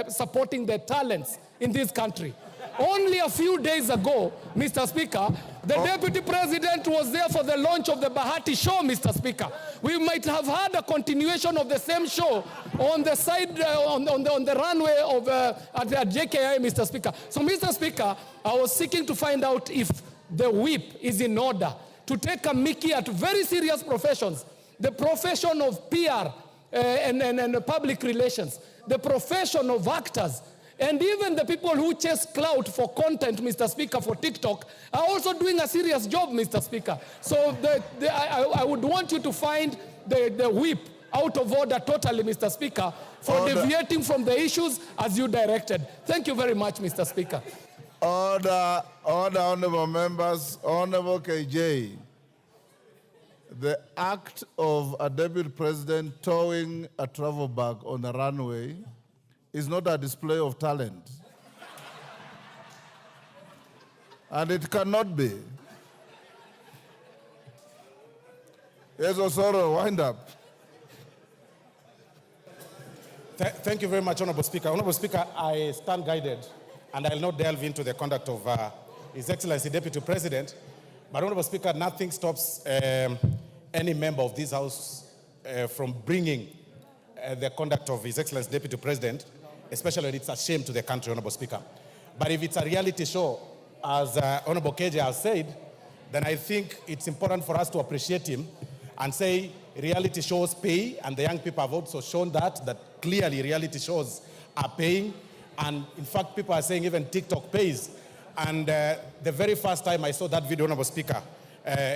supporting the talents in this country. Only a few days ago, Mr. Speaker, the Deputy President was there for the launch of the Bahati show, Mr. Speaker. We might have had a continuation of the same show on the side, on the runway of at the JKI, Mr. Speaker. So, Mr. Speaker, I was seeking to find out if the whip is in order to take a mickey at very serious professions, the profession of PR and public relations, the profession of actors, and even the people who chase clout for content, Mr. Speaker, for TikTok, are also doing a serious job, Mr. Speaker. So I would want you to find the whip out of order totally, Mr. Speaker, for deviating from the issues as you directed. Thank you very much, Mr. Speaker. Order, honorable members, honorable KJ. The act of a Deputy President towing a travel bag on a runway is not a display of talent. And it cannot be. Yes, Osoro, wind up. Thank you very much, Honorable Speaker. Honorable Speaker, I stand guided, and I'll not delve into the conduct of His Excellency Deputy President. But Honorable Speaker, nothing stops any member of this House from bringing the conduct of His Excellency Deputy President, especially when it's a shame to the country, Honorable Speaker. But if it's a reality show, as Honorable KJ has said, then I think it's important for us to appreciate him and say reality shows pay, and the young people have also shown that clearly reality shows are paying. And in fact, people are saying even TikTok pays. And the very first time I saw that video, Honorable Speaker,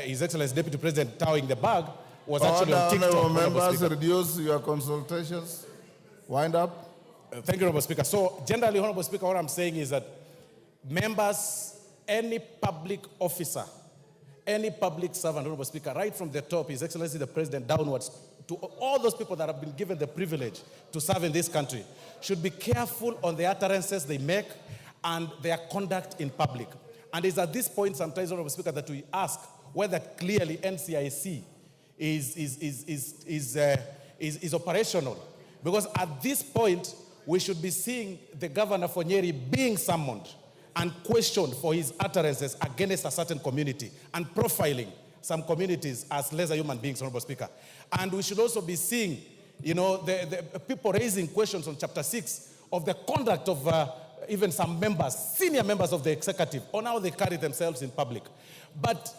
His Excellency Deputy President towing the bag was actually on TikTok. Honorable members, reduce your consultations. Wind up. Thank you, Honorable Speaker. So generally, Honorable Speaker, what I'm saying is that members, any public officer, any public servant, Honorable Speaker, right from the top, His Excellency the President, downwards, to all those people that have been given the privilege to serve in this country, should be careful on the utterances they make and their conduct in public. And it's at this point sometimes, Honorable Speaker, that we ask whether clearly NCIC is operational. Because at this point, we should be seeing the Governor for Nyeri being summoned and questioned for his utterances against a certain community and profiling some communities as lesser human beings, Honorable Speaker. And we should also be seeing, the people raising questions on Chapter 6 of the conduct of even some members, senior members of the executive, on how they carry themselves in public. But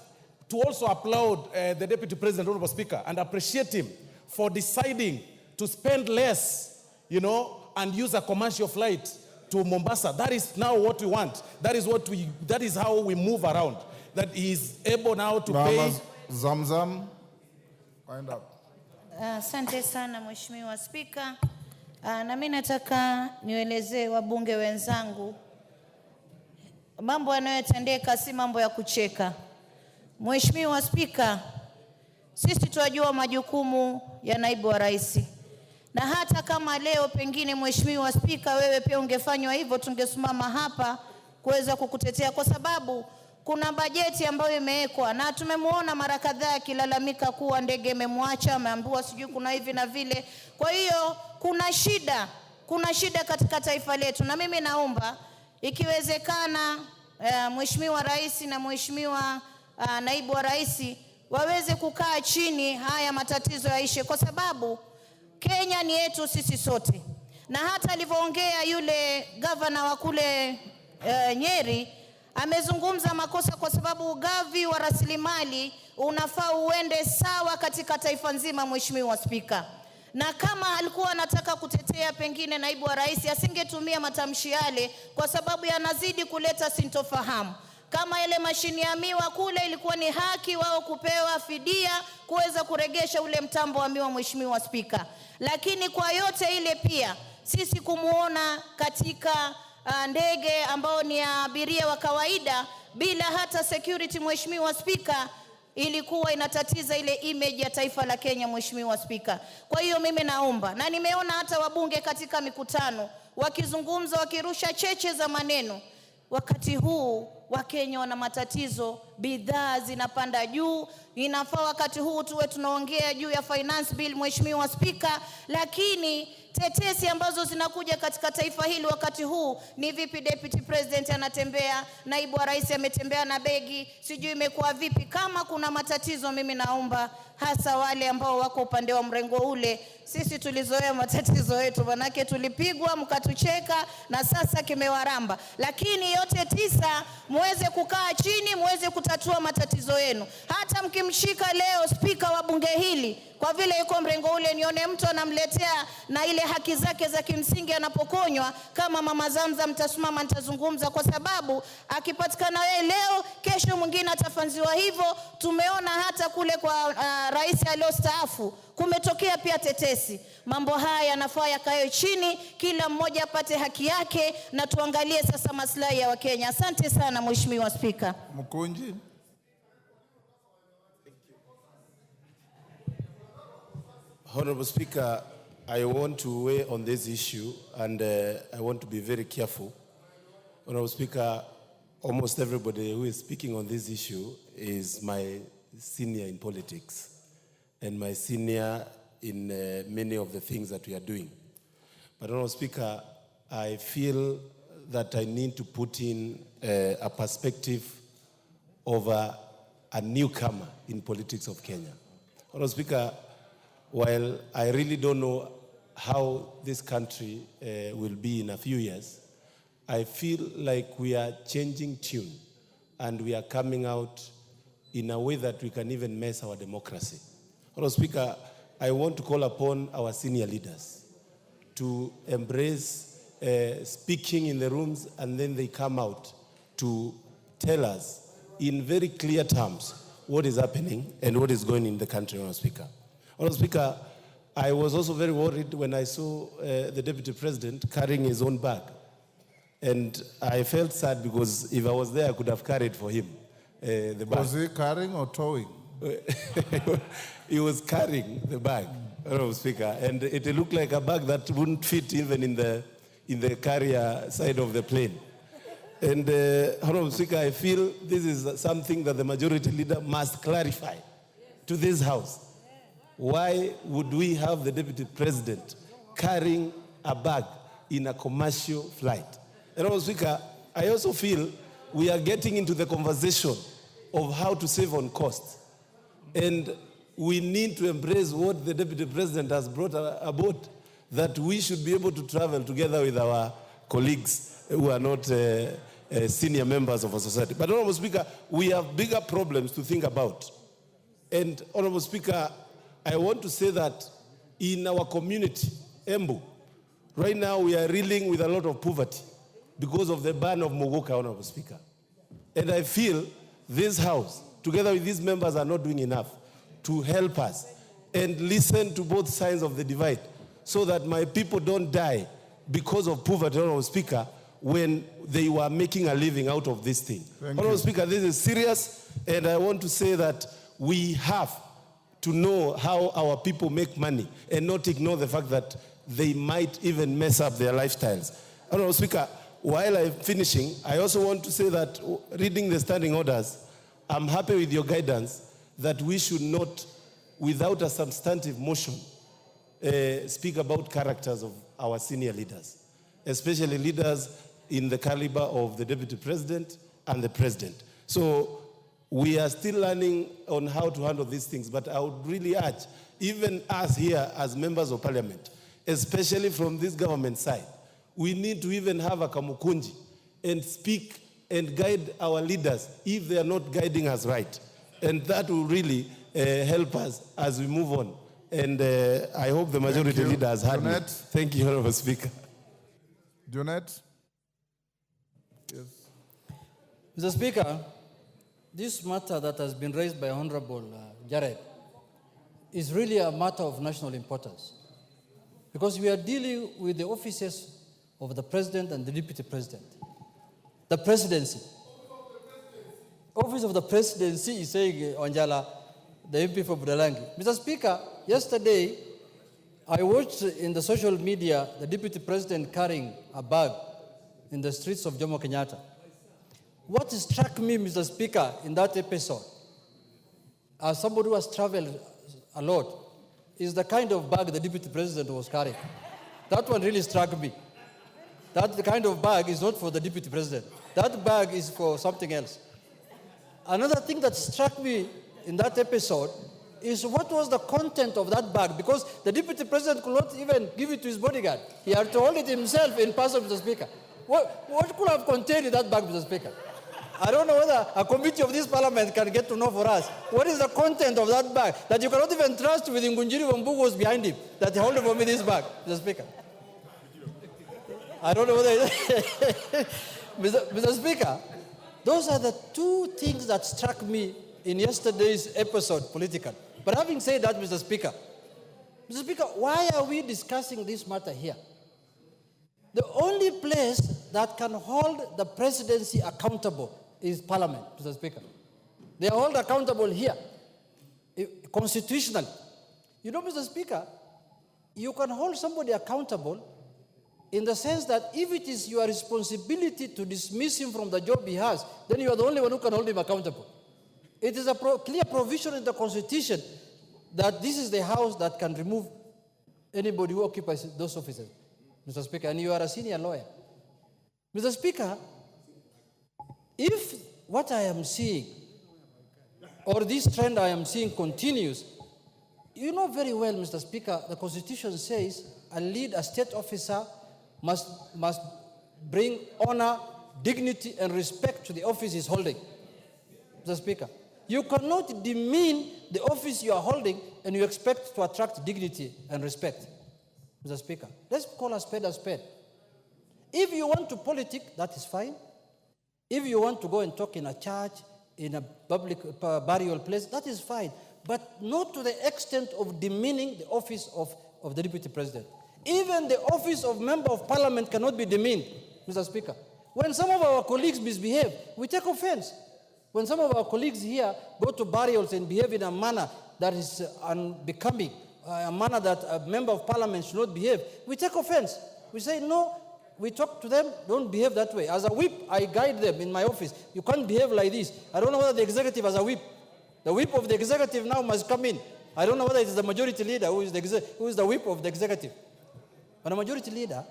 to also applaud the Deputy President, Honorable Speaker, and appreciate him for deciding to spend less, and use a commercial flight to Mombasa. That is now what we want. That is how we move around. That he is able now to pay. Zamzam, wind up. Asante sana Mheshimiwa Spika. Na mimi nataka nielezee wabunge wenzangu mambo yanayotendeka si mambo ya kucheka. Mheshimiwa Spika, sisi tunajua majukumu ya naibu wa rais. Na hata kama leo pengine Mheshimiwa Spika wewe pia ungefanywa hivyo, tungesimama hapa kuweza kukutetea, kwa sababu kuna bajeti ambayo imewekwa na tumemwona mara kadhaa akilalamika kuwa ndege imemwacha, ameambiwa sijui kuna hivi na vile. Kwa hiyo kuna shida katika taifa letu, na mimi naomba ikiwezekana Mheshimiwa Rais na Mheshimiwa Naibu wa Rais waweze kukaa chini, haya matatizo yaishe, kwa sababu Kenya ni yetu sisi sote. Na hata alivyoongea yule governor wa kule Nyeri, amezungumza makosa, kwa sababu ugavi wa rasilimali unafaa uende sawa katika taifa nzima, Mheshimiwa Spika. Na kama alikuwa anataka kutetea pengine naibu wa rais, asingetumia matamshi yale, kwa sababu yanazidi kuleta sintofahamu. Kama ile mashini ya miwa kule, ilikuwa ni haki wao kupewa fidia kuweza kuregesha ule mtambo wa miwa, Mheshimiwa Spika. Lakini kwa yote ile pia sisi kumuona katika ndege ambao ni abiria wa kawaida bila hata security, Mheshimiwa Spika, ilikuwa inatatiza ile image ya taifa la Kenya, Mheshimiwa Spika. Kwa hiyo mimi naomba, na nimeona hata wabunge katika mikutano wakizungumza, wakirusha cheche za maneno. Wakati huu Wakenya wana matatizo, bidhaa zinapanda juu. Inafaa wakati huu tuwe tunaongea juu ya finance bill, Mheshimiwa Spika, lakini tetesi ambazo zinakuja katika taifa hili wakati huu ni vipi Deputy President anatembea, naibu wa rais ametembea na begi, sijui imekuwa vipi. Kama kuna matatizo, mimi naomba hasa wale ambao wako upande wa mrengo ule, sisi tulizoea matatizo yetu, manake tulipigwa mkatucheka na sasa kimewaramba. Lakini yote tisa, muweze kukaa chini, muweze kutatua matatizo yenu. Hata mkimshika leo spika wa bunge hili, kwa vile yuko mrengo ule, nione mtu anamletea na ile haki zake za kimsingi anapokonywa, kama Mama Zamza, mtasimama nitazungumza, kwa sababu akipatikana yeye leo, kesho mwingine atafanziwa hivyo. Tumeona hata kule kwa rais aliyostaafu kumetokea pia tetesi. Mambo haya yanafaa yakae chini, kila mmoja apate haki yake, na tuangalie sasa maslahi ya Wakenya. Asante sana Mheshimiwa Spika. Mkunji. Honorable Speaker, I want to weigh on this issue, and I want to be very careful. Honorable Speaker, almost everybody who is speaking on this issue is my senior in politics and my senior in many of the things that we are doing. But Honorable Speaker, I feel that I need to put in a perspective of a newcomer in politics of Kenya. Honorable Speaker, while I really don't know how this country will be in a few years, I feel like we are changing tune and we are coming out in a way that we can even mess our democracy. Honorable Speaker, I want to call upon our senior leaders to embrace speaking in the rooms, and then they come out to tell us in very clear terms what is happening and what is going in the country, Honorable Speaker. Honorable Speaker, I was also very worried when I saw the Deputy President carrying his own bag. And I felt sad because if I was there, I could have carried for him the bag. Was he carrying or towing? He was carrying the bag, Honorable Speaker, and it looked like a bag that wouldn't fit even in the carrier side of the plane. And Honorable Speaker, I feel this is something that the majority leader must clarify to this House. Why would we have the Deputy President carrying a bag in a commercial flight? And Honorable Speaker, I also feel we are getting into the conversation of how to save on costs. And we need to embrace what the Deputy President has brought about, that we should be able to travel together with our colleagues who are not senior members of our society. But Honorable Speaker, we have bigger problems to think about. And Honorable Speaker, I want to say that in our community, Embu, right now we are reeling with a lot of poverty because of the ban of Mogoka, Honorable Speaker. And I feel this House, together with these members, are not doing enough to help us and listen to both sides of the divide so that my people don't die because of poverty, Honorable Speaker, when they were making a living out of this thing. Honorable Speaker, this is serious, and I want to say that we have to know how our people make money and not ignore the fact that they might even mess up their lifestyles. Honorable Speaker, while I'm finishing, I also want to say that reading the standing orders, I'm happy with your guidance that we should not, without a substantive motion, speak about characters of our senior leaders, especially leaders in the caliber of the Deputy President and the President. So we are still learning on how to handle these things, but I would really urge, even us here as members of Parliament, especially from this government side, we need to even have a kamukunji and speak and guide our leaders if they are not guiding us right. And that will really help us as we move on And I hope the majority leader has heard me. Junet. Thank you, Honorable Speaker. Junet? Yes. Mr. Speaker, this matter that has been raised by Honorable Jared is really a matter of national importance because we are dealing with the offices of the President and the Deputy President. The presidency. Office of the Presidency is saying, Onjala, the MP for Budalangi. Mr. Speaker, yesterday I watched in the social media the Deputy President carrying a bag in the streets of Jomo Kenyatta. What struck me, Mr. Speaker, in that episode, as somebody who has traveled a lot, is the kind of bag the Deputy President was carrying. That one really struck me. That kind of bag is not for the Deputy President. That bag is for something else. Another thing that struck me in that episode is what was the content of that bag, because the Deputy President could not even give it to his bodyguard. He had to hold it himself in person, Mr. Speaker. What could have contained in that bag, Mr. Speaker? I don't know whether a committee of this parliament can get to know for us. What is the content of that bag that you cannot even trust with Ngunjiri Wambugu was behind him, that he held for me this bag, Mr. Speaker? I don't know whether Mr. Speaker, those are the two things that struck me in yesterday's episode politically. But having said that, Mr. Speaker, why are we discussing this matter here? The only place that can hold the presidency accountable is Parliament, Mr. Speaker. They are held accountable here, constitutionally. You know, Mr. Speaker, you can hold somebody accountable in the sense that if it is your responsibility to dismiss him from the job he has, then you are the only one who can hold him accountable. It is a clear provision in the Constitution that this is the House that can remove anybody who occupies those offices, Mr. Speaker, and you are a senior lawyer. Mr. Speaker, if what I am seeing, or this trend I am seeing continues, you know very well, Mr. Speaker, the Constitution says a state officer must bring honor, dignity, and respect to the office he's holding. Mr. Speaker, you cannot demean the office you are holding and you expect to attract dignity and respect. Mr. Speaker, let's call a spade a spade. If you want to politic, that is fine. If you want to go and talk in a church, in a public burial place, that is fine. But not to the extent of demeaning the office of the Deputy President. Even the office of Member of Parliament cannot be demeaned, Mr. Speaker. When some of our colleagues misbehave, we take offense. When some of our colleagues here go to burials and behave in a manner that is unbecoming, a manner that a Member of Parliament should not behave, we take offense. We say, no, we talk to them, don't behave that way. As a whip, I guide them in my office. You can't behave like this. I don't know whether the executive has a whip. The whip of the executive now must come in. I don't know whether it is the majority leader who is the whip of the executive. But a majority leader,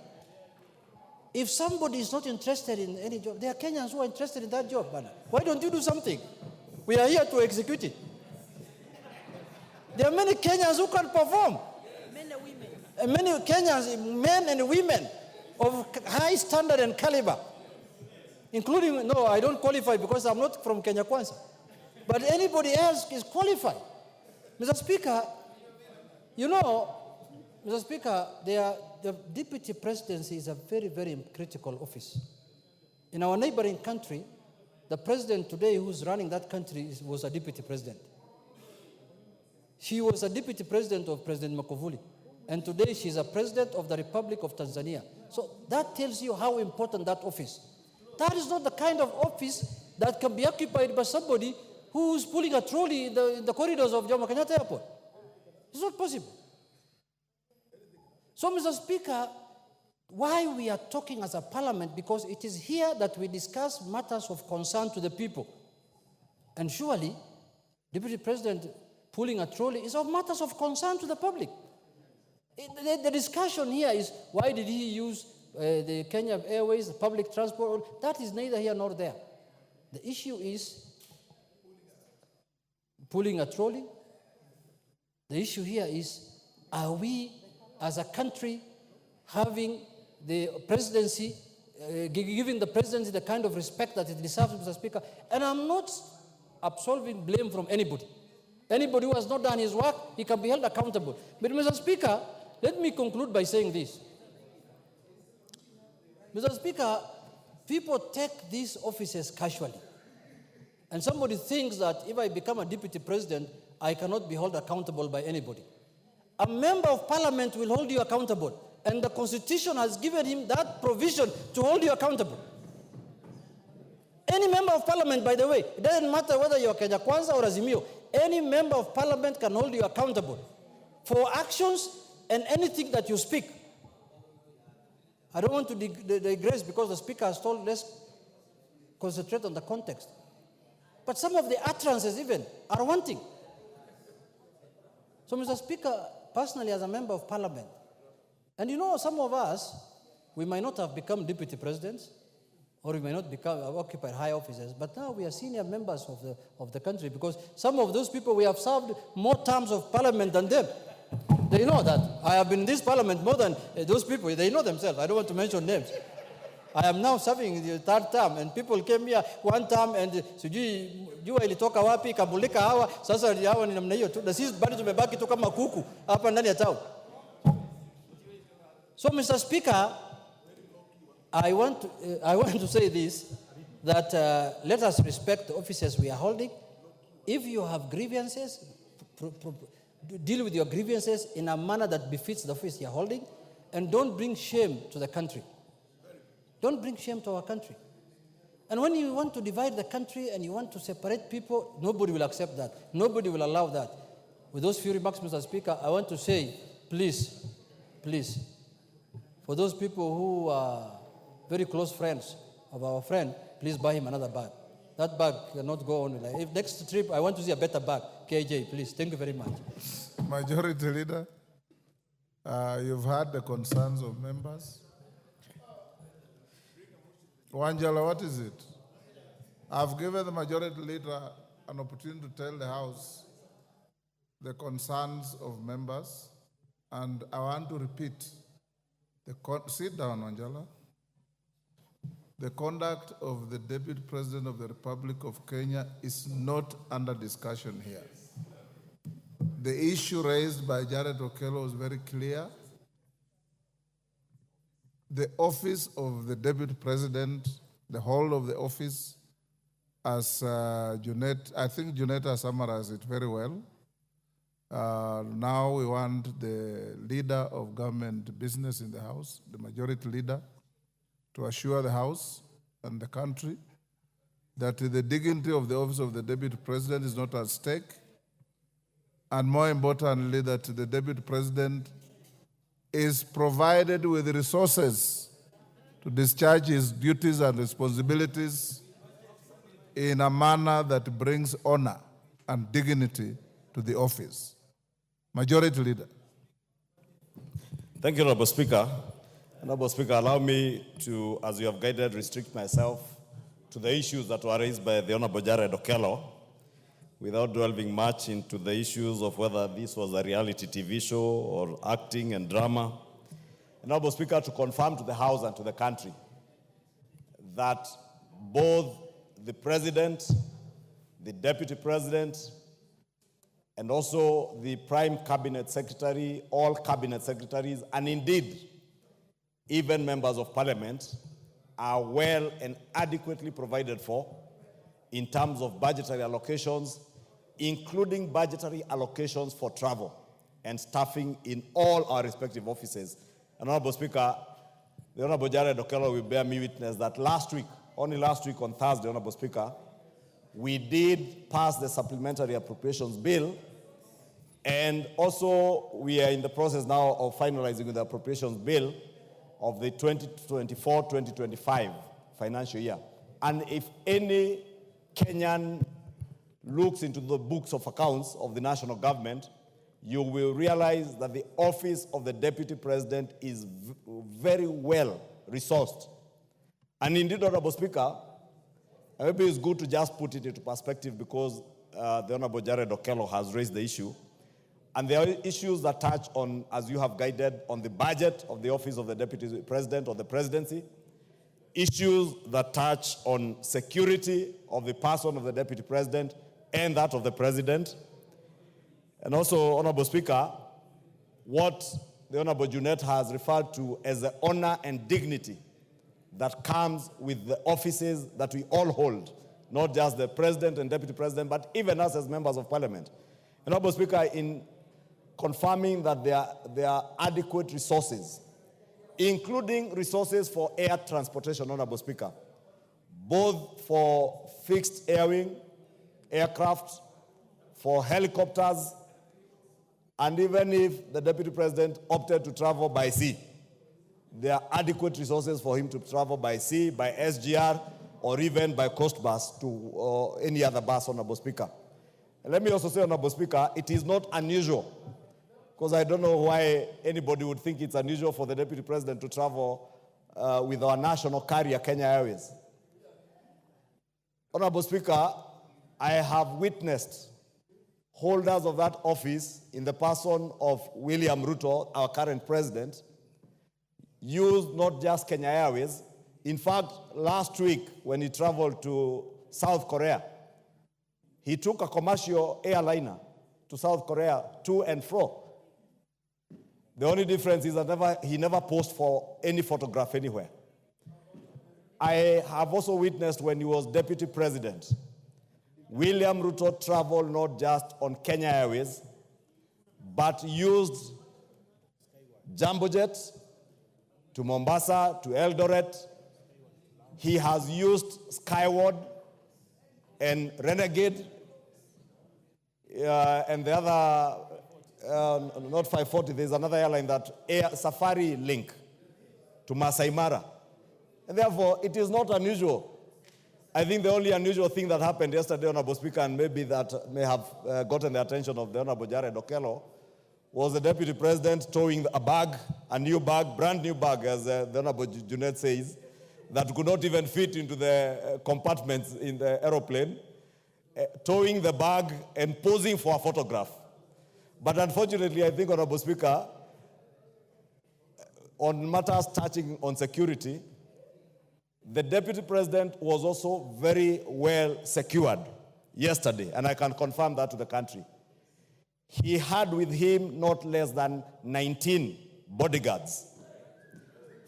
if somebody is not interested in any job, there are Kenyans who are interested in that job. Man. Why don't you do something? We are here to execute it. There are many Kenyans who can perform. Men and women. And many Kenyans, men and women of high standard and caliber, including, no, I don't qualify because I'm not from Kenya Kwanza. But anybody else is qualified. Mr. Speaker, you know, Mr. Speaker, the deputy presidency is a very, very critical office. In our neighboring country, the president today who's running that country was a deputy president. She was a deputy president of President Magufuli. And today she's a president of the Republic of Tanzania. So that tells you how important that office. That is not the kind of office that can be occupied by somebody who's pulling a trolley in the corridors of Jomo Kenyatta Airport. It's not possible. So, Mr. Speaker, why we are talking as a parliament, because it is here that we discuss matters of concern to the people. And surely, Deputy President pulling a trolley is of matters of concern to the public. The discussion here is, why did he use the Kenya Airways, the public transport? That is neither here nor there. The issue is pulling a trolley. The issue here is, are we as a country having the presidency, giving the presidency the kind of respect that it deserves, Mr. Speaker? And I'm not absolving blame from anybody. Anybody who has not done his work, he can be held accountable. But Mr. Speaker, let me conclude by saying this. Mr. Speaker, people take these offices casually. And somebody thinks that if I become a deputy president, I cannot be held accountable by anybody. A member of parliament will hold you accountable. And the Constitution has given him that provision to hold you accountable. Any member of parliament, by the way, it doesn't matter whether you're Kenya Kwanza or Azimio, any member of parliament can hold you accountable for actions and anything that you speak. I don't want to digress because the speaker has told, let's concentrate on the context. But some of the utterances even are wanting. So, Mr. Speaker, personally as a member of parliament, and you know, some of us, we might not have become deputy presidents, or we may not occupy high offices, but now we are senior members of the country because some of those people, we have served more terms of parliament than them. They know that. I have been in this parliament more than those people. They know themselves. I don't want to mention names. I am now serving the third term, and people came here one term and sijui jua ilitoka wapi kabulika hawa sasa hawa ni namna hiyo tu, na sisi bado tumebaki tu kama kuku hapa ndani ya town. So, Mr. Speaker, I want to say this, that let us respect the offices we are holding. If you have grievances, deal with your grievances in a manner that befits the office you are holding, and don't bring shame to the country. Don't bring shame to our country. And when you want to divide the country and you want to separate people, nobody will accept that. Nobody will allow that. With those few remarks, Mr. Speaker, I want to say, please, for those people who are very close friends of our friend, please buy him another bag. That bag cannot go on. If next trip, I want to see a better bag. KJ, please. Thank you very much. Majority Leader, you've heard the concerns of members. Wanjala, what is it? I've given the Majority Leader an opportunity to tell the House the concerns of members, and I want to repeat. Sit down, Wanjala. The conduct of the Deputy President of the Republic of Kenya is not under discussion here. The issue raised by Jared Okello was very clear. The office of the Deputy President, the whole of the office, as I think Junetta summarized it very well. Now we want the leader of government business in the House, the Majority Leader, to assure the House and the country that the dignity of the office of the Deputy President is not at stake, and more importantly, that the Deputy President is provided with resources to discharge his duties and responsibilities in a manner that brings honor and dignity to the office. Majority Leader. Thank you, Honorable Speaker. Honorable Speaker, allow me to, as you have guided, restrict myself to the issues that were raised by the Honorable Jared Okello, without delving much into the issues of whether this was a reality TV show or acting and drama. Honorable Speaker, to confirm to the House and to the country that both the President, the Deputy President, and also the Prime Cabinet Secretary, all Cabinet Secretaries, and indeed, even members of Parliament are well and adequately provided for in terms of budgetary allocations, including budgetary allocations for travel and staffing in all our respective offices. And Honorable Speaker, the Honorable Jared Okello will bear me witness that last week, only last week on Thursday, Honorable Speaker, we did pass the supplementary appropriations bill, and also we are in the process now of finalizing the appropriations bill of the 2024-2025 financial year. And if any Kenyan looks into the books of accounts of the national government, you will realize that the office of the Deputy President is very well resourced. And indeed, Honorable Speaker, maybe it's good to just put it into perspective because the Honorable Jared Okello has raised the issue. And there are issues that touch on, as you have guided, on the budget of the office of the Deputy President or the presidency, issues that touch on security of the person of the Deputy President and that of the President, And also, Honorable Speaker, what the Honorable Junet has referred to as the honor and dignity that comes with the offices that we all hold, not just the President and Deputy President, but even us as members of Parliament. Honorable Speaker, in confirming that there are adequate resources, including resources for air transportation, Honorable Speaker, both for fixed airwing, aircraft, for helicopters, and even if the Deputy President opted to travel by sea, there are adequate resources for him to travel by sea, by SGR, or even by coast bus to any other bus, Honorable Speaker. And let me also say, Honorable Speaker, it is not unusual, because I don't know why anybody would think it's unusual for the Deputy President to travel with our national carrier, Kenya Airways. Honorable Speaker, I have witnessed holders of that office in the person of William Ruto, our current president, used not just Kenya Airways. In fact, last week when he traveled to South Korea, he took a commercial airliner to South Korea to and fro. The only difference is that he never posed for any photograph anywhere. I have also witnessed when he was deputy president, William Ruto traveled not just on Kenya Airways, but used jumbo jets to Mombasa, to Eldoret. He has used Skyward and Renegade, and the other, not 540, there's another airline that Safari Link to Masai Mara. And therefore, it is not unusual. I think the only unusual thing that happened yesterday, Honorable Speaker, and maybe that may have gotten the attention of the Honorable Jared Okello, was the Deputy President towing a bag, a new bag, brand new bag, as the Honorable Junet says, that could not even fit into the compartments in the aeroplane, towing the bag and posing for a photograph. But unfortunately, I think, Honorable Speaker, on matters touching on security, the Deputy President was also very well secured yesterday, and I can confirm that to the country. He had with him not less than 19 bodyguards,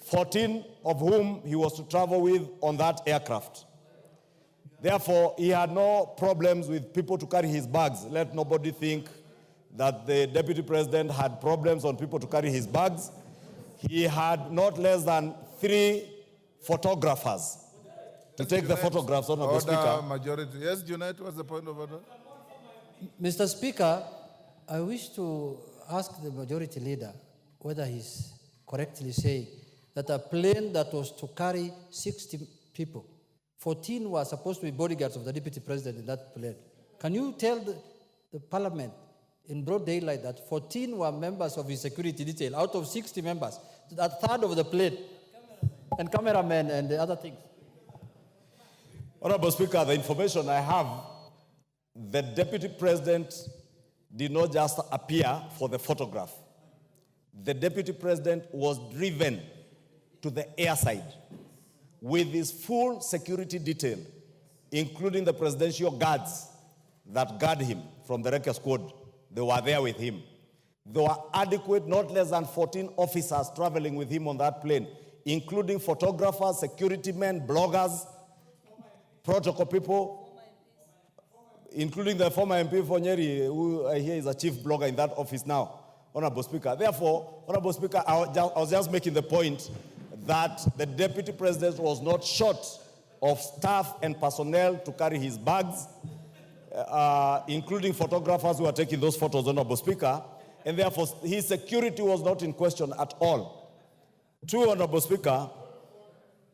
14 of whom he was to travel with on that aircraft. Therefore, he had no problems with people to carry his bags. Let nobody think that the Deputy President had problems on people to carry his bags. He had not less than 3 photographers to take the photographs, Honorable Speaker. Order, majority. Yes, Junet, what's the point of order? Mr. Speaker, I wish to ask the majority leader whether he's correctly saying that a plane that was to carry 60 people, 14 were supposed to be bodyguards of the Deputy President in that plane. Can you tell the Parliament in broad daylight that 14 were members of his security detail out of 60 members, a third of the plane, and cameramen and the other things? Honorable Speaker, the information I have, the Deputy President did not just appear for the photograph. The Deputy President was driven to the airside with his full security detail, including the presidential guards that guard him from the Wrecking Squad. They were there with him. There were adequate, not less than 14 officers traveling with him on that plane, including photographers, security men, bloggers, protocol people, including the former MP for Nyeri, who I hear is a chief blogger in that office now, Honorable Speaker. Therefore, Honorable Speaker, I was just making the point that the Deputy President was not short of staff and personnel to carry his bags, including photographers who are taking those photos, Honorable Speaker, and therefore his security was not in question at all. Two, Honorable Speaker,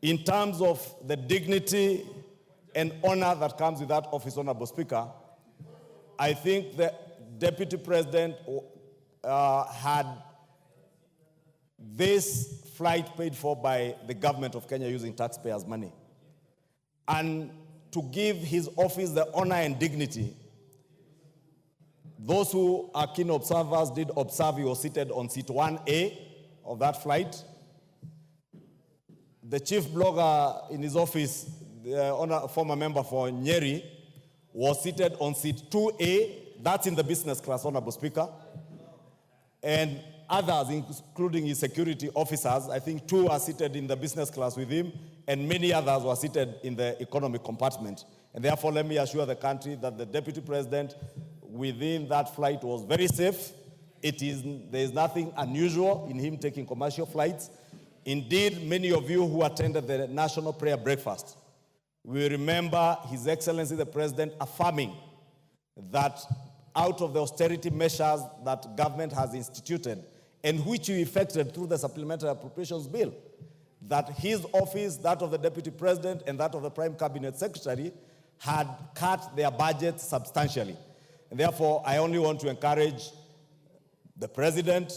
in terms of the dignity and honor that comes with that office, Honorable Speaker, I think the Deputy President had this flight paid for by the government of Kenya using taxpayers' money. And to give his office the honor and dignity, those who are keen observers did observe he was seated on seat 1A of that flight. The chief blogger in his office, the former member for Nyeri, was seated on seat 2A, That's in the business class, Honorable Speaker. And others, including his security officers, I think 2 are seated in the business class with him, and many others were seated in the economic compartment. And therefore, let me assure the country that the Deputy President within that flight was very safe. There is nothing unusual in him taking commercial flights. Indeed, many of you who attended the National Prayer Breakfast will remember His Excellency the President affirming that out of the austerity measures that government has instituted and which we effected through the Supplementary Appropriations Bill, that his office, that of the Deputy President, and that of the Prime Cabinet Secretary had cut their budgets substantially. And therefore, I only want to encourage the President,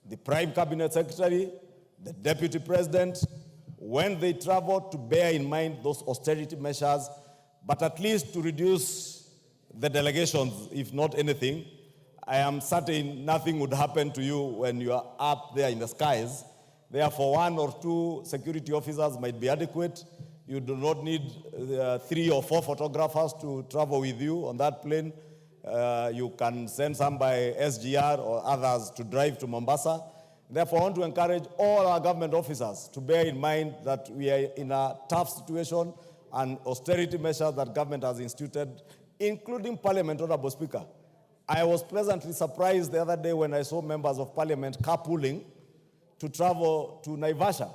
the Prime Cabinet Secretary, the Deputy President, when they travel, to bear in mind those austerity measures, but at least to reduce the delegations, if not anything. I am certain nothing would happen to you when you are up there in the skies. Therefore, 1 or 2 security officers might be adequate. You do not need 3 or 4 photographers to travel with you on that plane. You can send some by SGR or others to drive to Mombasa. Therefore, I want to encourage all our government officers to bear in mind that we are in a tough situation and austerity measures that government has instituted, including Parliament, Honorable Speaker. I was pleasantly surprised the other day when I saw members of Parliament carpooling to travel to Naivasha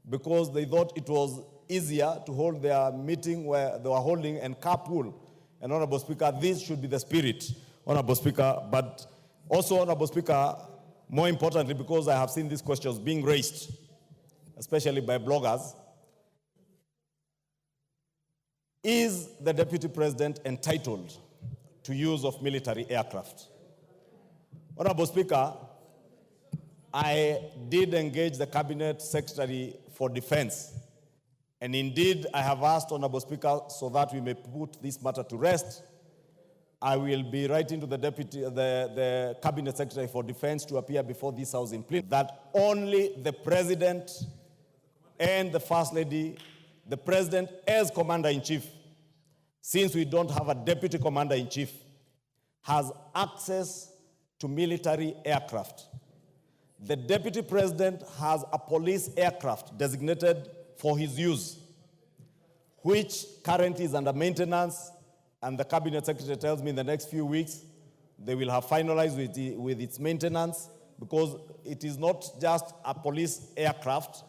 because they thought it was easier to hold their meeting where they were holding and carpool. And Honorable Speaker, this should be the spirit, Honorable Speaker. But also, Honorable Speaker, more importantly, because I have seen these questions being raised, especially by bloggers, is the Deputy President entitled to use of military aircraft? Honorable Speaker, I did engage the Cabinet Secretary for Defense, and indeed I have asked, Honorable Speaker, so that we may put this matter to rest, I will be writing to the Cabinet Secretary for Defense to appear before this House in plenary that only the President and the First Lady, the President as Commander-in-Chief, since we don't have a Deputy Commander-in-Chief, has access to military aircraft. The Deputy President has a police aircraft designated for his use, which currently is under maintenance, and the Cabinet Secretary tells me in the next few weeks they will have finalized with its maintenance, because it is not just a police aircraft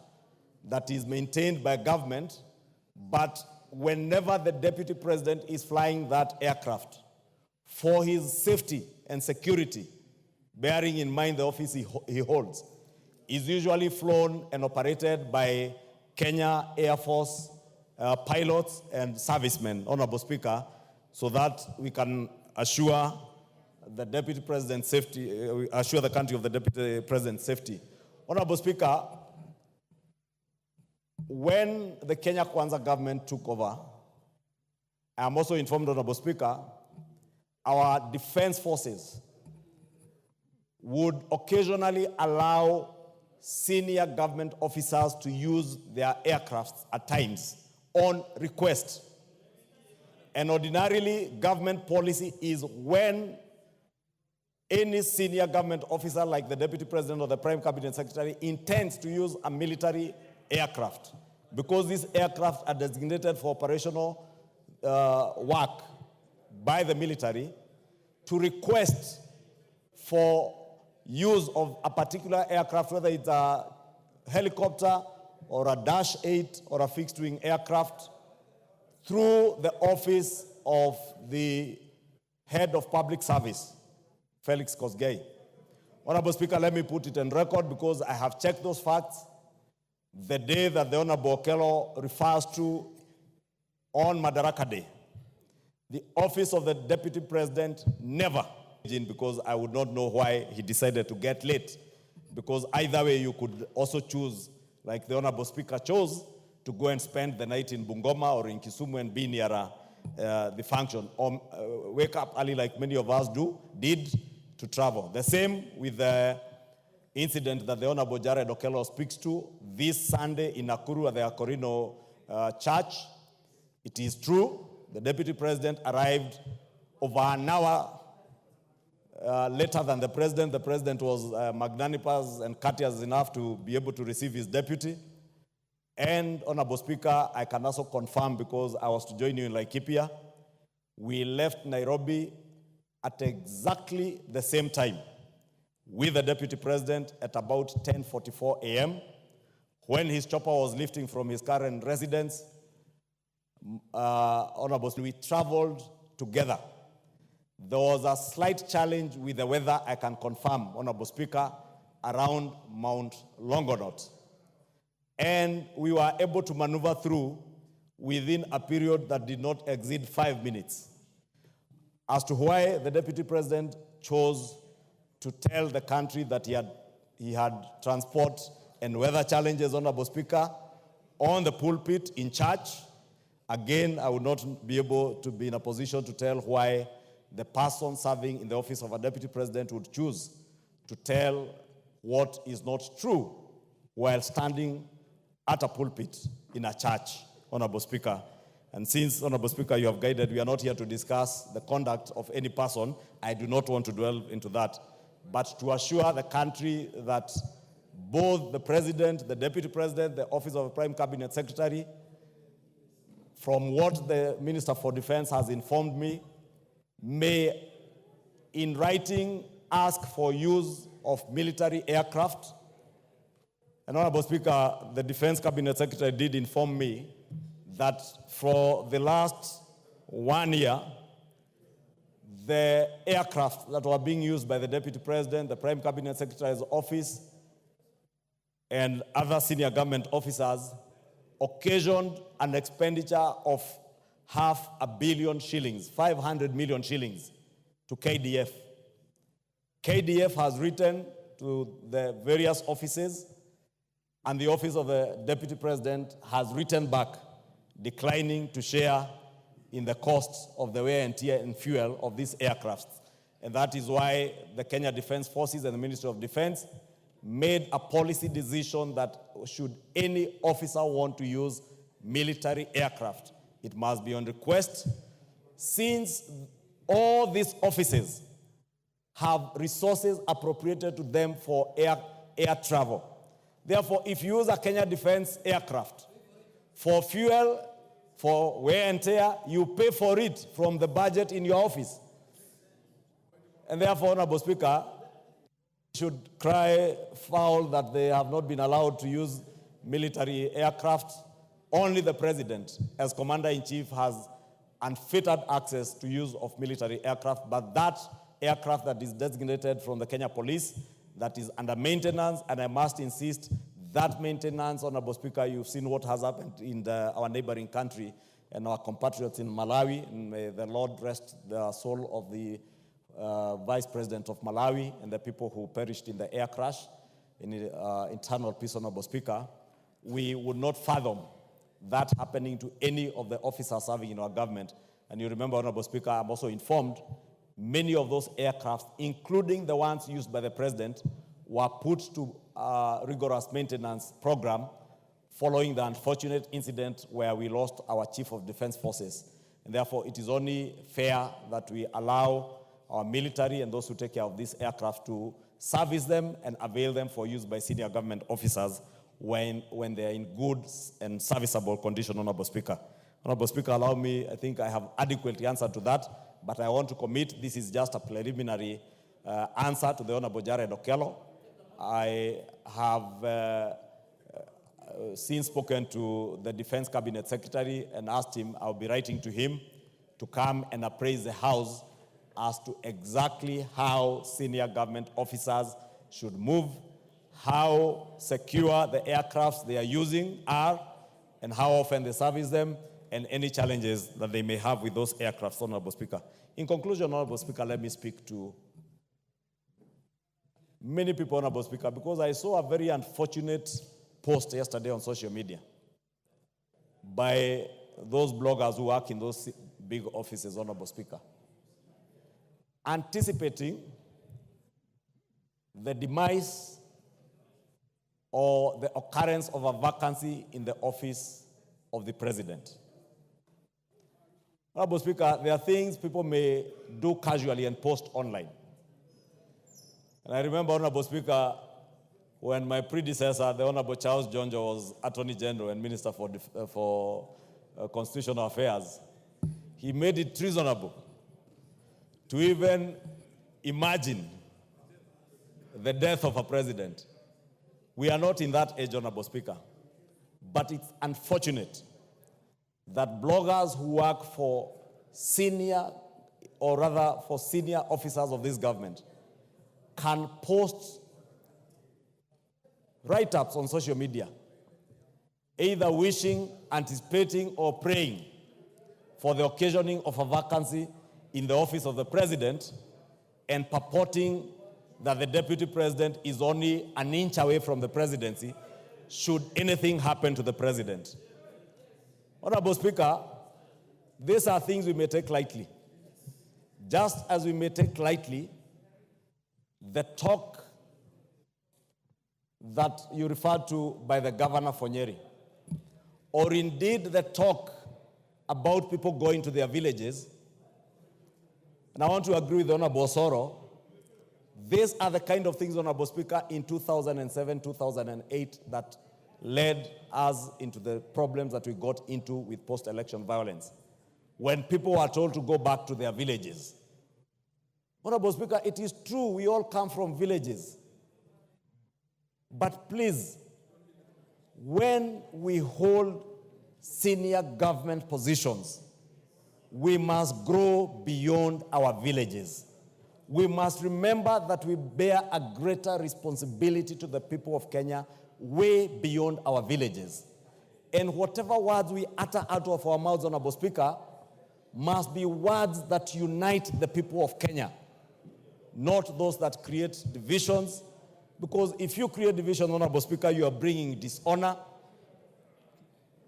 that is maintained by government, but whenever the Deputy President is flying that aircraft for his safety and security, bearing in mind the office he holds, is usually flown and operated by Kenya Air Force pilots and servicemen, Honorable Speaker, so that we can assure the Deputy President's safety, assure the country of the Deputy President's safety. Honorable Speaker, when the Kenya Kwanza government took over, I am also informed, Honorable Speaker, our defense forces would occasionally allow senior government officers to use their aircrafts at times on request. And ordinarily, government policy is when any senior government officer like the Deputy President or the Prime Cabinet Secretary intends to use a military aircraft, because these aircraft are designated for operational work by the military, to request for use of a particular aircraft, whether it's a helicopter or a Dash 8 or a fixed-wing aircraft, through the office of the head of public service, Felix Kosgei. Honorable Speaker, let me put it on record because I have checked those facts. The day that the Honorable Okello refers to on Madaraka Day, the office of the Deputy President never, because I would not know why he decided to get late, because either way you could also choose, like the Honorable Speaker chose, to go and spend the night in Bungoma or in Kisumu and be near the function, or wake up early like many of us did to travel. The same with the incident that the Honorable Jared Okello speaks to this Sunday in Nakuru at the Akorino Church. It is true, the Deputy President arrived over an hour later than the president. The president was magnanimous and courteous enough to be able to receive his deputy. And Honorable Speaker, I can also confirm, because I was to join you in Laikipia, we left Nairobi at exactly the same time with the deputy president at about 10:44 a.m. when his chopper was lifting from his current residence. Honorable, we traveled together. There was a slight challenge with the weather, I can confirm, Honorable Speaker, around Mount Longonot. And we were able to maneuver through within a period that did not exceed 5 minutes. As to why the deputy president chose to tell the country that he had transport and weather challenges, Honorable Speaker, on the pulpit in church, again, I would not be able to be in a position to tell why the person serving in the office of a deputy president would choose to tell what is not true while standing at a pulpit in a church, Honorable Speaker. And since, Honorable Speaker, you have guided, we are not here to discuss the conduct of any person. I do not want to dwell into that. But to assure the country that both the president, the deputy president, the office of the prime cabinet secretary, from what the Minister for Defense has informed me, may in writing ask for use of military aircraft. And Honorable Speaker, the Defense Cabinet Secretary did inform me that for the last 1 year, the aircraft that were being used by the Deputy President, the Prime Cabinet Secretary's office, and other senior government officers occasioned an expenditure of $500 million shillings, 500 million shillings, to KDF. KDF has written to the various offices, and the office of the Deputy President has written back, declining to share in the costs of the wear and tear and fuel of these aircrafts. And that is why the Kenya Defense Forces and the Ministry of Defense made a policy decision that should any officer want to use military aircraft, it must be on request, since all these offices have resources appropriated to them for air travel. Therefore, if you use a Kenya Defense aircraft for fuel, for wear and tear, you pay for it from the budget in your office. And therefore, Honorable Speaker, should cry foul that they have not been allowed to use military aircraft. Only the President, as Commander-in-Chief, has unfettered access to use of military aircraft, but that aircraft that is designated from the Kenya Police, that is under maintenance, and I must insist, that maintenance, Honorable Speaker, you've seen what has happened in our neighboring country and our compatriots in Malawi, and may the Lord rest the soul of the Vice President of Malawi and the people who perished in the air crash, in internal peace, Honorable Speaker. We would not fathom that happening to any of the officers serving in our government. And you remember, Honorable Speaker, I'm also informed many of those aircrafts, including the ones used by the President, were put to a rigorous maintenance program following the unfortunate incident where we lost our Chief of Defense Forces. And therefore, it is only fair that we allow our military and those who take care of these aircraft to service them and avail them for use by senior government officers when they are in good and serviceable condition, Honorable Speaker. Honorable Speaker, allow me, I think I have adequately answered to that, but I want to commit, this is just a preliminary answer to the Honorable Jared Okello. I have since spoken to the Defense Cabinet Secretary and asked him, I'll be writing to him to come and appraise the House as to exactly how senior government officers should move, how secure the aircrafts they are using are, and how often they service them, and any challenges that they may have with those aircrafts, Honorable Speaker. In conclusion, Honorable Speaker, let me speak to many people, Honorable Speaker, because I saw a very unfortunate post yesterday on social media by those bloggers who work in those big offices, Honorable Speaker, anticipating the demise or the occurrence of a vacancy in the office of the President. Honorable Speaker, there are things people may do casually and post online. And I remember, Honorable Speaker, when my predecessor, the Honorable Charles Jonjo, was Attorney General and Minister for Constitutional Affairs, he made it treasonable to even imagine the death of a president. We are not in that age, Honorable Speaker. But it's unfortunate that bloggers who work for senior officers of this government can post write-ups on social media, either wishing, anticipating, or praying for the occasioning of a vacancy in the office of the president, and purporting that the deputy president is only an inch away from the presidency should anything happen to the president. Honorable Speaker, these are things we may take lightly. Just as we may take lightly the talk that you referred to by the governor for Nyeri, or indeed the talk about people going to their villages. And I want to agree with Honorable Osoro. These are the kind of things, Honorable Speaker, in 2007, 2008 that led us into the problems that we got into with post-election violence, when people were told to go back to their villages. Honorable Speaker, it is true we all come from villages. But please, when we hold senior government positions, we must grow beyond our villages. We must remember that we bear a greater responsibility to the people of Kenya way beyond our villages. And whatever words we utter out of our mouths, Honorable Speaker, must be words that unite the people of Kenya, not those that create divisions. Because if you create division, Honorable Speaker, you are bringing dishonor.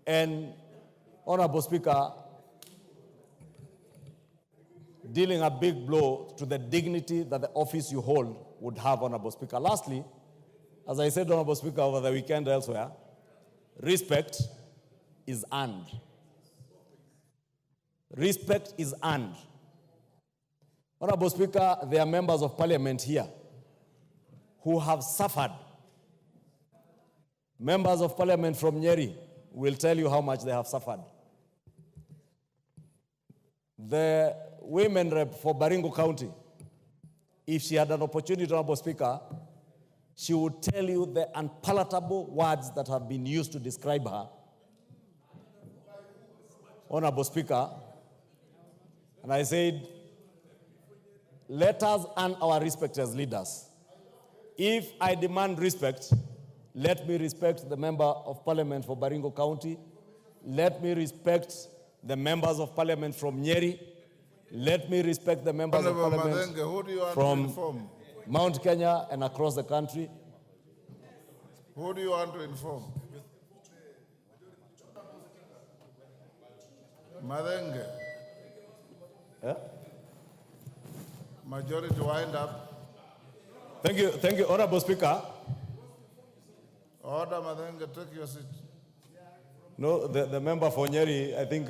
And, Honorable Speaker, dealing a big blow to the dignity that the office you hold would have, Honorable Speaker. Lastly, as I said, Honorable Speaker, over the weekend elsewhere, respect is earned. Respect is earned. Honorable Speaker, there are members of parliament here who have suffered. Members of parliament from Nyeri will tell you how much they have suffered. The women rep for Baringo County, if she had an opportunity, Honorable Speaker, she would tell you the unpalatable words that have been used to describe her. Honorable Speaker, and I said, let us earn our respect as leaders. If I demand respect, let me respect the member of parliament for Baringo County. Let me respect the members of parliament from Nyeri. Let me respect the members of parliament from Mount Kenya and across the country. Who do you want to inform? Madenge. Yeah? Majority wind up. Thank you, Honorable Speaker. Order, Madenge, take your seat. No, the member for Nyeri, I think,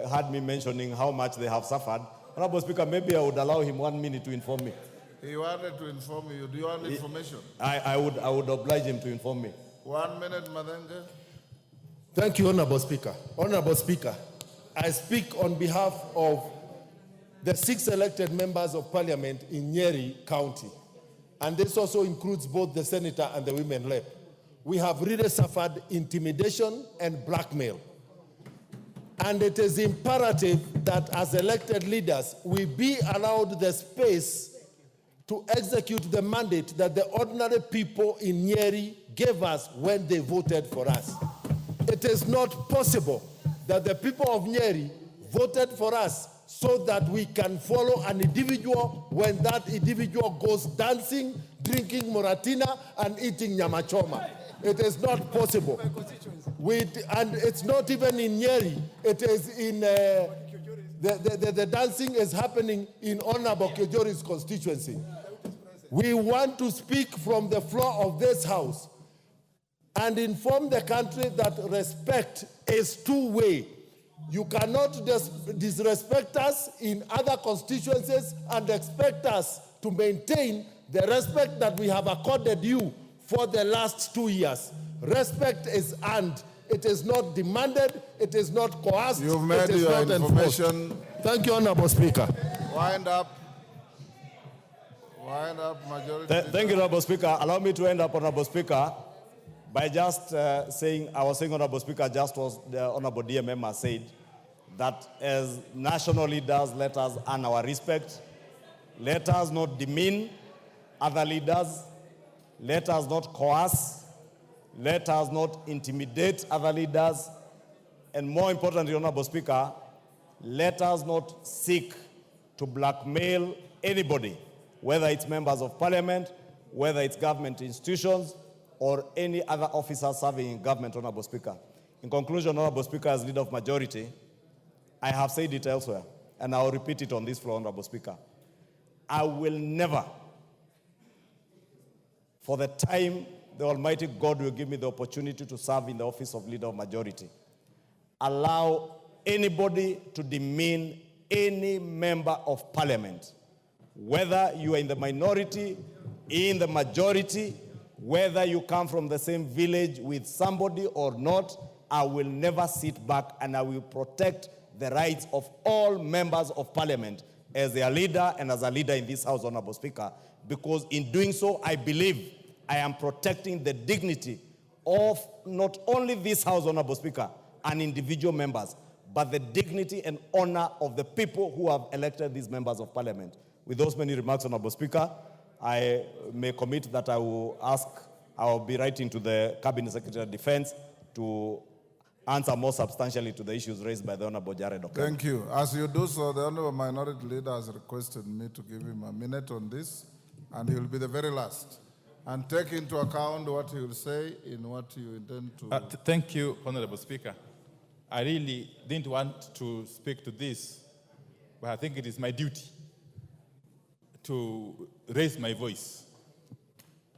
had me mentioning how much they have suffered. Honorable Speaker, maybe I would allow him 1 minute to inform me. He wanted to inform you. Do you want information? I would oblige him to inform me. 1 minute, Madenge. Thank you, Honorable Speaker. Honorable Speaker, I speak on behalf of the 6 elected members of parliament in Nyeri County. And this also includes both the senator and the women rep. We have really suffered intimidation and blackmail. And it is imperative that as elected leaders, we be allowed the space to execute the mandate that the ordinary people in Nyeri gave us when they voted for us. It is not possible that the people of Nyeri voted for us so that we can follow an individual when that individual goes dancing, drinking Moratina, and eating nyama choma. It is not possible. And it's not even in Nyeri. It is in, the dancing is happening in Honorable Kejori's constituency. We want to speak from the floor of this house and inform the country that respect is two-way. You cannot disrespect us in other constituencies and expect us to maintain the respect that we have accorded you for the last 2 years. Respect is earned. It is not demanded. It is not coerced. You've made it is your not enforced. information. Thank you, Honorable Speaker. Wind up. Wind up, Majority. Thank you, Honorable Speaker. Allow me to end up, Honorable Speaker, by just saying, Honorable Speaker, just was the Honorable DMM has said, that as national leaders, let us earn our respect. Let us not demean other leaders. Let us not coerce. Let us not intimidate other leaders. And more importantly, Honorable Speaker, let us not seek to blackmail anybody, whether it's members of parliament, whether it's government institutions, or any other officer serving in government, Honorable Speaker. In conclusion, Honorable Speaker, as leader of majority, I have said it elsewhere, and I'll repeat it on this floor, Honorable Speaker. I will never, for the time the Almighty God will give me the opportunity to serve in the office of leader of majority, allow anybody to demean any member of parliament, whether you are in the minority, in the majority, whether you come from the same village with somebody or not. I will never sit back, and I will protect the rights of all members of parliament as their leader and as a leader in this house, Honorable Speaker, because in doing so, I believe I am protecting the dignity of not only this house, Honorable Speaker, and individual members, but the dignity and honor of the people who have elected these members of parliament. With those many remarks, Honorable Speaker, I may commit that I will be writing to the Cabinet Secretary of Defense to answer more substantially to the issues raised by the Honorable Jared Okenga. Thank you. As you do so, the Honorable Minority Leader has requested me to give him a minute on this, and he will be the very last. And take into account what he will say in what you intend to... Thank you, Honorable Speaker. I really didn't want to speak to this, but I think it is my duty to raise my voice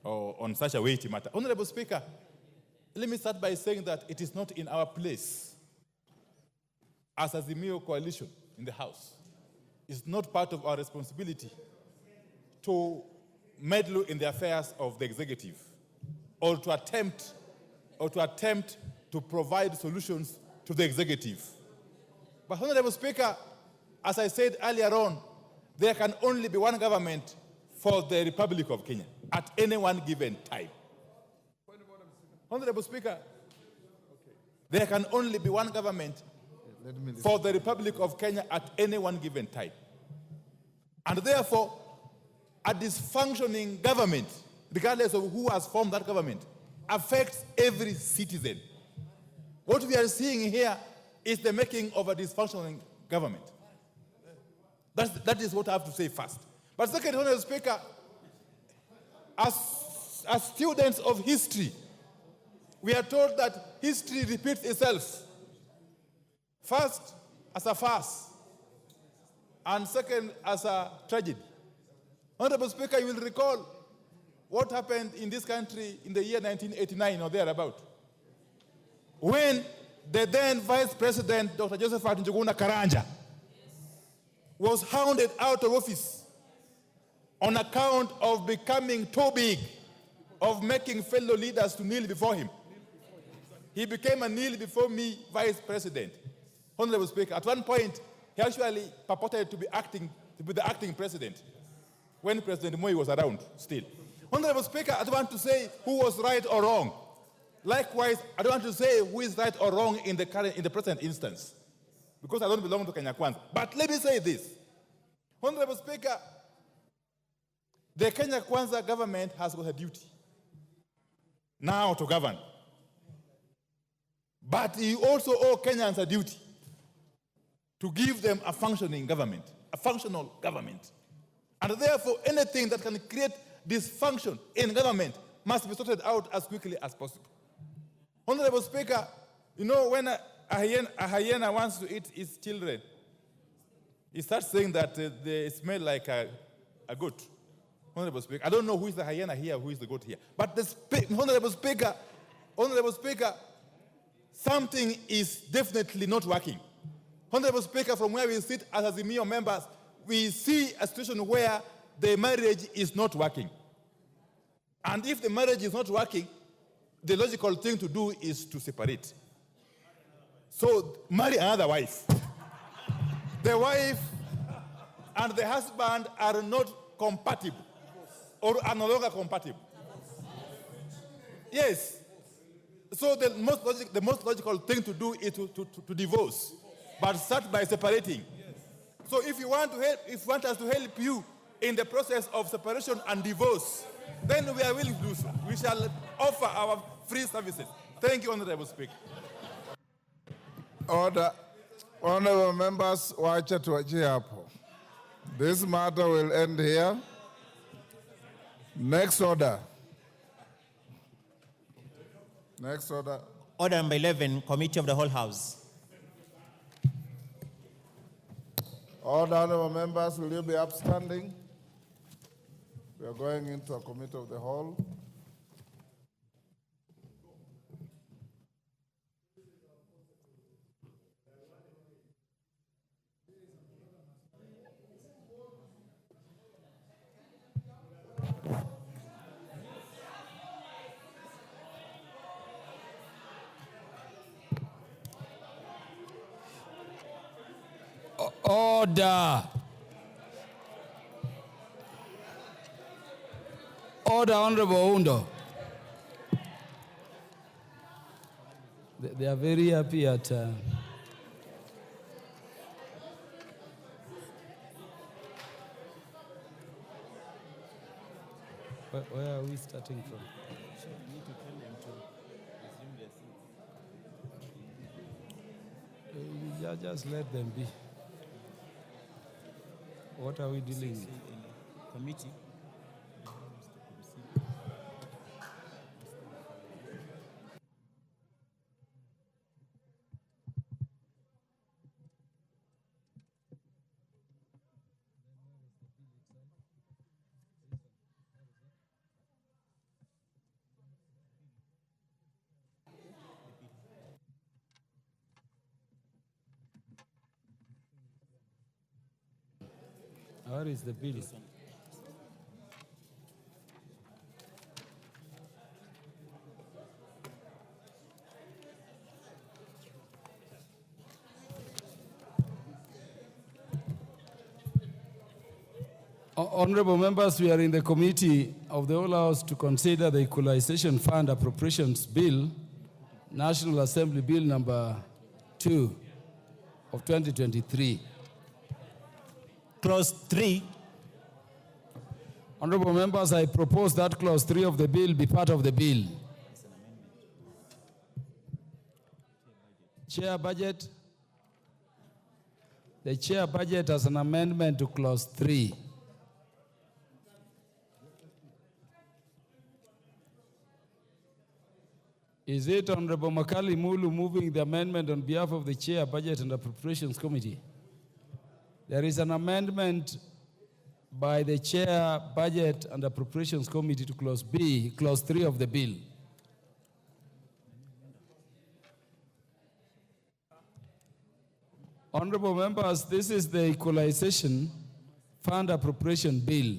on such a weighty matter. Honorable Speaker, let me start by saying that it is not in our place as a Azimio coalition in the House. It's not part of our responsibility to meddle in the affairs of the executive or to attempt to provide solutions to the executive. But Honorable Speaker, as I said earlier on, there can only be one government for the Republic of Kenya at any one given time. Honorable Speaker, there can only be one government for the Republic of Kenya at any one given time. And therefore, a dysfunctioning government, regardless of who has formed that government, affects every citizen. What we are seeing here is the making of a dysfunctioning government. That is what I have to say first. But second, Honorable Speaker, as students of history, we are told that history repeats itself. First, as a farce, and second, as a tragedy. Honorable Speaker, you will recall what happened in this country in the year 1989 or thereabout, when the then Vice President, Dr. Josephat Njuguna Karanja, was hounded out of office on account of becoming too big, of making fellow leaders to kneel before him. He became a kneel before me Vice President. Honorable Speaker, at one point, he actually purported to be the acting president when President Moi was around still. Honorable Speaker, I don't want to say who was right or wrong. Likewise, I don't want to say who is right or wrong in the present instance, because I don't belong to Kenya Kwanza. But let me say this. Honorable Speaker, the Kenya Kwanza government has got a duty now to govern. But you also owe Kenyans a duty to give them a functioning government, a functional government. And therefore, anything that can create dysfunction in government must be sorted out as quickly as possible. Honorable Speaker, you know, when a hyena wants to eat its children, he starts saying that they smell like a goat. Honorable Speaker, I don't know who is the hyena here, who is the goat here. But Honorable Speaker, something is definitely not working. Honorable Speaker, from where we sit as Azimio members, we see a situation where the marriage is not working. And if the marriage is not working, the logical thing to do is to separate. So marry another wife. The wife and the husband are not compatible or are no longer compatible. Yes. So the most logical thing to do is to divorce, but start by separating. So if you want us to help you in the process of separation and divorce, then we are willing to do so. We shall offer our free services. Thank you, Honorable Speaker. Order. Honorable members, wacha tuachie hapo. This matter will end here. Next order. Next order. Order number 11, Committee of the Whole House. Order, honorable members, will you be upstanding? We are going into a committee of the whole. Order. Order, Honorable Undo. They are very happy at... Where are we starting from? Just let them be. What are we dealing with? Committee. Where is the bill? Honorable members, we are in the committee of the Whole House to consider the Equalization Fund Appropriations Bill, National Assembly Bill number 2 of 2023. Clause 3. Honorable members, I propose that clause 3 of the bill be part of the bill. Chair budget. The chair budget has an amendment to clause 3. Is it Honorable Makali Mulu moving the amendment on behalf of the Chair, Budget and Appropriations Committee? There is an amendment by the Chair, Budget and Appropriations Committee to clause B, clause 3 of the bill. Honorable members, this is the Equalization Fund Appropriation Bill.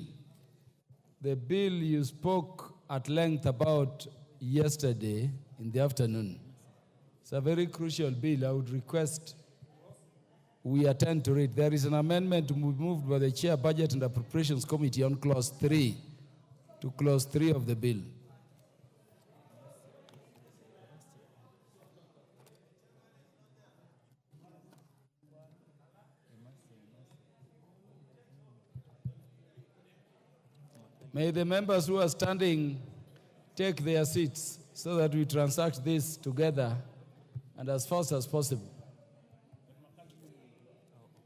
The bill you spoke at length about yesterday in the afternoon. It's a very crucial bill. I would request we attend to it. There is an amendment moved by the Chair, Budget and Appropriations Committee on clause 3 to clause 3 of the bill. May the members who are standing take their seats so that we transact this together and as fast as possible.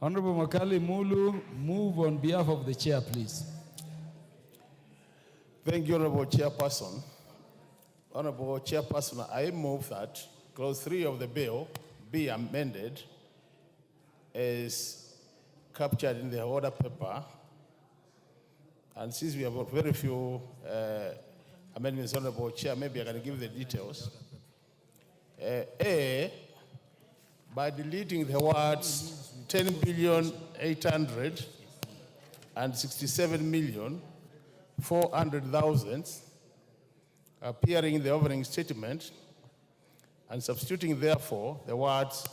Honorable Makali Mulu, move on behalf of the chair, please. Thank you, Honorable Chairperson. Honorable Chairperson, I move that clause 3 of the bill be amended as captured in the order paper. And since we have very few amendments, Honorable Chair, maybe I can give the details. A, by deleting the words 10,867,400,000 appearing in the opening statement and substituting therefore the words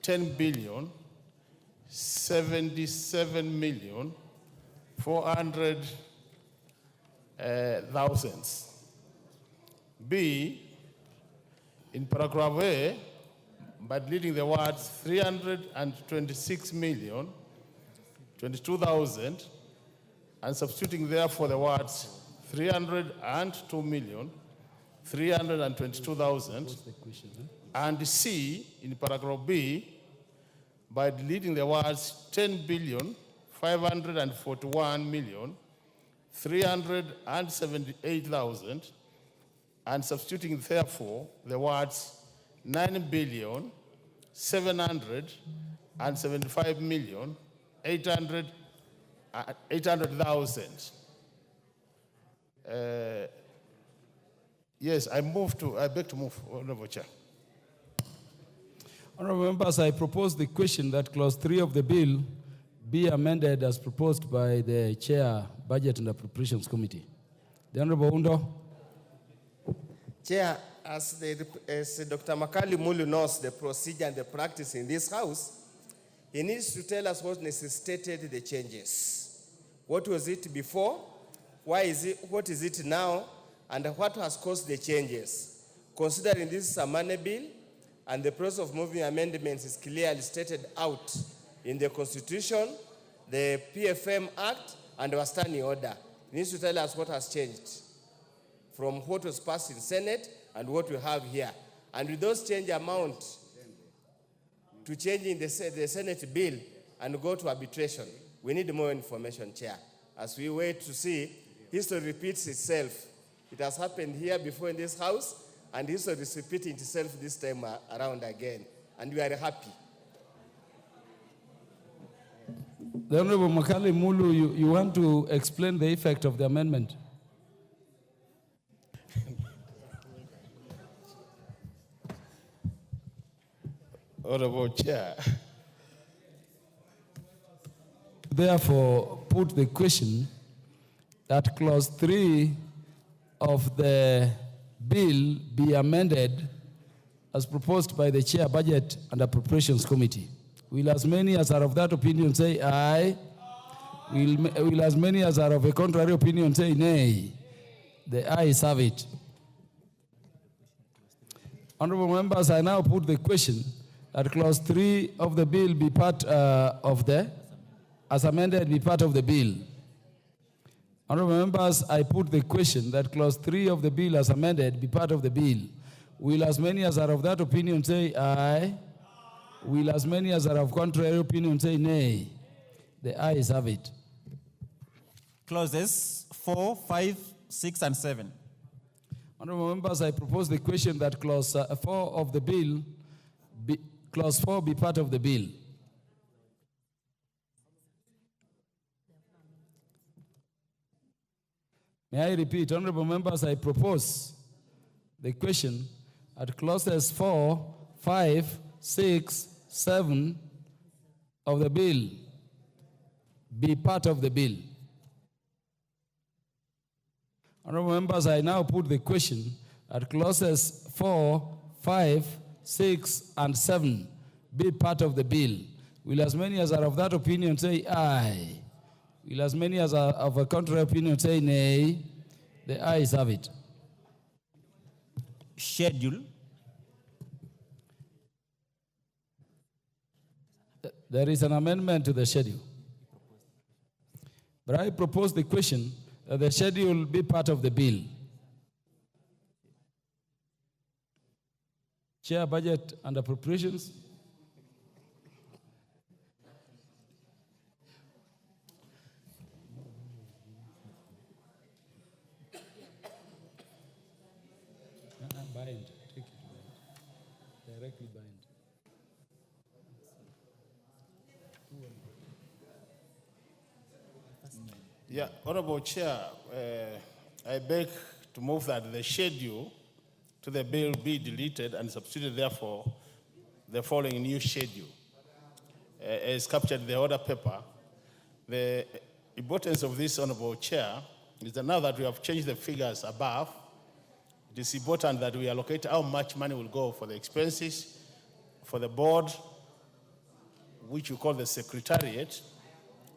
10,077,400,000. B, in paragraph A, by deleting the words 326,022,000 and substituting therefore the words 302,322,000. And C, in paragraph B, by deleting the words 10,541,378,000 and substituting therefore the words 9,775,800,000. Yes, I beg to move, Honorable Chair. Honorable members, I propose the question that clause 3 of the bill be amended as proposed by the Chair, Budget and Appropriations Committee. The Honorable Undo. Chair, as Dr. Makali Mulu knows the procedure and the practice in this house, he needs to tell us what necessitated the changes. What was it before? What is it now? And what has caused the changes? Considering this is a money bill, and the process of moving amendments is clearly stated out in the Constitution, the PFM Act, and our standing order. He needs to tell us what has changed from what was passed in Senate and what we have here. And with those change amount to changing the Senate bill and go to arbitration, we need more information, Chair. As we wait to see, history repeats itself. It has happened here before in this house, and history is repeating itself this time around again. And we are happy. The Honorable Makali Mulu, you want to explain the effect of the amendment? Honorable Chair. Therefore, put the question that clause 3 of the bill be amended as proposed by the Chair, Budget and Appropriations Committee. Will as many as are of that opinion say aye? Will as many as are of a contrary opinion say nay? The ayes have it. Honorable members, I now put the question that clause 3 of the bill be part as amended, be part of the bill. Honorable members, I put the question that clause 3 of the bill as amended be part of the bill. Will as many as are of that opinion say aye? Will as many as are of contrary opinion say nay? The ayes have it. Clauses 4, 5, 6, and 7. Honorable members, I propose the question that clause 4 of the bill, clause 4 be part of the bill. May I repeat, honorable members, I propose the question at clauses 4, 5, 6, 7 of the bill be part of the bill. Honorable members, I now put the question at clauses 4, 5, 6, and 7 be part of the bill. Will as many as are of that opinion say aye? Will as many as are of a contrary opinion say nay? The ayes have it. Schedule. There is an amendment to the schedule. But I propose the question that the schedule be part of the bill. Chair, Budget and Appropriations. Bind. Take it. Directly bind. Yeah, Honorable Chair, I beg to move that the schedule to the bill be deleted and substituted, therefore, the following new schedule. As captured in the order paper, the importance of this, Honorable Chair, is that now that we have changed the figures above, it is important that we allocate how much money will go for the expenses, for the board, which we call the secretariat,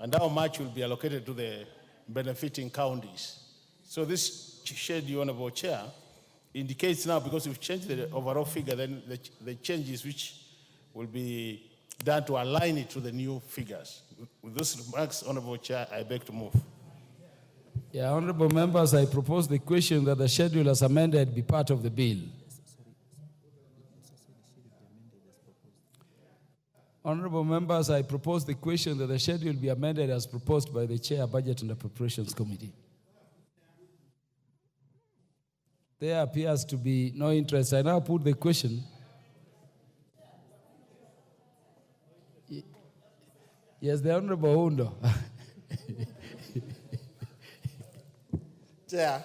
and how much will be allocated to the benefiting counties. So this schedule, Honorable Chair, indicates now, because we've changed the overall figure, then the changes which will be done to align it to the new figures. With those remarks, Honorable Chair, I beg to move. Yeah, honorable members, I propose the question that the schedule as amended be part of the bill. Honorable members, I propose the question that the schedule be amended as proposed by the Chair, Budget and Appropriations Committee. There appears to be no interest. I now put the question. Yes, the Honorable Undo. Chair,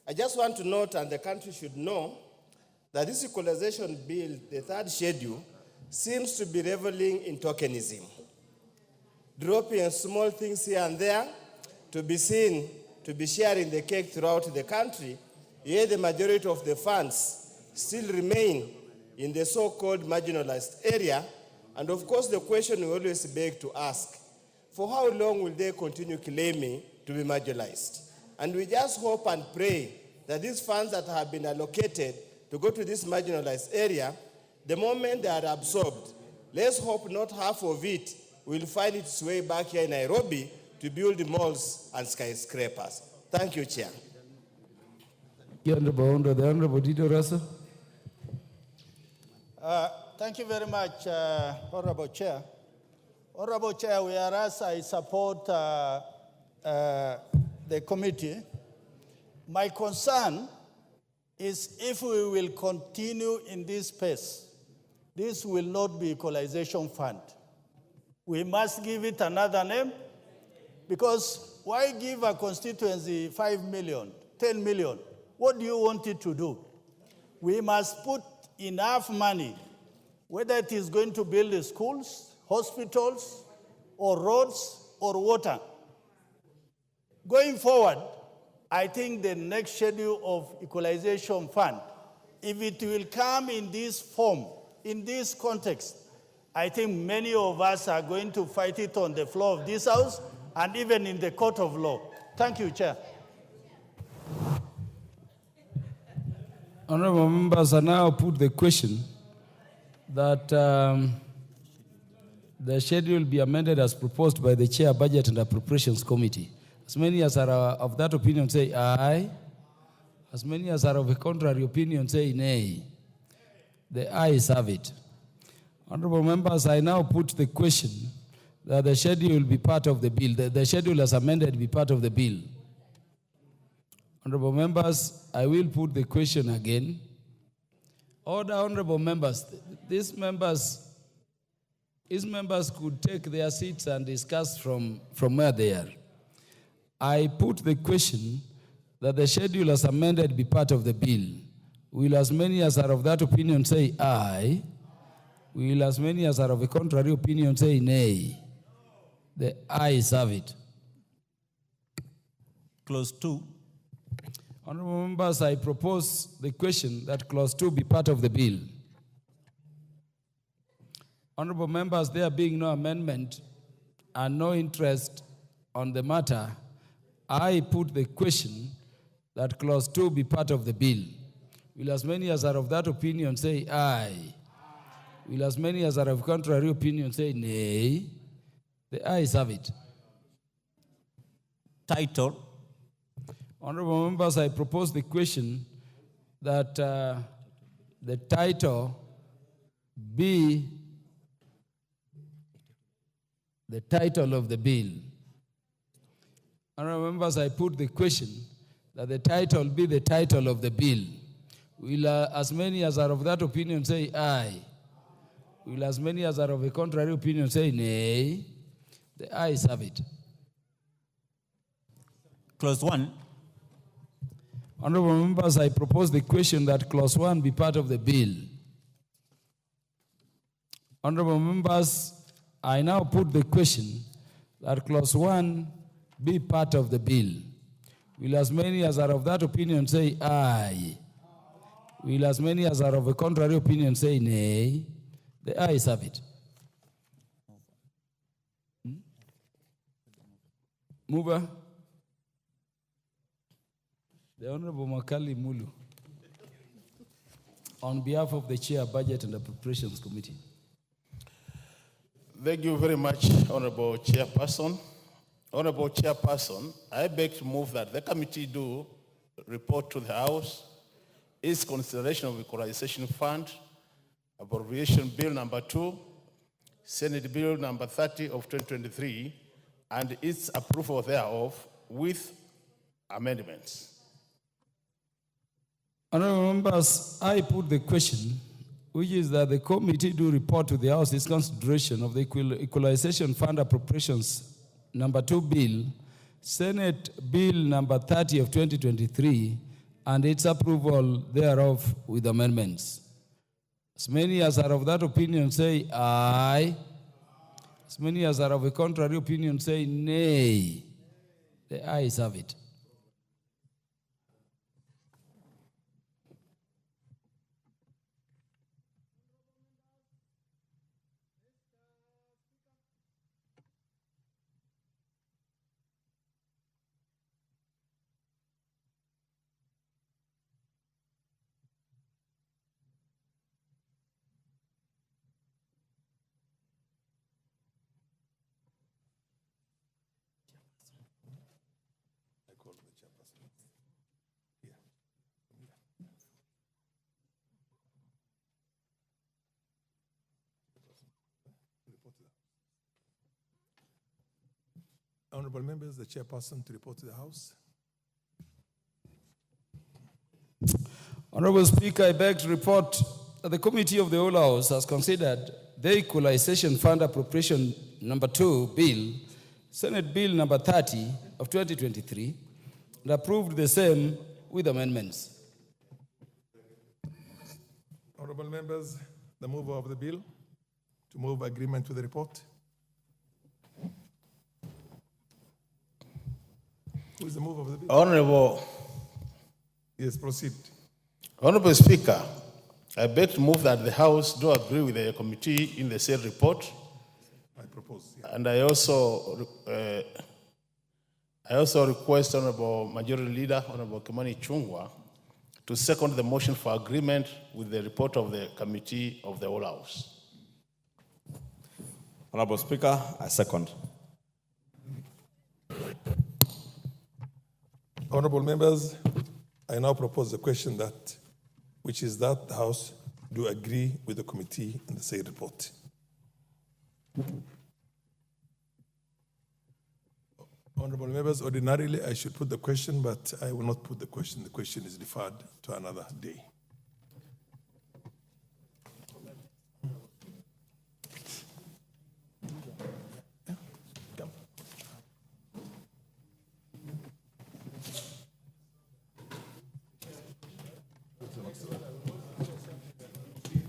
I just want to note, and the country should know, that this equalization bill, the third schedule, seems to be reveling in tokenism, dropping small things here and there to be seen to be sharing the cake throughout the country, yet the majority of the funds still remain in the so-called marginalized area. And of course, the question we always beg to ask, for how long will they continue claiming to be marginalized? And we just hope and pray that these funds that have been allocated to go to this marginalized area, the moment they are absorbed, let's hope not half of it will find its way back here in Nairobi to build malls and skyscrapers. Thank you, Chair. The Honorable Dido Rasa. Thank you very much, Honorable Chair. Honorable Chair, whereas I support the committee, my concern is if we will continue in this pace, this will not be equalization fund. We must give it another name, because why give a constituency 5 million, 10 million? What do you want it to do? We must put enough money, whether it is going to build the schools, hospitals, or roads, or water. Going forward, I think the next schedule of equalization fund, if it will come in this form, in this context, I think many of us are going to fight it on the floor of this House and even in the court of law. Thank you, Chair. Honorable members, I now put the question that the schedule be amended as proposed by the Chair, Budget and Appropriations Committee. As many as are of that opinion say aye. As many as are of a contrary opinion say nay. The ayes have it. Honorable members, I now put the question that the schedule be part of the bill, the schedule as amended be part of the bill. Honorable members, I will put the question again. Order, honorable members. These members could take their seats and discuss from where they are. I put the question that the schedule as amended be part of the bill. Will as many as are of that opinion say aye? Will as many as are of a contrary opinion say nay? The ayes have it. Clause 2. Honorable members, I propose the question that clause 2 be part of the bill. Honorable members, there being no amendment and no interest on the matter, I put the question that clause 2 be part of the bill. Will as many as are of that opinion say aye? Will as many as are of contrary opinion say nay? The ayes have it. Title. Honorable members, I propose the question that the title be the title of the bill. Honorable members, I put the question that the title be the title of the bill. Will as many as are of that opinion say aye? Will as many as are of a contrary opinion say nay? The ayes have it. Clause 1. Honorable members, I propose the question that clause 1 be part of the bill. Honorable members, I now put the question that clause 1 be part of the bill. Will as many as are of that opinion say aye? Will as many as are of a contrary opinion say nay? The ayes have it. Mover. The Honorable Makali Mulu. On behalf of the Chair, Budget and Appropriations Committee. Thank you very much, Honorable Chairperson. Honorable Chairperson, I beg to move that the committee do report to the House its consideration of Equalization Fund, Appropriation Bill number 2, Senate Bill number 30 of 2023, and its approval thereof with amendments. Honorable members, I put the question, which is that the committee do report to the House its consideration of the Equalization Fund Appropriations number 2 bill, Senate Bill number 30 of 2023, and its approval thereof with amendments. As many as are of that opinion say aye. As many as are of a contrary opinion say nay. The ayes have it. Honorable members, the chairperson to report to the House. Honorable Speaker, I beg to report that the Committee of the Whole House has considered the Equalization Fund Appropriation number 2 bill, Senate Bill number 30 of 2023, and approved the same with amendments. Honorable members, the mover of the bill to move agreement with the report. Who is the mover of the bill? Honorable. Yes, proceed. Honorable Speaker, I beg to move that the House do agree with the committee in the said report. I propose. Yeah. And I also request Honorable Majority Leader, Honorable Kimani Chungwa, to second the motion for agreement with the report of the Committee of the Whole House. Honorable Speaker, I second. Honorable members, I now propose the question which is that the House do agree with the committee in the said report. Honorable members, ordinarily I should put the question, but I will not put the question. The question is deferred to another day.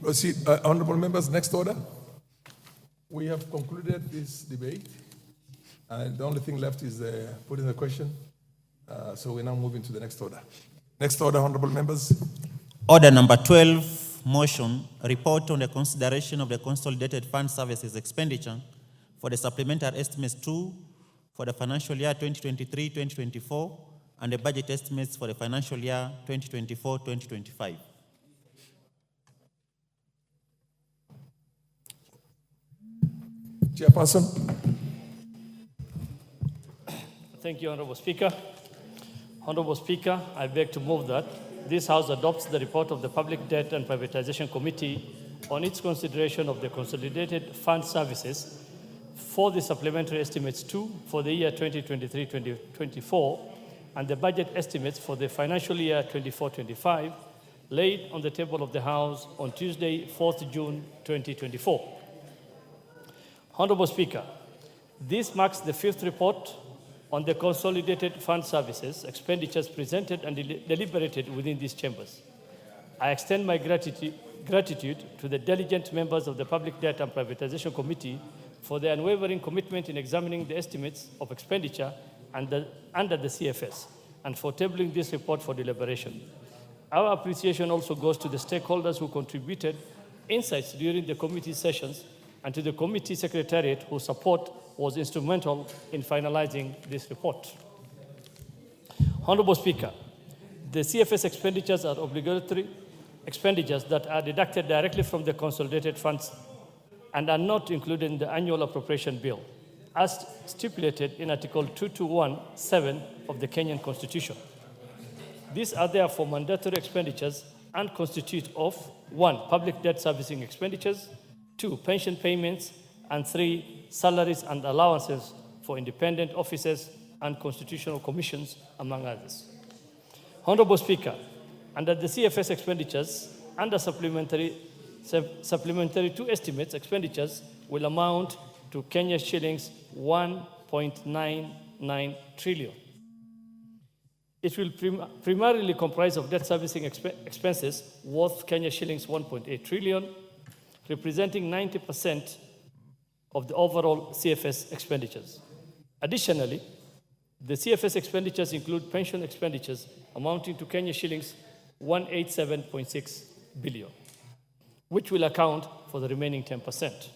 Proceed. Honorable members, next order. We have concluded this debate, and the only thing left is putting the question. So we're now moving to the next order. Next order, honorable members. Order number 12, motion, report on the consideration of the consolidated fund services expenditure for the supplementary estimates 2 for the financial year 2023-2024 and the budget estimates for the financial year 2024-2025. Chairperson. Thank you, Honorable Speaker. Honorable Speaker, I beg to move that this House adopts the report of the Public Debt and Privatization Committee on its consideration of the consolidated fund services for the supplementary estimates 2 for the year 2023-2024 and the budget estimates for the financial year 24-25 laid on the table of the House on Tuesday, 4th June 2024. Honorable Speaker, this marks the 5th report on the consolidated fund services expenditures presented and deliberated within these chambers. I extend my gratitude gratitude to the diligent members of the Public Debt and Privatization Committee for their unwavering commitment in examining the estimates of expenditure under the CFS and for tabling this report for deliberation. Our appreciation also goes to the stakeholders who contributed insights during the committee sessions and to the committee secretariat whose support was instrumental in finalizing this report. Honorable Speaker, the CFS expenditures are obligatory expenditures that are deducted directly from the consolidated funds and are not included in the annual appropriation bill, as stipulated in Article 2217 of the Kenyan Constitution. These are therefore mandatory expenditures and constitute of 1. Public debt servicing expenditures, 2. Pension payments, and 3. Salaries and allowances for independent officers and constitutional commissions, among others. Honorable Speaker, under the CFS expenditures, under supplementary 2 estimates, expenditures will amount to Kenya shillings 1.99 trillion. It will primarily comprise of debt servicing expenses worth Kenya shillings 1.8 trillion, representing 90% of the overall CFS expenditures. Additionally, the CFS expenditures include pension expenditures amounting to Kenya shillings 187.6 billion, which will account for the remaining 10%.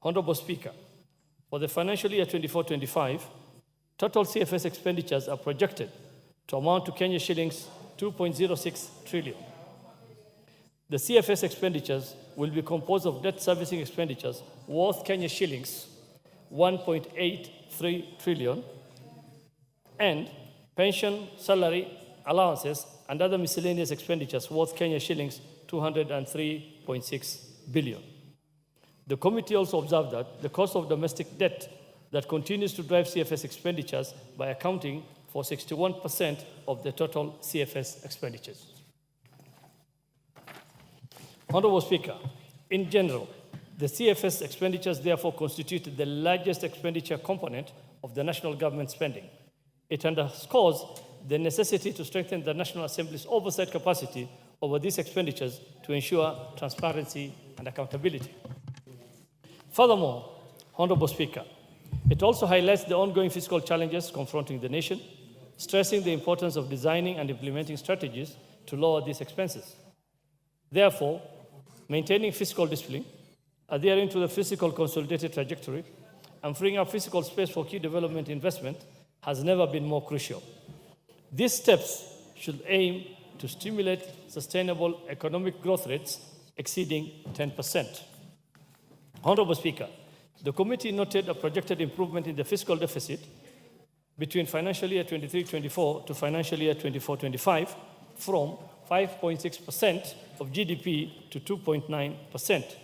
Honorable Speaker, for the financial year 24-25, total CFS expenditures are projected to amount to Kenya shillings 2.06 trillion. The CFS expenditures will be composed of debt servicing expenditures worth Kenya shillings 1.83 trillion and pension, salary, allowances, and other miscellaneous expenditures worth Kenya shillings 203.6 billion. The committee also observed that the cost of domestic debt that continues to drive CFS expenditures by accounting for 61% of the total CFS expenditures. Honorable Speaker, in general, the CFS expenditures therefore constitute the largest expenditure component of the national government spending. It underscores the necessity to strengthen the National Assembly's oversight capacity over these expenditures to ensure transparency and accountability. Furthermore, Honorable Speaker, it also highlights the ongoing fiscal challenges confronting the nation, stressing the importance of designing and implementing strategies to lower these expenses. Therefore, maintaining fiscal discipline, adhering to the fiscal consolidated trajectory, and freeing up fiscal space for key development investment has never been more crucial. These steps should aim to stimulate sustainable economic growth rates exceeding 10%. Honorable Speaker, the committee noted a projected improvement in the fiscal deficit between financial year 23-24 to financial year 24-25 from 5.6% of GDP to 2.9%.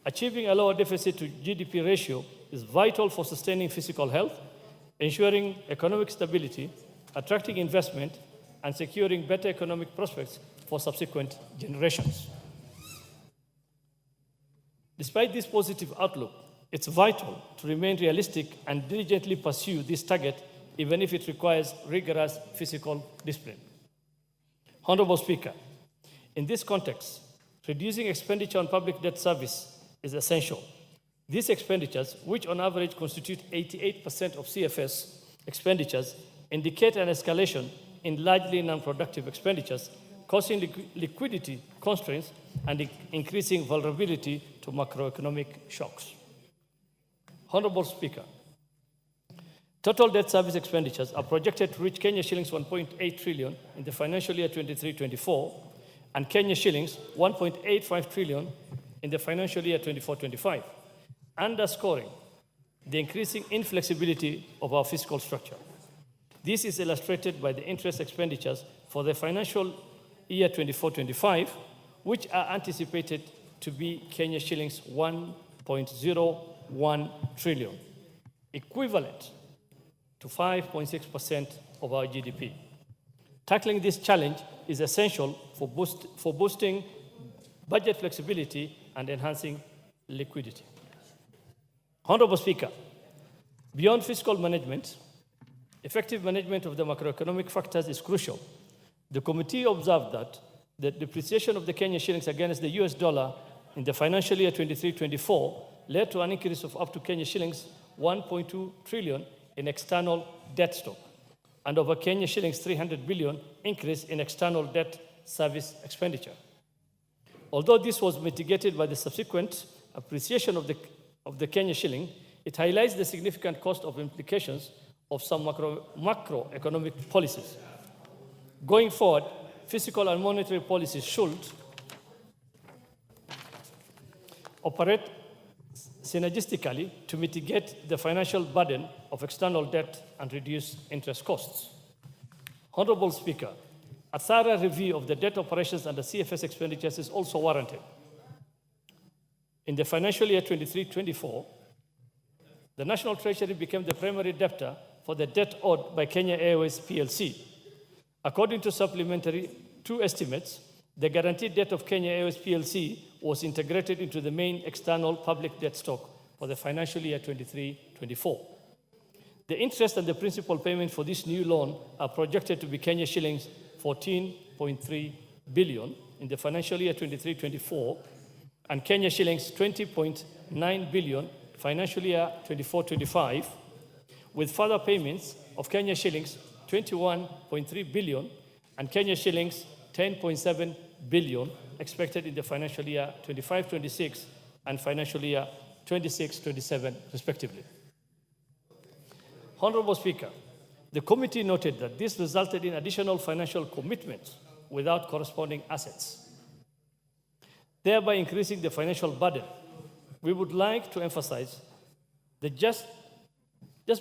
Achieving a lower deficit to GDP ratio is vital for sustaining fiscal health, ensuring economic stability, attracting investment, and securing better economic prospects for subsequent generations. Despite this positive outlook, it's vital to remain realistic and diligently pursue this target, even if it requires rigorous fiscal discipline. Honorable Speaker, in this context, reducing expenditure on public debt service is essential. These expenditures, which on average constitute 88% of CFS expenditures, indicate an escalation in largely non-productive expenditures, causing liquidity constraints and increasing vulnerability to macroeconomic shocks. Honorable Speaker, total debt service expenditures are projected to reach Kenya shillings 1.8 trillion in the financial year 23-24 and Kenya shillings 1.85 trillion in the financial year 24-25, underscoring the increasing inflexibility of our fiscal structure. This is illustrated by the interest expenditures for the financial year 24-25, which are anticipated to be Kenya shillings 1.01 trillion, equivalent to 5.6% of our GDP. Tackling this challenge is essential for boosting budget flexibility and enhancing liquidity. Honorable Speaker, beyond fiscal management, effective management of the macroeconomic factors is crucial. The committee observed that the depreciation of the Kenya shillings against the US dollar in the financial year 23-24 led to an increase of up to Kenya shillings 1.2 trillion in external debt stock and over Kenya shillings 300 billion increase in external debt service expenditure. Although this was mitigated by the subsequent appreciation of the Kenya shilling, it highlights the significant cost of implications of some macroeconomic policies. Going forward, fiscal and monetary policies should operate synergistically to mitigate the financial burden of external debt and reduce interest costs. Honorable Speaker, a thorough review of the debt operations and the CFS expenditures is also warranted. In the financial year 23-24, the National Treasury became the primary debtor for the debt owed by Kenya Airways PLC. According to supplementary 2 estimates, the guaranteed debt of Kenya Airways PLC was integrated into the main external public debt stock for the financial year 23-24. The interest and the principal payment for this new loan are projected to be Kenya shillings 14.3 billion in the financial year 23-24 and Kenya shillings 20.9 billion financial year 24-25, with further payments of Kenya shillings 21.3 billion and Kenya shillings 10.7 billion expected in the financial year 25-26 and financial year 26-27 respectively. Honorable Speaker, the committee noted that this resulted in additional financial commitments without corresponding assets, thereby increasing the financial burden. We would like to emphasize that just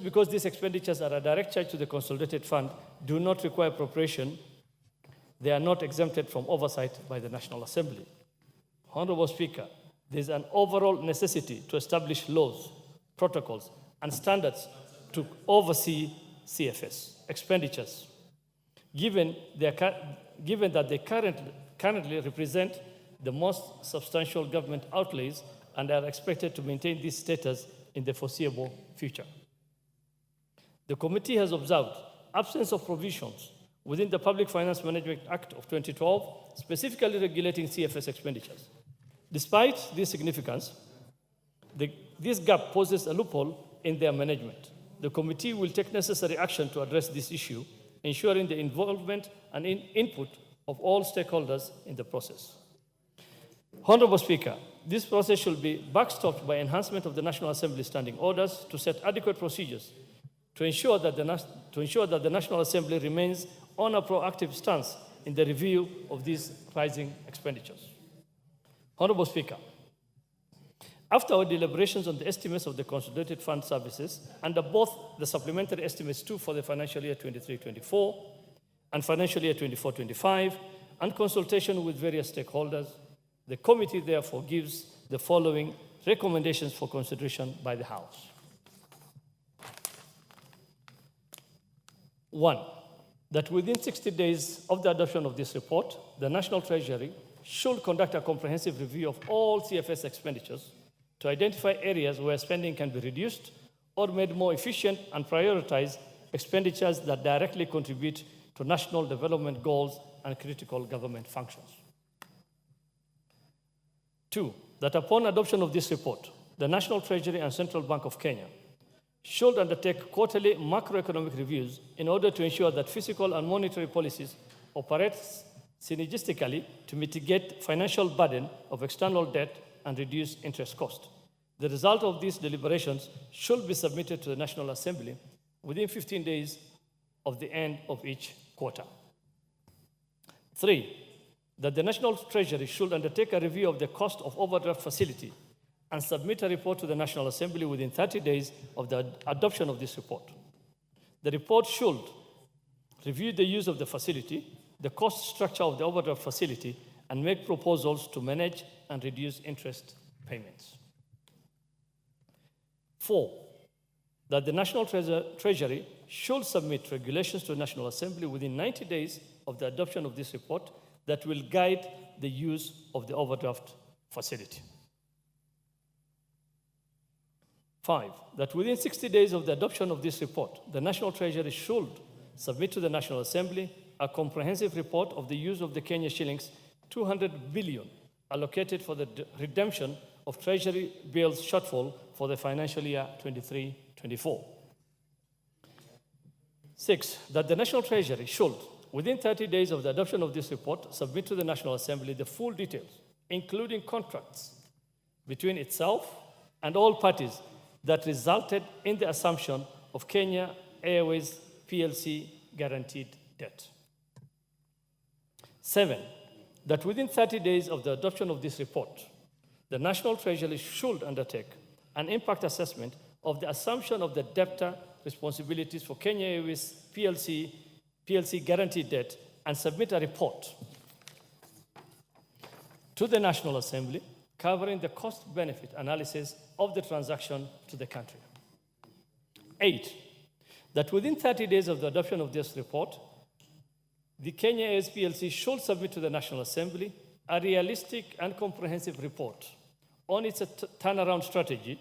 because these expenditures are a direct charge to the consolidated fund do not require appropriation, they are not exempted from oversight by the National Assembly. Honorable Speaker, there is an overall necessity to establish laws, protocols, and standards to oversee CFS expenditures, given that they currently represent the most substantial government outlays and are expected to maintain this status in the foreseeable future. The committee has observed absence of provisions within the Public Finance Management Act of 2012, specifically regulating CFS expenditures. Despite this significance, this gap poses a loophole in their management. The committee will take necessary action to address this issue, ensuring the involvement and input of all stakeholders in the process. Honorable Speaker, this process should be backstopped by enhancement of the National Assembly standing orders to set adequate procedures to ensure that the National Assembly remains on a proactive stance in the review of these rising expenditures. Honorable Speaker, after our deliberations on the estimates of the consolidated fund services under both the supplementary estimates 2 for the financial year 23-24 and financial year 24-25 and consultation with various stakeholders, the committee therefore gives the following recommendations for consideration by the House. 1, that within 60 days of the adoption of this report, the National Treasury should conduct a comprehensive review of all CFS expenditures to identify areas where spending can be reduced or made more efficient and prioritize expenditures that directly contribute to national development goals and critical government functions. 2, that upon adoption of this report, the National Treasury and Central Bank of Kenya should undertake quarterly macroeconomic reviews in order to ensure that fiscal and monetary policies operate synergistically to mitigate financial burden of external debt and reduce interest cost. The result of these deliberations should be submitted to the National Assembly within 15 days of the end of each quarter. 3, that the National Treasury should undertake a review of the cost of overdraft facility and submit a report to the National Assembly within 30 days of the adoption of this report. The report should review the use of the facility, the cost structure of the overdraft facility, and make proposals to manage and reduce interest payments. 4, that the National Treasury should submit regulations to the National Assembly within 90 days of the adoption of this report that will guide the use of the overdraft facility. 5, that within 60 days of the adoption of this report, the National Treasury should submit to the National Assembly a comprehensive report of the use of the Kenya shillings 200 billion allocated for the redemption of Treasury bills shortfall for the financial year 23-24. 6, that the National Treasury should, within 30 days of the adoption of this report, submit to the National Assembly the full details, including contracts between itself and all parties that resulted in the assumption of Kenya Airways PLC guaranteed debt. 7, that within 30 days of the adoption of this report, the National Treasury should undertake an impact assessment of the assumption of the debtor responsibilities for Kenya Airways PLC guaranteed debt and submit a report to the National Assembly covering the cost-benefit analysis of the transaction to the country. 8, that within 30 days of the adoption of this report, the Kenya Airways PLC should submit to the National Assembly a realistic and comprehensive report on its turnaround strategy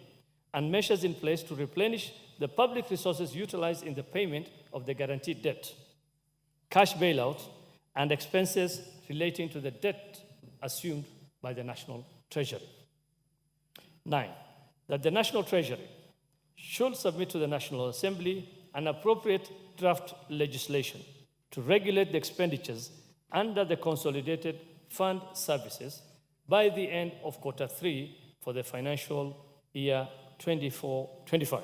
and measures in place to replenish the public resources utilized in the payment of the guaranteed debt, cash bailout, and expenses relating to the debt assumed by the National Treasury. 9, that the National Treasury should submit to the National Assembly an appropriate draft legislation to regulate the expenditures under the Consolidated Fund Services by the end of Q3 for the financial year 24-25.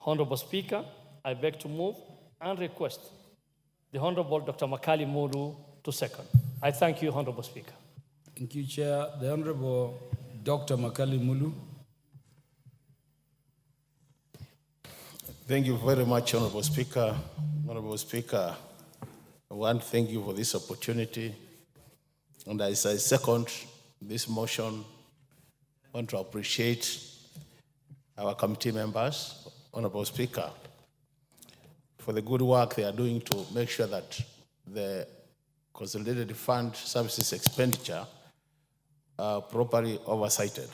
Honorable Speaker, I beg to move and request the Honorable Dr. Makali Mulu to second. I thank you, Honorable Speaker. Thank you, Chair. The Honorable Dr. Makali Mulu. Thank you very much, Honorable Speaker. Honorable Speaker, I want to thank you for this opportunity. And as I second this motion, I want to appreciate our committee members, Honorable Speaker, for the good work they are doing to make sure that the Consolidated Fund Services expenditure are properly oversighted.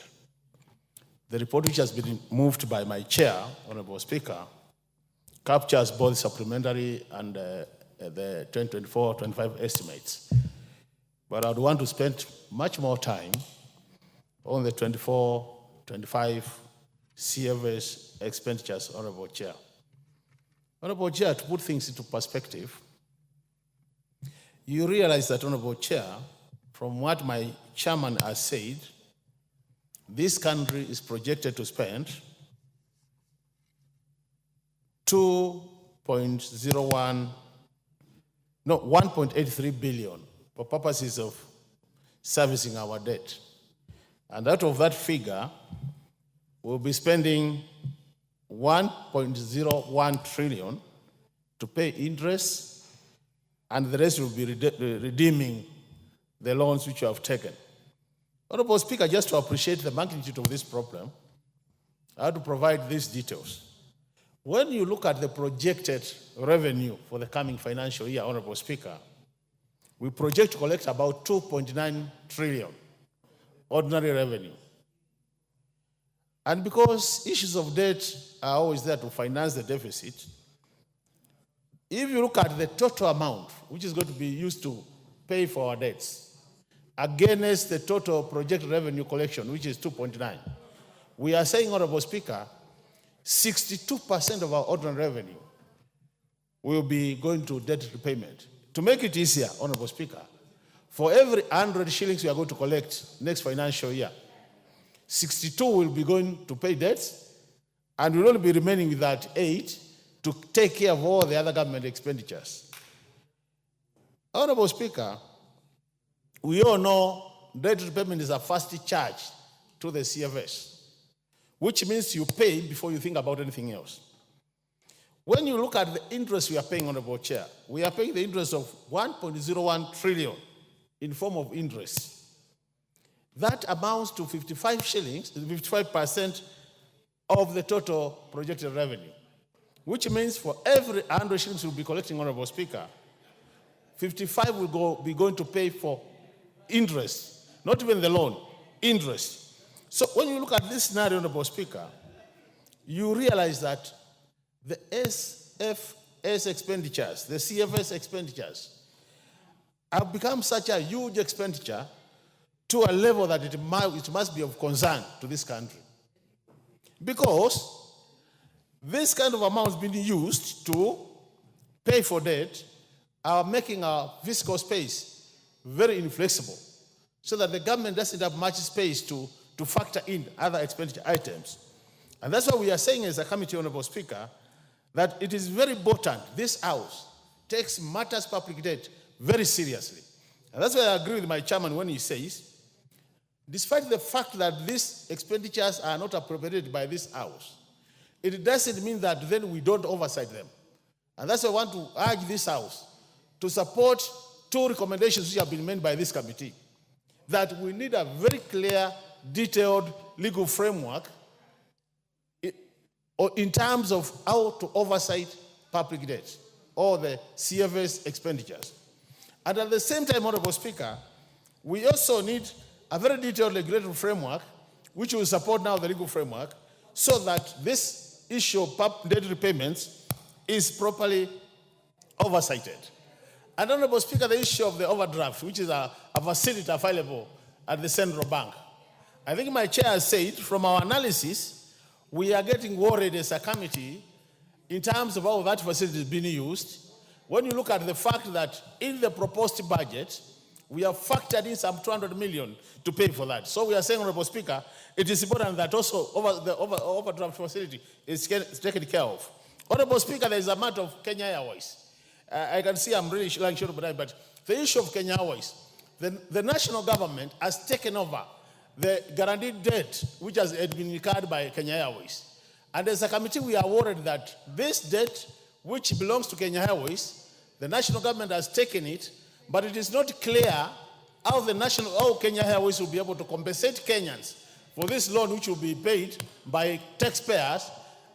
The report, which has been moved by my chair, Honorable Speaker, captures both supplementary and the 2024-25 estimates. But I would want to spend much more time on the 24-25 CFS expenditures, Honorable Chair. Honorable Chair, to put things into perspective, you realize that, Honorable Chair, from what my chairman has said, this country is projected to spend 1.83 billion for purposes of servicing our debt. And out of that figure, we'll be spending 1.01 trillion to pay interest, and the rest will be redeeming the loans which you have taken. Honorable Speaker, just to appreciate the magnitude of this problem, I have to provide these details. When you look at the projected revenue for the coming financial year, Honorable Speaker, we project to collect about 2.9 trillion ordinary revenue. And because issues of debt are always there to finance the deficit, if you look at the total amount which is going to be used to pay for our debts against the total projected revenue collection, which is 2.9, we are saying, Honorable Speaker, 62% of our ordinary revenue will be going to debt repayment. To make it easier, Honorable Speaker, for every 100 shillings we are going to collect next financial year, 62 will be going to pay debts, and will only be remaining with that 8 to take care of all the other government expenditures. Honorable Speaker, we all know debt repayment is a first charge to the CFS, which means you pay before you think about anything else. When you look at the interest we are paying, Honorable Chair, we are paying the interest of 1.01 trillion in form of interest. That amounts to 55 shillings, 55% of the total projected revenue, which means for every 100 shillings we'll be collecting, Honorable Speaker, 55 will be going to pay for interest, not even the loan, interest. So when you look at this scenario, Honorable Speaker, you realize that the SFS expenditures, the CFS expenditures, have become such a huge expenditure to a level that it must be of concern to this country. Because this kind of amounts being used to pay for debt are making our fiscal space very inflexible, so that the government doesn't have much space to factor in other expenditure items. And that's why we are saying as a committee, Honorable Speaker, that it is very important this House takes matters public debt very seriously. And that's why I agree with my chairman when he says, despite the fact that these expenditures are not appropriated by this House, it doesn't mean that then we don't oversight them. And that's why I want to urge this House to support two recommendations which have been made by this committee, that we need a very clear, detailed legal framework in terms of how to oversight public debt or the CFS expenditures. And at the same time, Honorable Speaker, we also need a very detailed regulatory framework which will support now the legal framework, so that this issue of debt repayments is properly oversighted. And Honorable Speaker, the issue of the overdraft, which is a facility available at the central bank. I think my chair has said, from our analysis, we are getting worried as a committee in terms of how that facility is being used. When you look at the fact that in the proposed budget, we have factored in some 200 million to pay for that. So we are saying, Honorable Speaker, it is important that also the overdraft facility is taken care of. Honorable Speaker, there is a matter of Kenya Airways. I can see I'm really like short of time, but the issue of Kenya Airways, the national government has taken over the guaranteed debt which has been incurred by Kenya Airways. And as a committee, we are worried that this debt, which belongs to Kenya Airways, the national government has taken it, but it is not clear how Kenya Airways will be able to compensate Kenyans for this loan which will be paid by taxpayers.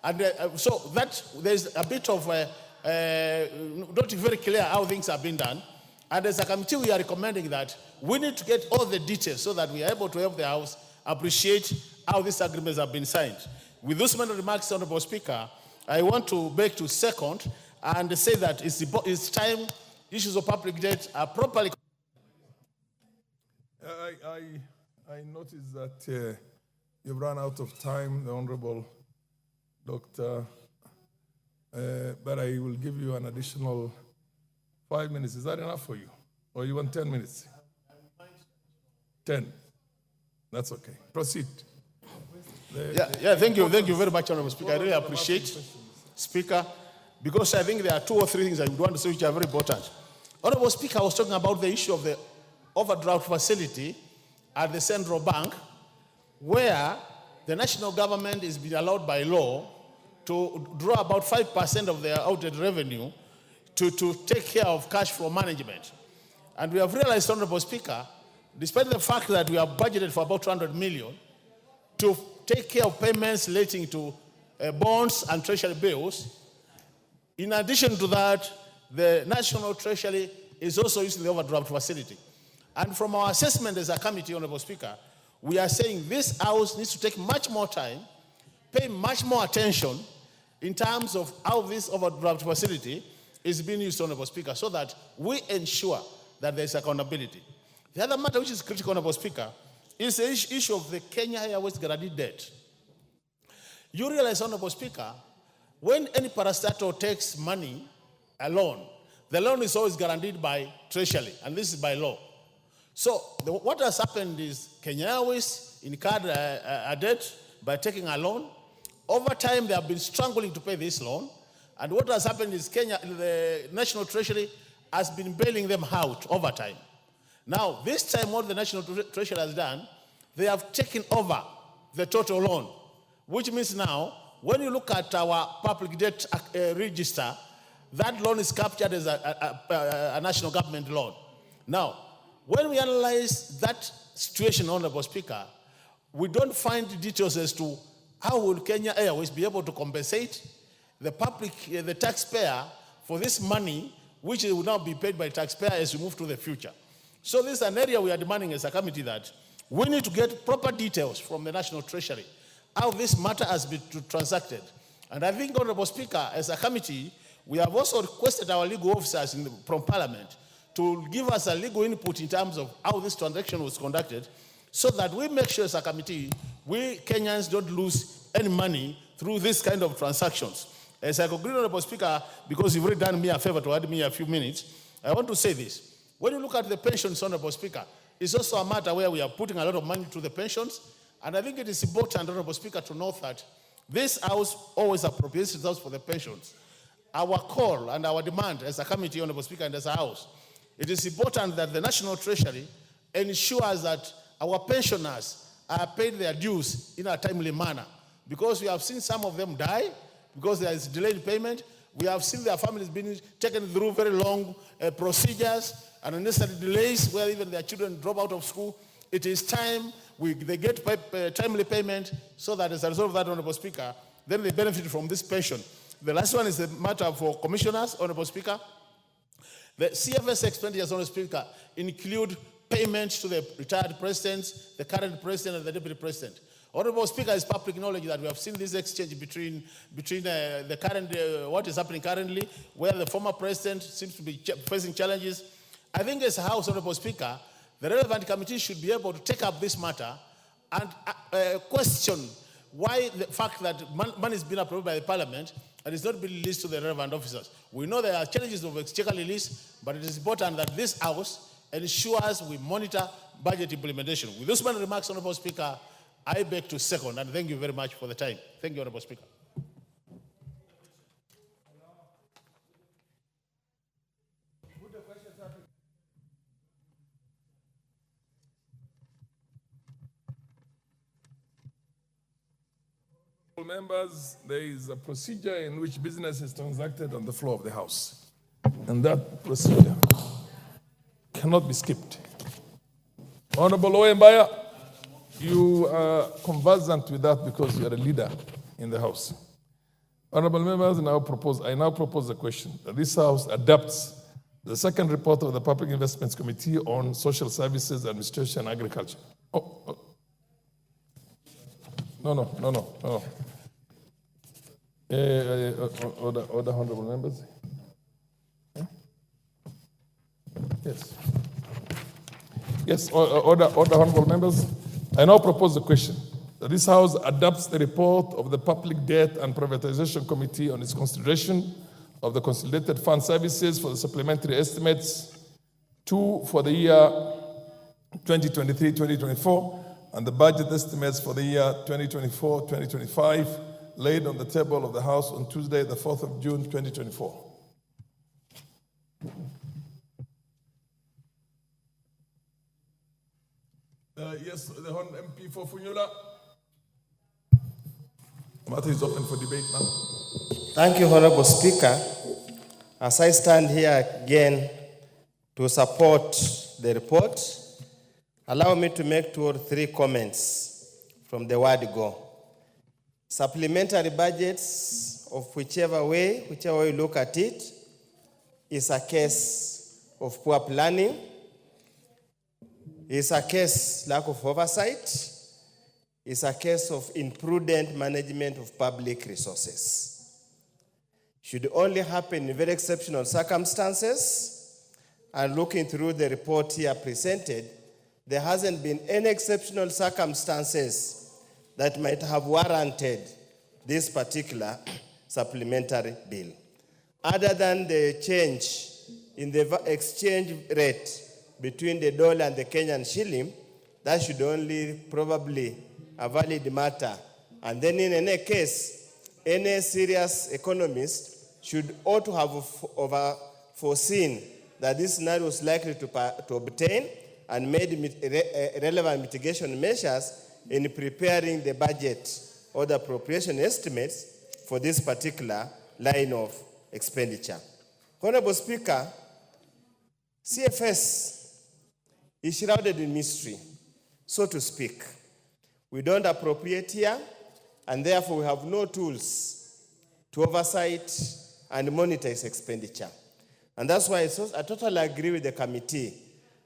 And so that there's a bit of not very clear how things have been done. And as a committee, we are recommending that we need to get all the details so that we are able to help the House appreciate how these agreements have been signed. With those many remarks, Honorable Speaker, I want to beg to second and say that it's time issues of public debt are properly. I noticed that you've run out of time, the Honorable Doctor, but I will give you an additional 5 minutes. Is that enough for you? Or you want 10 minutes? 10. That's okay. Proceed. Thank you very much, Honorable Speaker. I really appreciate, Speaker, because I think there are 2 or 3 things I would want to say which are very important. Honorable Speaker, I was talking about the issue of the overdraft facility at the central bank, where the national government is being allowed by law to draw about 5% of their outed revenue to take care of cash flow management. And we have realized, Honorable Speaker, despite the fact that we have budgeted for about 200 million to take care of payments relating to bonds and treasury bills, in addition to that, the National Treasury is also using the overdraft facility. And from our assessment as a committee, Honorable Speaker, we are saying this House needs to take much more time, pay much more attention in terms of how this overdraft facility is being used, Honorable Speaker, so that we ensure that there is accountability. The other matter which is critical, Honorable Speaker, is the issue of the Kenya Airways guaranteed debt. You realize, Honorable Speaker, when any parastatal takes money, a loan, the loan is always guaranteed by Treasury, and this is by law. So what has happened is Kenya Airways incurred a debt by taking a loan. Over time, they have been struggling to pay this loan. And what has happened is the National Treasury has been bailing them out over time. Now, this time what the National Treasury has done, they have taken over the total loan, which means now, when you look at our public debt register, that loan is captured as a national government loan. Now, when we analyze that situation, Honorable Speaker, we don't find details as to how will Kenya Airways be able to compensate the public, the taxpayer, for this money, which will now be paid by taxpayer as we move to the future. So this is an area we are demanding as a committee that we need to get proper details from the National Treasury, how this matter has been transacted. And I think, Honorable Speaker, as a committee, we have also requested our legal officers from Parliament to give us a legal input in terms of how this transaction was conducted, so that we make sure as a committee, we Kenyans don't lose any money through this kind of transactions. As I conclude, Honorable Speaker, because you've already done me a favor to add me a few minutes, I want to say this. When you look at the pensions, Honorable Speaker, it's also a matter where we are putting a lot of money to the pensions, and I think it is important, Honorable Speaker, to note that this House always appropriates results for the pensions. Our call and our demand as a committee, Honorable Speaker, and as a House, it is important that the National Treasury ensures that our pensioners are paid their dues in a timely manner, because we have seen some of them die because there is delayed payment. We have seen their families being taken through very long procedures and unnecessary delays where even their children drop out of school. It is time they get timely payment, so that as a result of that, Honorable Speaker, then they benefit from this pension. The last one is the matter for commissioners, Honorable Speaker. The CFS expenditures, Honorable Speaker, include payments to the retired presidents, the current president, and the deputy president. Honorable Speaker, it's public knowledge that we have seen this exchange between the current, what is happening currently, where the former president seems to be facing challenges. I think as a House, Honorable Speaker, the relevant committee should be able to take up this matter and question why the fact that money is being approved by the Parliament and it's not being released to the relevant officers. We know there are challenges of exchequer release, but it is important that this House ensures we monitor budget implementation. With those many remarks, Honorable Speaker, I beg to second, and thank you very much for the time. Thank you, Honorable Speaker. Members, there is a procedure in which business is transacted on the floor of the House. And that procedure cannot be skipped. Honorable Oyembaya, you are conversant with that because you are a leader in the House. Honorable members, I now propose the question that this House adopts the second report of the Public Investments Committee on Social Services, Administration, and Agriculture. No. Order, honorable members. Yes, order, honorable members. I now propose the question that this House adopts the report of the Public Debt and Privatization Committee on its consideration of the Consolidated Fund Services for the supplementary estimates 2 for the year 2023-2024 and the budget estimates for the year 2024-2025 laid on the table of the House on Tuesday, the 4th of June, 2024. Yes, the Honorable MP for Funyula. The matter is open for debate now. Thank you, Honorable Speaker. As I stand here again to support the report, allow me to make 2 or 3 comments from the word go. Supplementary budgets of whichever way you look at it, is a case of poor planning, is a case lack of oversight, is a case of imprudent management of public resources. Should only happen in very exceptional circumstances, and looking through the report here presented, there hasn't been any exceptional circumstances that might have warranted this particular supplementary bill. Other than the change in the exchange rate between the dollar and the Kenyan shilling, that should only probably a valid matter. And then in any case, any serious economist ought to have foreseen that this scenario was likely to obtain and made relevant mitigation measures in preparing the budget or the appropriation estimates for this particular line of expenditure. Honorable Speaker, CFS is shrouded in mystery, so to speak. We don't appropriate here, and therefore we have no tools to oversight and monitor its expenditure. And that's why I totally agree with the committee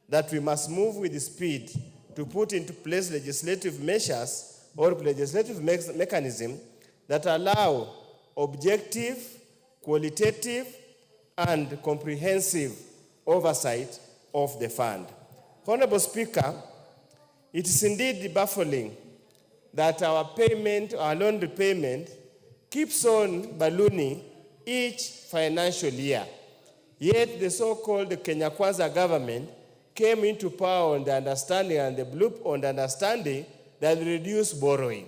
that we must move with speed to put into place legislative measures or legislative mechanism that allow objective, qualitative, and comprehensive oversight of the fund. Honorable Speaker, it is indeed baffling that our loan repayment keeps on ballooning each financial year. Yet the so-called Kenya Kwanza government came into power on the understanding that reduce borrowing.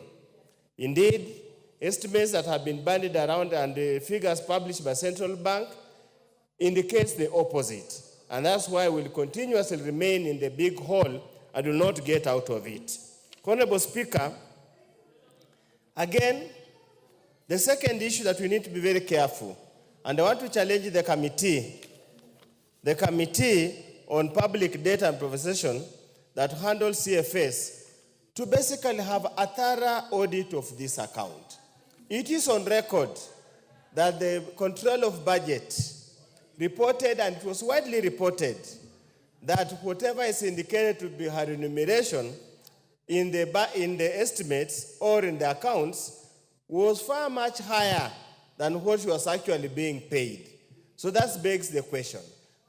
Indeed, estimates that have been bandied around and the figures published by Central Bank indicates the opposite. And that's why we'll continuously remain in the big hole and will not get out of it. Honorable Speaker, again, the second issue that we need to be very careful, and I want to challenge the Committee on Public Data and Privatization that handles CFS to basically have a thorough audit of this account. It is on record that the Control of Budget reported, and it was widely reported, that whatever is indicated to be her remuneration in the estimates or in the accounts was far much higher than what she was actually being paid. So that begs the question,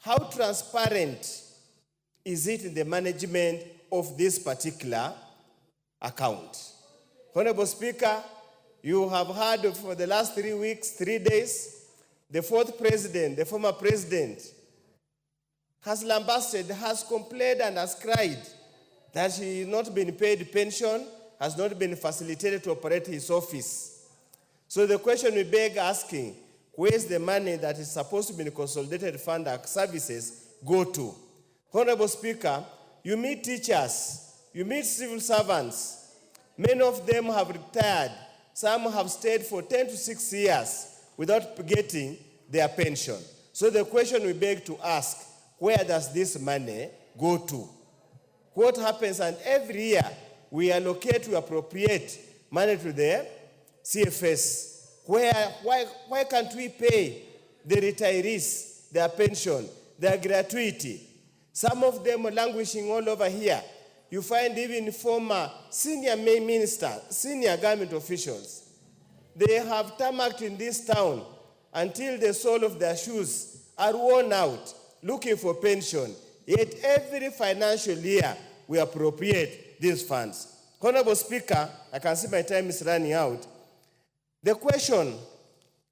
how transparent is it in the management of this particular account? Honorable Speaker, you have heard for the last 3 days, the fourth president, the former president, has lambasted, has complained and has cried that he has not been paid pension, has not been facilitated to operate his office. So the question we beg asking, where is the money that is supposed to be in consolidated fund services go to? Honorable Speaker, you meet teachers, you meet civil servants. Many of them have retired. Some have stayed for 10 to 6 years without getting their pension. So the question we beg to ask, where does this money go to? What happens? And every year we appropriate money to the CFS. Why can't we pay the retirees their pension, their gratuity? Some of them are languishing all over here. You find even former senior ministers, senior government officials. They have tarmacked in this town until the sole of their shoes are worn out, looking for pension. Yet every financial year we appropriate these funds. Honorable Speaker, I can see my time is running out. The question,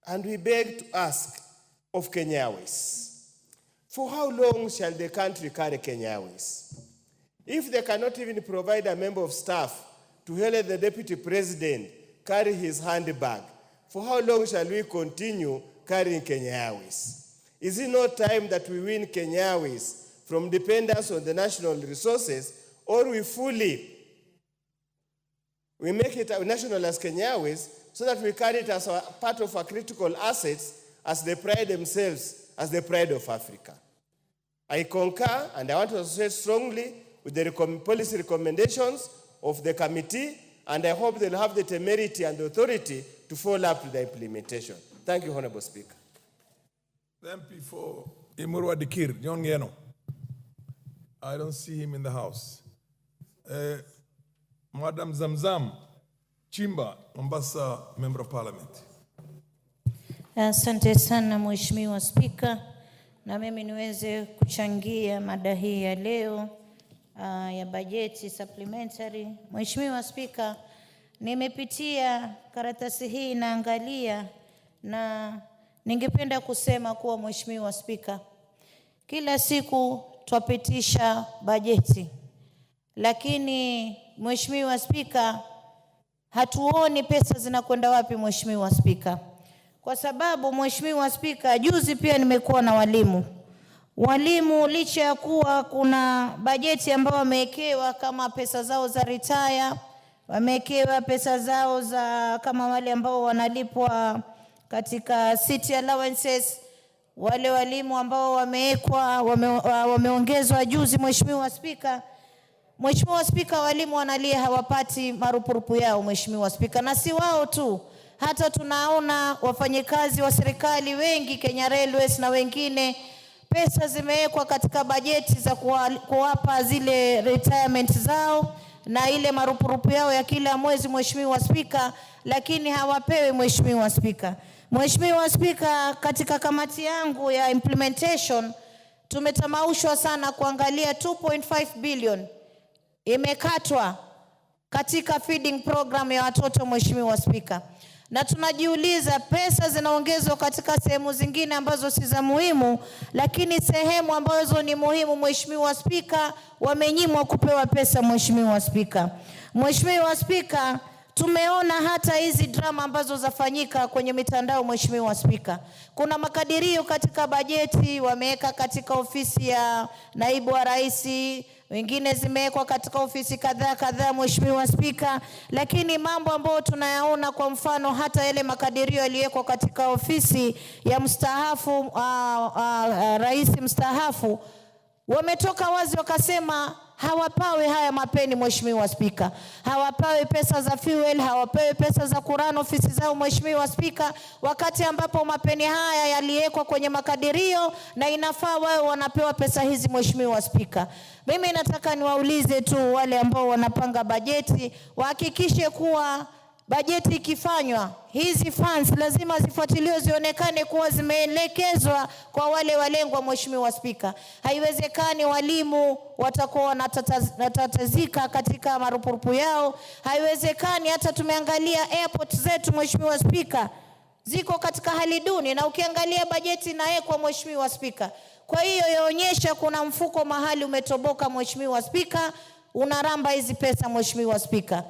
and we beg to ask of Kenya Airways, for how long shall the country carry Kenya Airways? If they cannot even provide a member of staff to help the deputy president carry his handbag, for how long shall we continue carrying Kenya Airways? Is it not time that we win Kenya Airways from dependence on the national resources, or we make it national as Kenya Airways, so that we carry it as a part of our critical assets as they pride themselves as the pride of Africa? I concur, and I want to say strongly with the policy recommendations of the committee, and I hope they'll have the temerity and the authority to follow up to the implementation. Thank you, Honorable Speaker. The MP for Imurwa Dikir, John Yeno. I don't see him in the house. Madam Zamzam Chimba, Mombasa Member of Parliament. Asante sana Mheshimiwa Spika, na mimi niweze kuchangia mada hii ya leo ya bajeti supplementary. Mheshimiwa Spika, nimepitia karatasi hii naangalia, na ningependa kusema kuwa Mheshimiwa Spika, kila siku twapitisha bajeti, lakini Mheshimiwa Spika, hatuoni pesa zinakwenda wapi Mheshimiwa Spika. Kwa sababu Mheshimiwa Spika, juzi pia nimekuwa na walimu licha ya kuwa kuna bajeti ambao wamewekewa kama pesa zao za retire, wamewekewa pesa zao za kama wale ambao wanalipwa katika city allowances, wale walimu ambao wamewekwa wameongezwa juzi Mheshimiwa Spika. Mheshimiwa Spika, walimu wanalia hawapati marupurupu yao Mheshimiwa Spika, na si wao tu, hata tunaona wafanyikazi wa serikali wengi, Kenya Railways na wengine, pesa zimewekwa katika bajeti za kuwapa zile retirement zao na ile marupurupu yao ya kila mwezi Mheshimiwa Spika, lakini hawapewi Mheshimiwa Spika. Mheshimiwa Spika, katika kamati yangu ya implementation tumetamaushwa sana kuangalia 2.5 billion imekatwa katika feeding program ya watoto, Mheshimiwa Spika. Na tunajiuliza pesa zinaongezwa katika sehemu zingine ambazo si za muhimu, lakini sehemu ambazo ni muhimu, Mheshimiwa Spika, wamenyimwa kupewa pesa, Mheshimiwa Spika. Mheshimiwa Spika, tumeona hata hizi drama ambazo zafanyika kwenye mitandao, Mheshimiwa Spika. Kuna makadirio katika bajeti wameweka katika ofisi ya naibu wa rais, wengine zimewekwa katika ofisi kadhaa, Mheshimiwa Spika, lakini mambo ambayo tunayaona, kwa mfano hata yale makadirio yaliyowekwa katika ofisi ya mstaafu rais mstaafu, wametoka wazi wakasema hawapawi haya mapeni, Mheshimiwa Spika. Hawapawi pesa za fuel, hawapawi pesa za kurana ofisi zao, Mheshimiwa Spika, wakati ambapo mapeni haya yaliwekwa kwenye makadirio na inafaa wao wanapewa pesa hizi, Mheshimiwa Spika. Mimi nataka niwaulize tu wale ambao wanapanga bajeti, wahakikishe kuwa bajeti ikifanywa, hizi funds lazima zifuatiliwe, zionekane kuwa zimeelekezwa kwa wale walengwa, Mheshimiwa Spika. Haiwezekani walimu watakuwa wanatatizika katika marupurupu yao. Haiwezekani, hata tumeangalia airport zetu, Mheshimiwa Spika, ziko katika hali duni, na ukiangalia bajeti inawekwa, Mheshimiwa Spika. Kwa hiyo yaonyesha kuna mfuko mahali umetoboka, Mheshimiwa Spika, unaramba hizi pesa, Mheshimiwa Spika.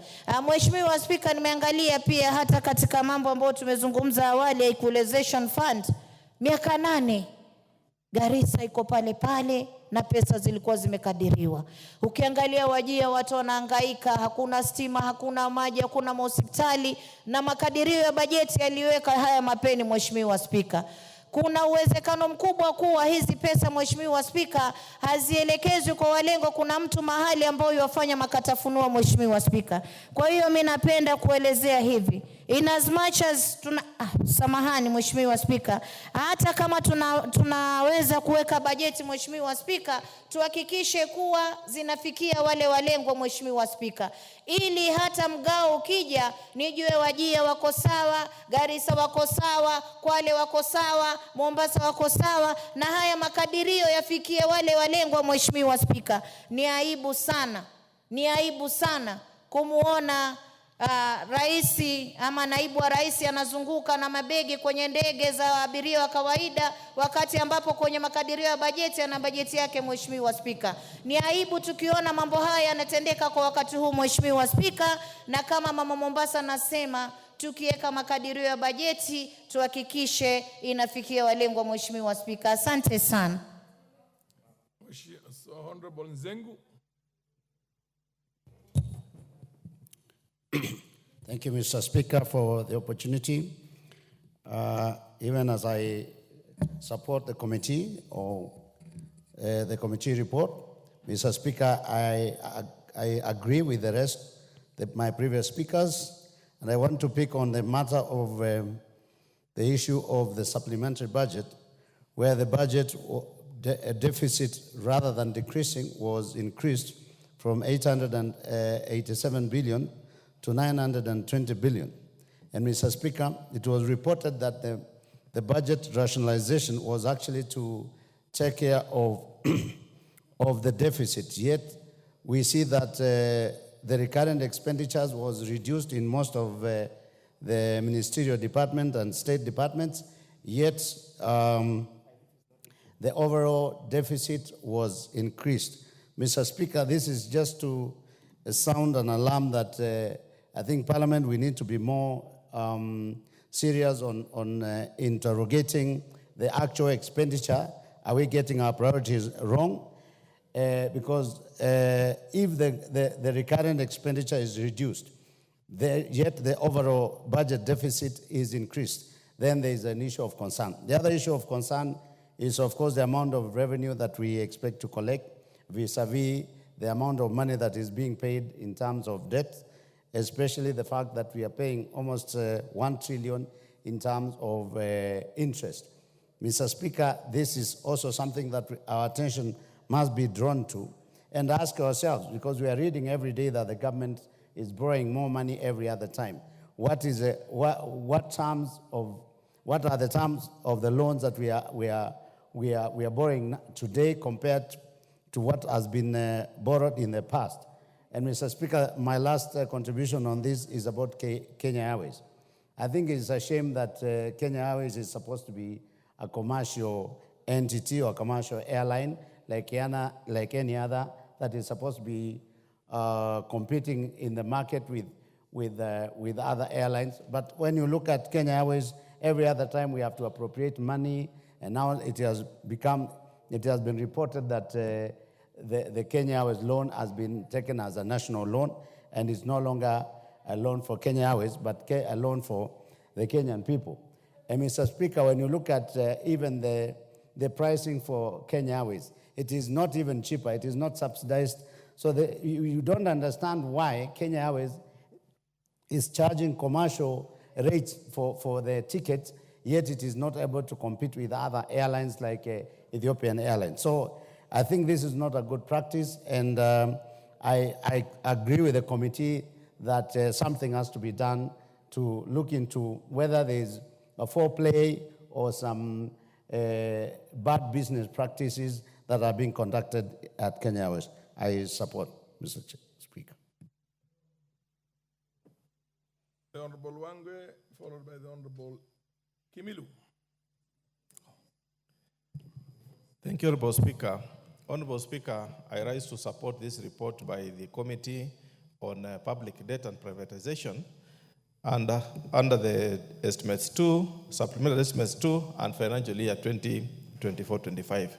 Mheshimiwa Spika, nimeangalia pia hata katika mambo ambayo tumezungumza awali ya equalization fund, miaka 8 Garissa iko pale pale na pesa zilikuwa zimekadiriwa. Ukiangalia Wajia watu wanahangaika, hakuna stima, hakuna maji, hakuna hospitali, na makadirio ya bajeti yaliweka haya mapeni, Mheshimiwa Spika. Kuna uwezekano mkubwa kuwa hizi pesa, Mheshimiwa Spika, hazielekezwi kwa walengo. Kuna mtu mahali ambao yafanya makatafunua, Mheshimiwa Spika. Kwa hiyo mimi napenda kuelezea hivi, in as much as samahani Mheshimiwa Spika, hata kama tunaweza kuweka bajeti, Mheshimiwa Spika, tuhakikishe kuwa zinafikia wale walengwa, Mheshimiwa Spika, ili hata mgao ukija nijue Wajia wako sawa, Garissa wako sawa, Kwale wako sawa, Mombasa wako sawa, na haya makadirio yafikie wale walengwa, Mheshimiwa Spika. Ni aibu sana kumuona raisi ama naibu wa rais anazunguka na mabegi kwenye ndege za abiria wa kawaida, wakati ambapo kwenye makadirio ya bajeti ana bajeti yake, Mheshimiwa Spika. Ni aibu tukiona mambo haya yanatendeka kwa wakati huu, Mheshimiwa Spika, na kama Mama Mombasa nasema, tukiweka makadirio ya bajeti tuhakikishe inafikia walengwa, Mheshimiwa Spika. Asante sana. Honorable Nzengu. Thank you, Mr. Speaker, for the opportunity. Even as I support the committee or the committee report, Mr. Speaker, I agree with the rest, my previous speakers, and I want to pick on the matter of the issue of the supplementary budget, where the budget deficit, rather than decreasing, was increased from 887 billion to 920 billion. And Mr. Speaker, it was reported that the budget rationalization was actually to take care of, of the deficit. Yet, we see that the recurrent expenditures was reduced in most of the ministerial department and state departments, yet the overall deficit was increased. Mr. Speaker, this is just to sound an alarm that I think Parliament, we need to be more serious on interrogating the actual expenditure. Are we getting our priorities wrong? Because if the recurrent expenditure is reduced, yet the overall budget deficit is increased, then there is an issue of concern. The other issue of concern is, of course, the amount of revenue that we expect to collect vis-a-vis the amount of money that is being paid in terms of debt, especially the fact that we are paying almost 1 trillion in terms of interest. Mr. Speaker, this is also something that our attention must be drawn to and ask ourselves, because we are reading every day that the government is borrowing more money every other time. What are the terms of the loans that we we are borrowing today compared to what has been borrowed in the past. And Mr. Speaker, my last contribution on this is about Kenya Airways. I think it's a shame that Kenya Airways is supposed to be a commercial entity or commercial airline like any other that is supposed to be competing in the market with other airlines. But when you look at Kenya Airways, every other time we have to appropriate money, and now it has been reported that the Kenya Airways loan has been taken as a national loan, and it's no longer a loan for Kenya Airways, but a loan for the Kenyan people. And Mr. Speaker, when you look at even the pricing for Kenya Airways, it is not even cheaper. It is not subsidized. So you don't understand why Kenya Airways is charging commercial rates for the tickets, yet it is not able to compete with other airlines like Ethiopian Airlines. So I think this is not a good practice, and I agree with the committee that something has to be done to look into whether there's a foreplay or some bad business practices that are being conducted at Kenya Airways. I support, Mr. Speaker. The Honorable Wangwe, followed by the Honorable Kimilu. Thank you, Honorable Speaker. Honorable Speaker, I rise to support this report by the Committee on Public Debt and Privatization and under the Estimates 2, Supplementary Estimates 2, and Financial Year 2024-25.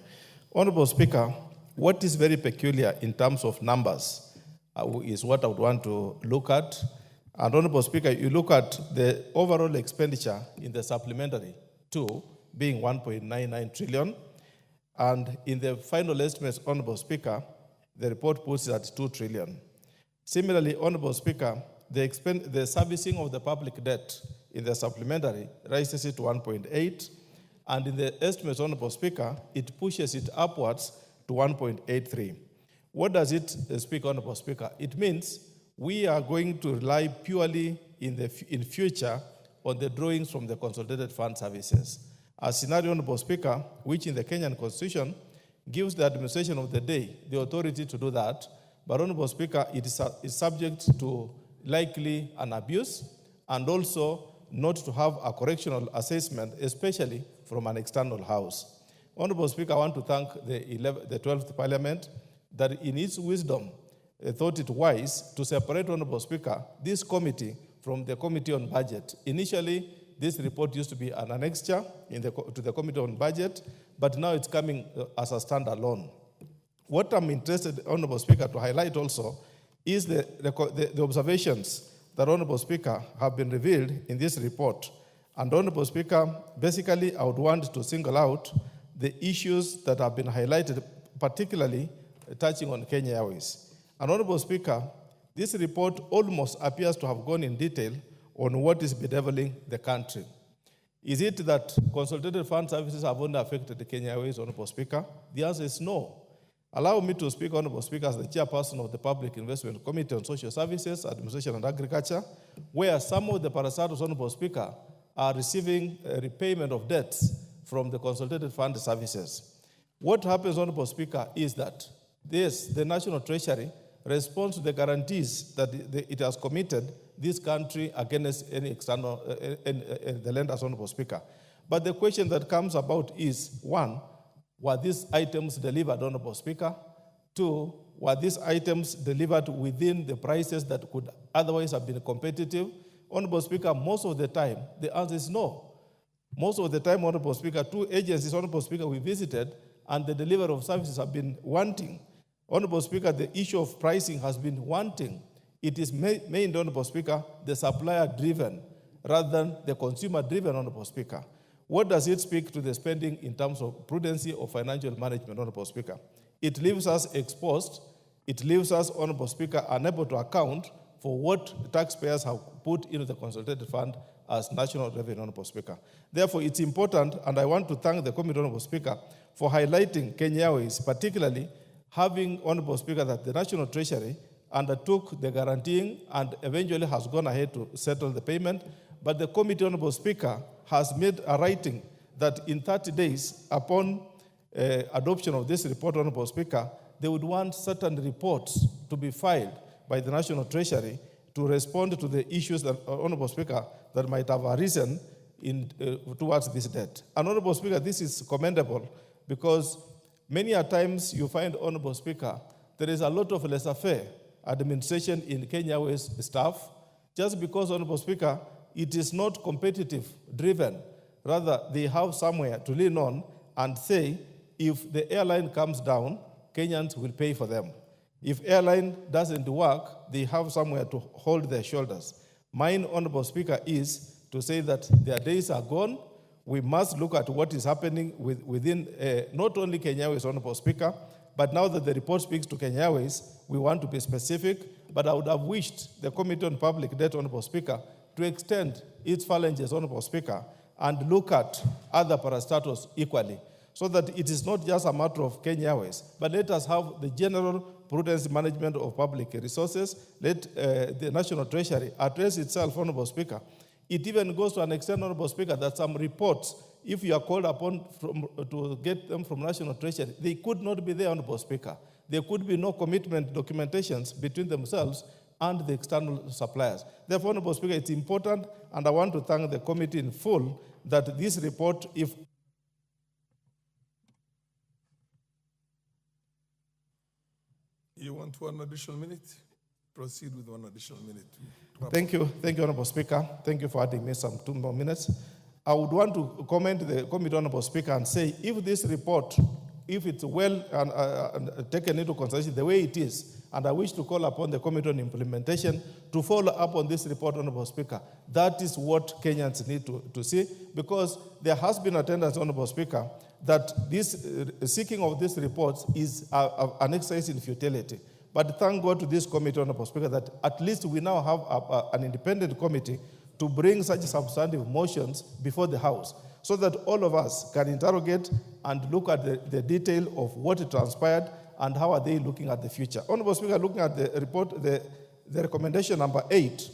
Honorable Speaker, what is very peculiar in terms of numbers is what I would want to look at. And Honorable Speaker, you look at the overall expenditure in the Supplementary 2 being 1.99 trillion, and in the final estimates, Honorable Speaker, the report puts it at 2 trillion. Similarly, Honorable Speaker, the servicing of the public debt in the supplementary rises it to 1.8, and in the estimates, Honorable Speaker, it pushes it upwards to 1.83. What does it speak, Honorable Speaker? It means we are going to rely purely in future on the drawings from the consolidated fund services. A scenario, Honorable Speaker, which in the Kenyan Constitution gives the administration of the day the authority to do that, but Honorable Speaker, it is subject to likely an abuse and also not to have a correctional assessment, especially from an external house. Honorable Speaker, I want to thank the 12th Parliament that in its wisdom thought it wise to separate, Honorable Speaker, this committee from the Committee on Budget. Initially, this report used to be an annexure to the Committee on Budget, but now it's coming as a standalone. What I'm interested, Honorable Speaker, to highlight also is the observations that, Honorable Speaker, have been revealed in this report. And Honorable Speaker, basically I would want to single out the issues that have been highlighted, particularly touching on Kenya Airways. And Honorable Speaker, this report almost appears to have gone in detail on what is bedeviling the country. Is it that consolidated fund services have only affected the Kenya Airways, Honorable Speaker? The answer is no. Allow me to speak, Honorable Speaker, as the chairperson of the Public Investment Committee on Social Services, Administration and Agriculture, where some of the parastatals, Honorable Speaker, are receiving a repayment of debts from the consolidated fund services. What happens, Honorable Speaker, is that the National Treasury responds to the guarantees that it has committed this country against any external, the lenders, Honorable Speaker. But the question that comes about is, one, were these items delivered, Honorable Speaker? Two, were these items delivered within the prices that could otherwise have been competitive? Honorable Speaker, most of the time, the answer is no. Most of the time, Honorable Speaker, 2 agencies, Honorable Speaker, we visited, and the delivery of services have been wanting. Honorable Speaker, the issue of pricing has been wanting. It is made, Honorable Speaker, the supplier-driven rather than the consumer-driven, Honorable Speaker. What does it speak to the spending in terms of prudency or financial management, Honorable Speaker? It leaves us exposed. It leaves us, Honorable Speaker, unable to account for what taxpayers have put into the consolidated fund as national revenue, Honorable Speaker. Therefore, it's important, and I want to thank the committee, Honorable Speaker, for highlighting Kenya Airways, particularly having, Honorable Speaker, that the National Treasury undertook the guaranteeing and eventually has gone ahead to settle the payment. But the committee, Honorable Speaker, has made a writing that in 30 days, upon adoption of this report, Honorable Speaker, they would want certain reports to be filed by the National Treasury to respond to the issues that, Honorable Speaker, that might have arisen towards this debt. And Honorable Speaker, this is commendable because many a times you find, Honorable Speaker, there is a lot of laissez-faire administration in Kenya Airways staff, just because, Honorable Speaker, it is not competitive driven. Rather, they have somewhere to lean on and say, if the airline comes down, Kenyans will pay for them. If airline doesn't work, they have somewhere to hold their shoulders. Mine, Honorable Speaker, is to say that their days are gone. We must look at what is happening within not only Kenya Airways, Honorable Speaker, but now that the report speaks to Kenya Airways, we want to be specific. But I would have wished the Committee on Public Debt, Honorable Speaker, to extend its phalanges, Honorable Speaker, and look at other parastatals equally, so that it is not just a matter of Kenya Airways, but let us have the general prudence management of public resources. Let the National Treasury address itself, Honorable Speaker. It even goes to an extent, Honorable Speaker, that some reports, if you are called upon to get them from National Treasury, they could not be there, Honorable Speaker. There could be no commitment documentations between themselves and the external suppliers. Therefore, Honorable Speaker, it's important, and I want to thank the committee in full that this report, if You want 1 additional minute? Proceed with 1 additional minute. Thank you, Honorable Speaker. Thank you for adding me some 2 more minutes. I would want to comment the committee, Honorable Speaker, and say if this report, if it's well taken into consideration the way it is, and I wish to call upon the Committee on Implementation to follow up on this report, Honorable Speaker. That is what Kenyans need to see, because there has been a tendency, Honorable Speaker, that this seeking of these reports is an exercise in futility. But thank God to this committee, Honorable Speaker, that at least we now have an independent committee to bring such substantive motions before the House, so that all of us can interrogate and look at the detail of what transpired and how are they looking at the future. Honorable Speaker, looking at the report, the recommendation number 8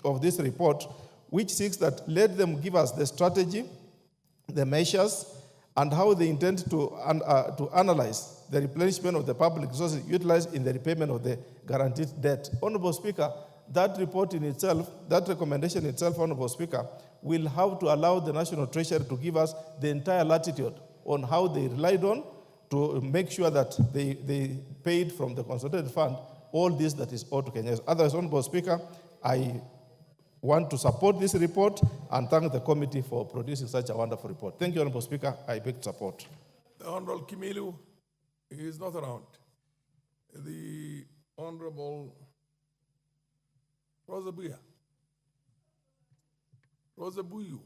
of this report, which seeks that let them give us the strategy, the measures, and how they intend to analyze the replenishment of the public resources utilized in the repayment of the guaranteed debt. Honorable Speaker, that report in itself, that recommendation itself, Honorable Speaker, will have to allow the National Treasury to give us the entire latitude on how they relied on to make sure that they paid from the consolidated fund all this that is owed to Kenyans. Otherwise, Honorable Speaker, I want to support this report and thank the committee for producing such a wonderful report. Thank you, Honorable Speaker. I beg support. The Honorable Kimilu is not around. The Honorable Rosabuya. Rosabuyu.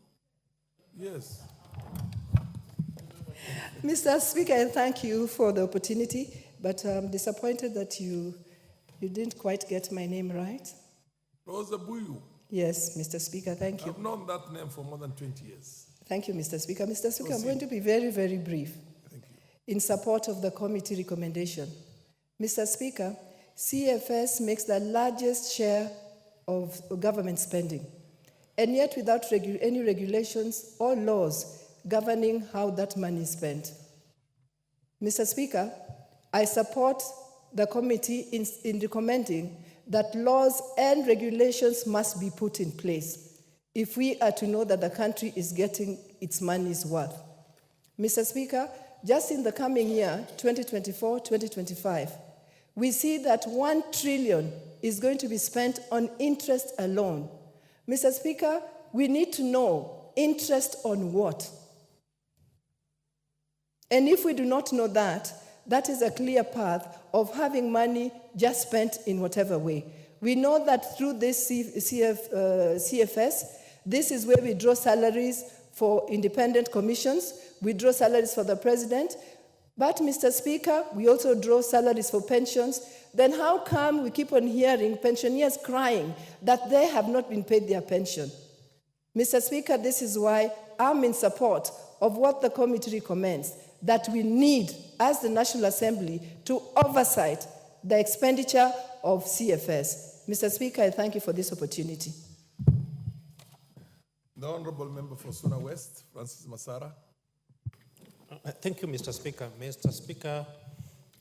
Yes. Mr. Speaker, I thank you for the opportunity, but I'm disappointed that you didn't quite get my name right. Rosabuyu. Yes, Mr. Speaker, thank you. I've known that name for more than 20 years. Thank you, Mr. Speaker. Mr. Speaker, I'm Proceed. going to be very, very brief. Thank you. In support of the committee recommendation. Mr. Speaker, CFS makes the largest share of government spending, and yet without any regulations or laws governing how that money is spent. Mr. Speaker, I support the committee in recommending that laws and regulations must be put in place if we are to know that the country is getting its money's worth. Mr. Speaker, just in the coming year, 2024-2025, we see that 1 trillion is going to be spent on interest alone. Mr. Speaker, we need to know interest on what? And if we do not know that, that is a clear path of having money just spent in whatever way. We know that through this CFS, this is where we draw salaries for independent commissions, we draw salaries for the president, but Mr. Speaker, we also draw salaries for pensions. Then how come we keep on hearing pensioners crying that they have not been paid their pension? Mr. Speaker, this is why I'm in support of what the committee recommends, that we need, as the National Assembly, to oversight the expenditure of CFS. Mr. Speaker, I thank you for this opportunity. The Honorable Member for Suna West, Francis Masara. Thank you, Mr. Speaker. Mr. Speaker,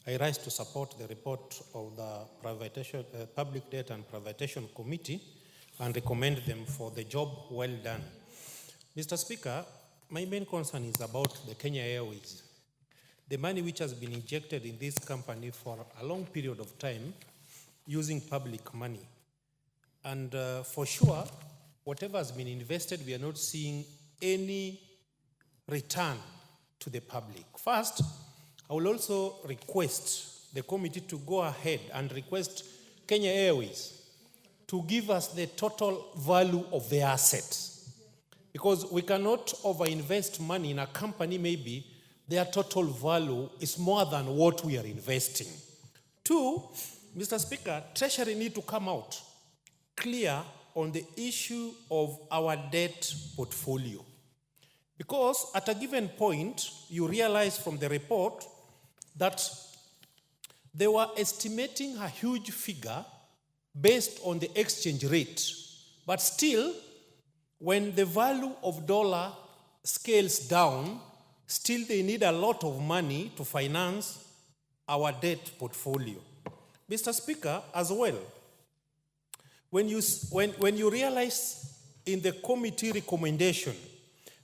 I rise to support the report of the Public Debt and Privatization Committee and recommend them for the job well done. Mr. Speaker, my main concern is about the Kenya Airways. The money which has been injected in this company for a long period of time using public money. And for sure, whatever has been invested, we are not seeing any return to the public. First, I will also request the committee to go ahead and request Kenya Airways to give us the total value of the assets. Because we cannot overinvest money in a company, maybe their total value is more than what we are investing. Two, Mr. Speaker, Treasury need to come out clear on the issue of our debt portfolio. Because at a given point, you realize from the report that they were estimating a huge figure based on the exchange rate. But still, when the value of dollar scales down, still they need a lot of money to finance our debt portfolio. Mr. Speaker, as well, when you realize in the committee recommendation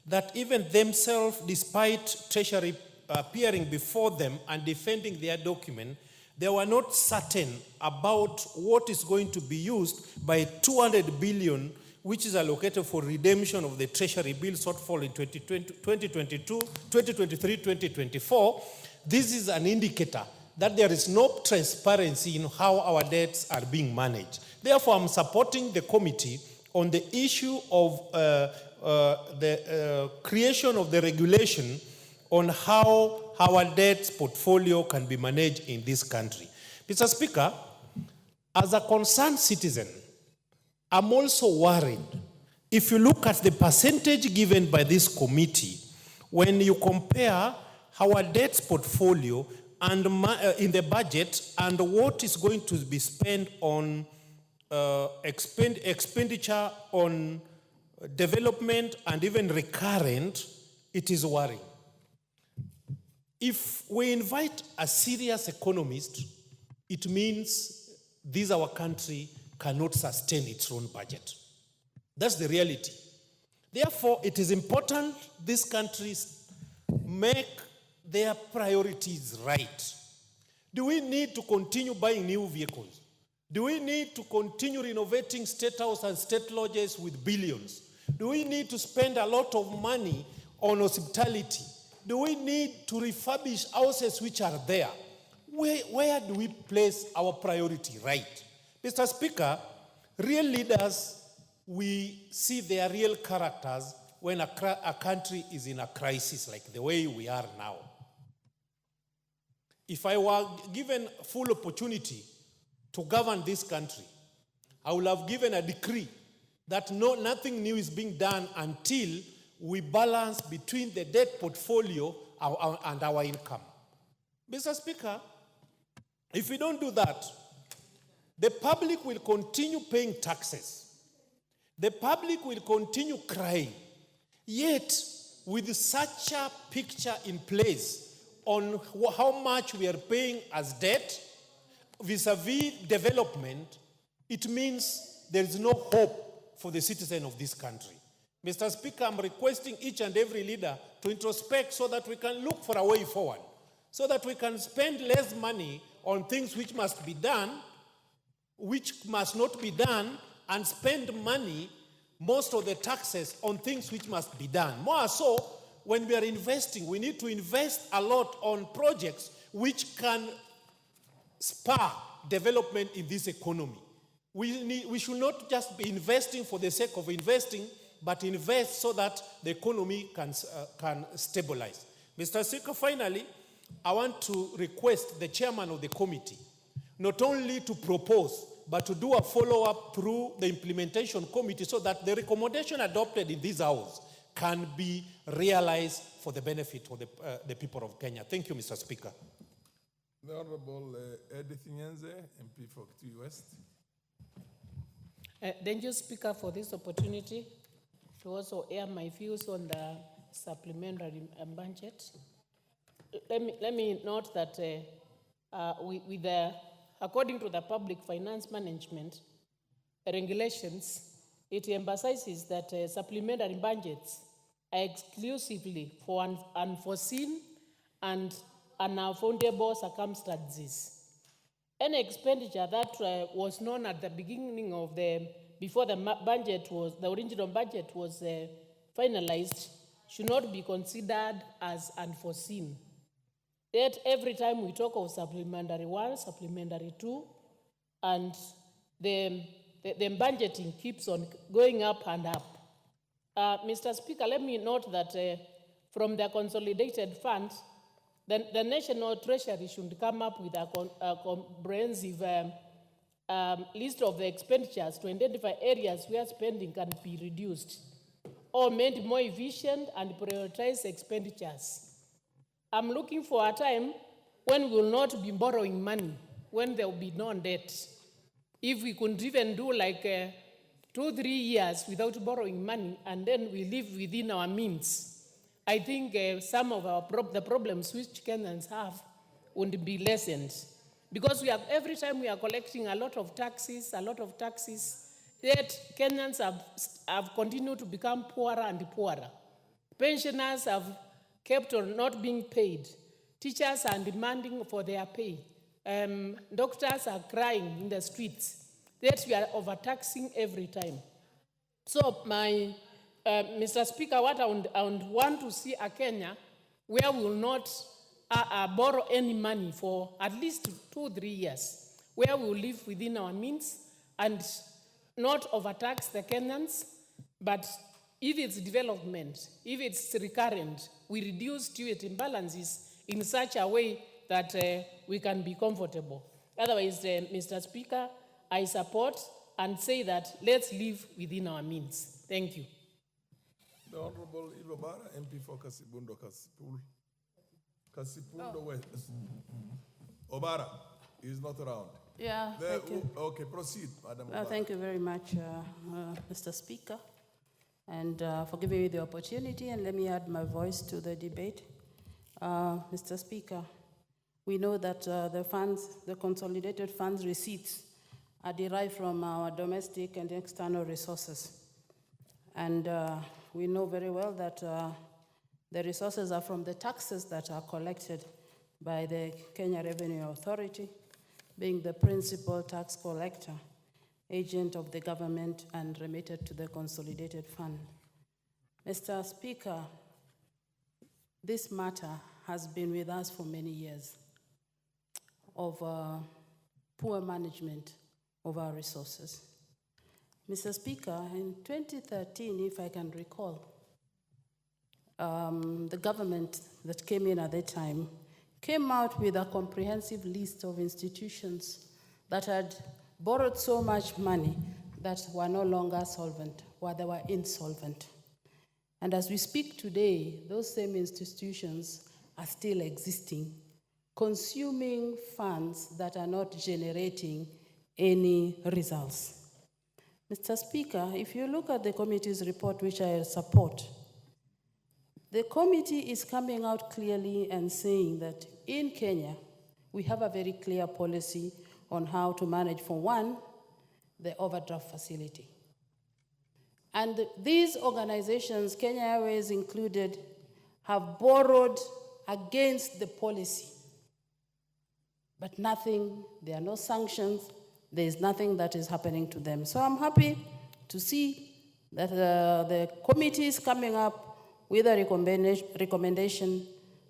that even themselves, despite Treasury appearing before them and defending their document, they were not certain about what is going to be used by 200 billion, which is allocated for redemption of the Treasury bill shortfall in 2022, 2023, 2024. This is an indicator that there is no transparency in how our debts are being managed. Therefore, I'm supporting the committee on the issue of the creation of the regulation on how our debt portfolio can be managed in this country. Mr. Speaker, as a concerned citizen, I'm also worried. If you look at the percentage given by this committee, when you compare our debt portfolio and in the budget and what is going to be spent on expenditure on development and even recurrent, it is worrying. If we invite a serious economist, it means our country cannot sustain its own budget. That's the reality. Therefore, it is important these countries make their priorities right. Do we need to continue buying new vehicles? Do we need to continue renovating state house and state lodges with billions? Do we need to spend a lot of money on hospitality? Do we need to refurbish houses which are there? Where do we place our priority right? Mr. Speaker, real leaders, we see their real characters when a country is in a crisis like the way we are now. If I were given full opportunity to govern this country, I would have given a decree that nothing new is being done until we balance between the debt portfolio and our income. Mr. Speaker, if we don't do that, the public will continue paying taxes. The public will continue crying. Yet, with such a picture in place on how much we are paying as debt vis-a-vis development, it means there is no hope for the citizen of this country. Mr. Speaker, I'm requesting each and every leader to introspect so that we can look for a way forward, so that we can spend less money on things which must be done, which must not be done, and spend money, most of the taxes, on things which must be done. More so, when we are investing, we need to invest a lot on projects which can spur development in this economy. We should not just be investing for the sake of investing, but invest so that the economy can stabilize. Mr. Speaker, finally, I want to request the chairman of the committee not only to propose, but to do a follow-up through the implementation committee so that the recommendation adopted in this house can be realized for the benefit of the people of Kenya. Thank you, Mr. Speaker. The Honorable Edith Nyenze, MP for Kitui West. Thank you, Speaker, for this opportunity to also air my views on the supplementary budget. let me note that according to the public finance management regulations, it emphasizes that supplementary budgets are exclusively for unforeseen and unaffordable circumstances. Any expenditure that was known at the beginning of before the original budget was finalized should not be considered as unforeseen. Yet every time we talk of supplementary 1, supplementary 2, and the budgeting keeps on going up and up. Mr. Speaker, let me note that from the consolidated funds, the National Treasury should come up with a comprehensive list of the expenditures to identify areas where spending can be reduced or made more efficient and prioritize expenditures. I'm looking for a time when we will not be borrowing money, when there will be no debt. If we could even do like 2-3 years without borrowing money and then we live within our means, I think some of the problems which Kenyans have would be lessened. Because every time we are collecting a lot of taxes, yet Kenyans have continued to become poorer and poorer. Pensioners have kept on not being paid. Teachers are demanding for their pay. Doctors are crying in the streets. Yet we are overtaxing every time. So, Mr. Speaker, what I would want to see a Kenya where we will not borrow any money for at least 2-3 years, where we will live within our means and not overtax the Kenyans, but if it's development, if it's recurrent, we reduce steward imbalances in such a way that we can be comfortable. Otherwise, Mr. Speaker, I support and say that let's live within our means. Thank you. The Honorable Ilobara, MP for Kasibundo Kasipundo West. Obara is not around. Yeah, thank you. Okay, proceed, Madam Obara. Thank you very much, Mr. Speaker, and for giving me the opportunity, and let me add my voice to the debate. Mr. Speaker, we know that the consolidated funds receipts are derived from our domestic and external resources. And we know very well that the resources are from the taxes that are collected by the Kenya Revenue Authority, being the principal tax collector, agent of the government, and remitted to the consolidated fund. Mr. Speaker, this matter has been with us for many years of poor management of our resources. Mr. Speaker, in 2013, if I can recall, the government that came in at that time came out with a comprehensive list of institutions that had borrowed so much money that were no longer solvent, or they were insolvent. And as we speak today, those same institutions are still existing, consuming funds that are not generating any results. Mr. Speaker, if you look at the committee's report, which I support, the committee is coming out clearly and saying that in Kenya, we have a very clear policy on how to manage, for one, the overdraft facility. And these organizations, Kenya Airways included, have borrowed against the policy. But nothing, there are no sanctions, there is nothing that is happening to them. So I'm happy to see that the committee is coming up with a recommendation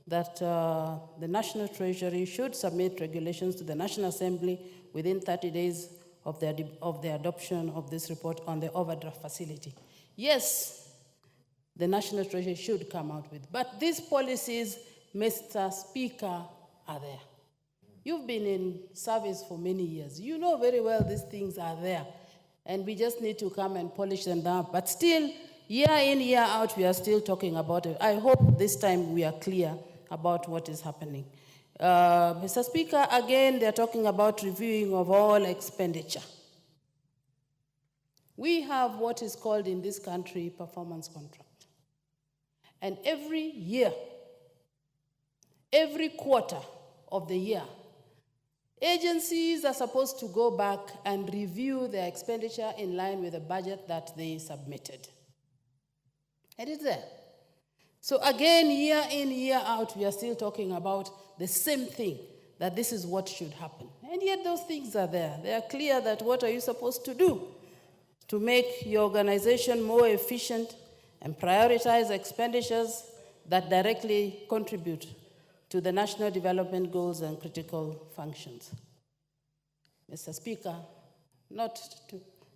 that the National Treasury should submit regulations to the National Assembly within 30 days of the adoption of this report on the overdraft facility. Yes, the National Treasury should come out with, but these policies, Mr. Speaker, are there. You've been in service for many years. You know very well these things are there, and we just need to come and polish them down. But still, year in, year out, we are still talking about it. I hope this time we are clear about what is happening. Mr. Speaker, again, they're talking about reviewing of all expenditure. We have what is called in this country performance contract. And every year, every quarter of the year, agencies are supposed to go back and review their expenditure in line with the budget that they submitted. And it's there. So again, year in, year out, we are still talking about the same thing, that this is what should happen. And yet those things are there. They are clear that what are you supposed to do to make your organization more efficient and prioritize expenditures that directly contribute to the national development goals and critical functions. Mr. Speaker, not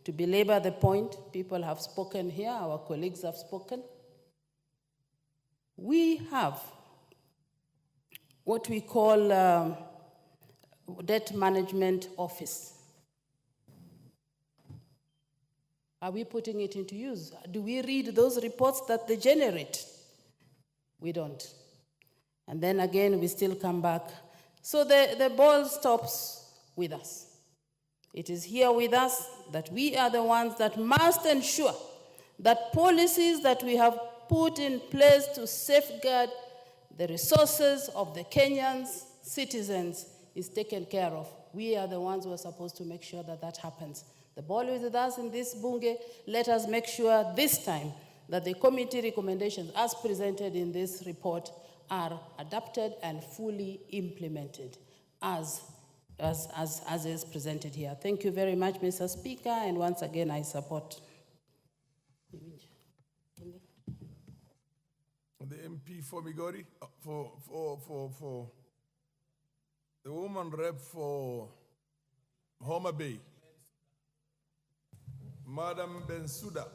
to belabor the point, people have spoken here, our colleagues have spoken. We have what we call Debt Management Office. Are we putting it into use? Do we read those reports that they generate? We don't. And then again, we still come back. So the ball stops with us. It is here with us that we are the ones that must ensure that policies that we have put in place to safeguard the resources of the Kenyans, citizens, is taken care of. We are the ones who are supposed to make sure that that happens. The ball is with us in this bunge. Let us make sure this time that the committee recommendations as presented in this report are adopted and fully implemented as is presented here. Thank you very much, Mr. Speaker, and once again, I support. The MP for Migori, for the woman rep for Homa Bay, Madam Bensouda,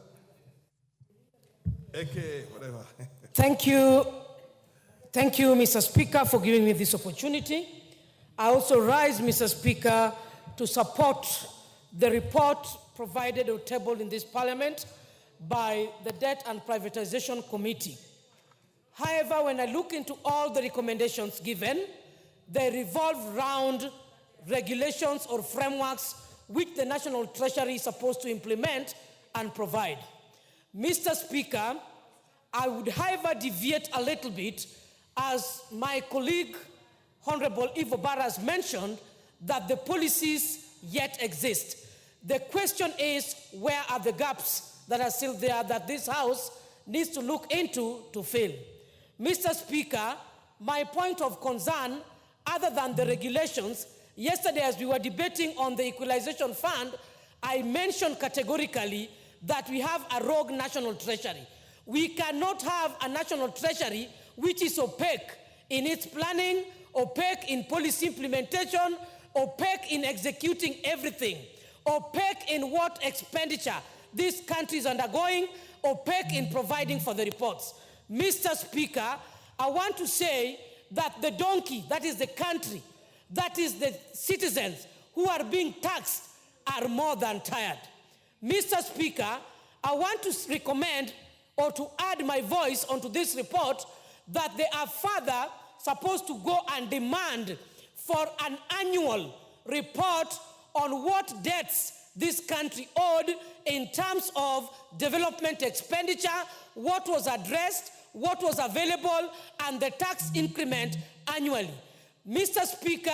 aka whatever. Thank you, Mr. Speaker, for giving me this opportunity. I also rise, Mr. Speaker, to support the report provided or tabled in this Parliament by the Debt and Privatization Committee. However, when I look into all the recommendations given, they revolve around regulations or frameworks which the National Treasury is supposed to implement and provide. Mr. Speaker, I would, however, deviate a little bit, as my colleague, Honorable Ivo Barra, has mentioned that the policies yet exist. The question is, where are the gaps that are still there that this House needs to look into to fill? Mr. Speaker, my point of concern, other than the regulations, yesterday as we were debating on the Equalization Fund, I mentioned categorically that we have a rogue National Treasury. We cannot have a National Treasury which is opaque in its planning, opaque in policy implementation, opaque in executing everything, opaque in what expenditure this country is undergoing, opaque in providing for the reports. Mr. Speaker, I want to say that the donkey, that is the country, that is the citizens who are being taxed, are more than tired. Mr. Speaker, I want to recommend or to add my voice onto this report that they are further supposed to go and demand for an annual report on what debts this country owed in terms of development expenditure, what was addressed, what was available, and the tax increment annually. Mr. Speaker,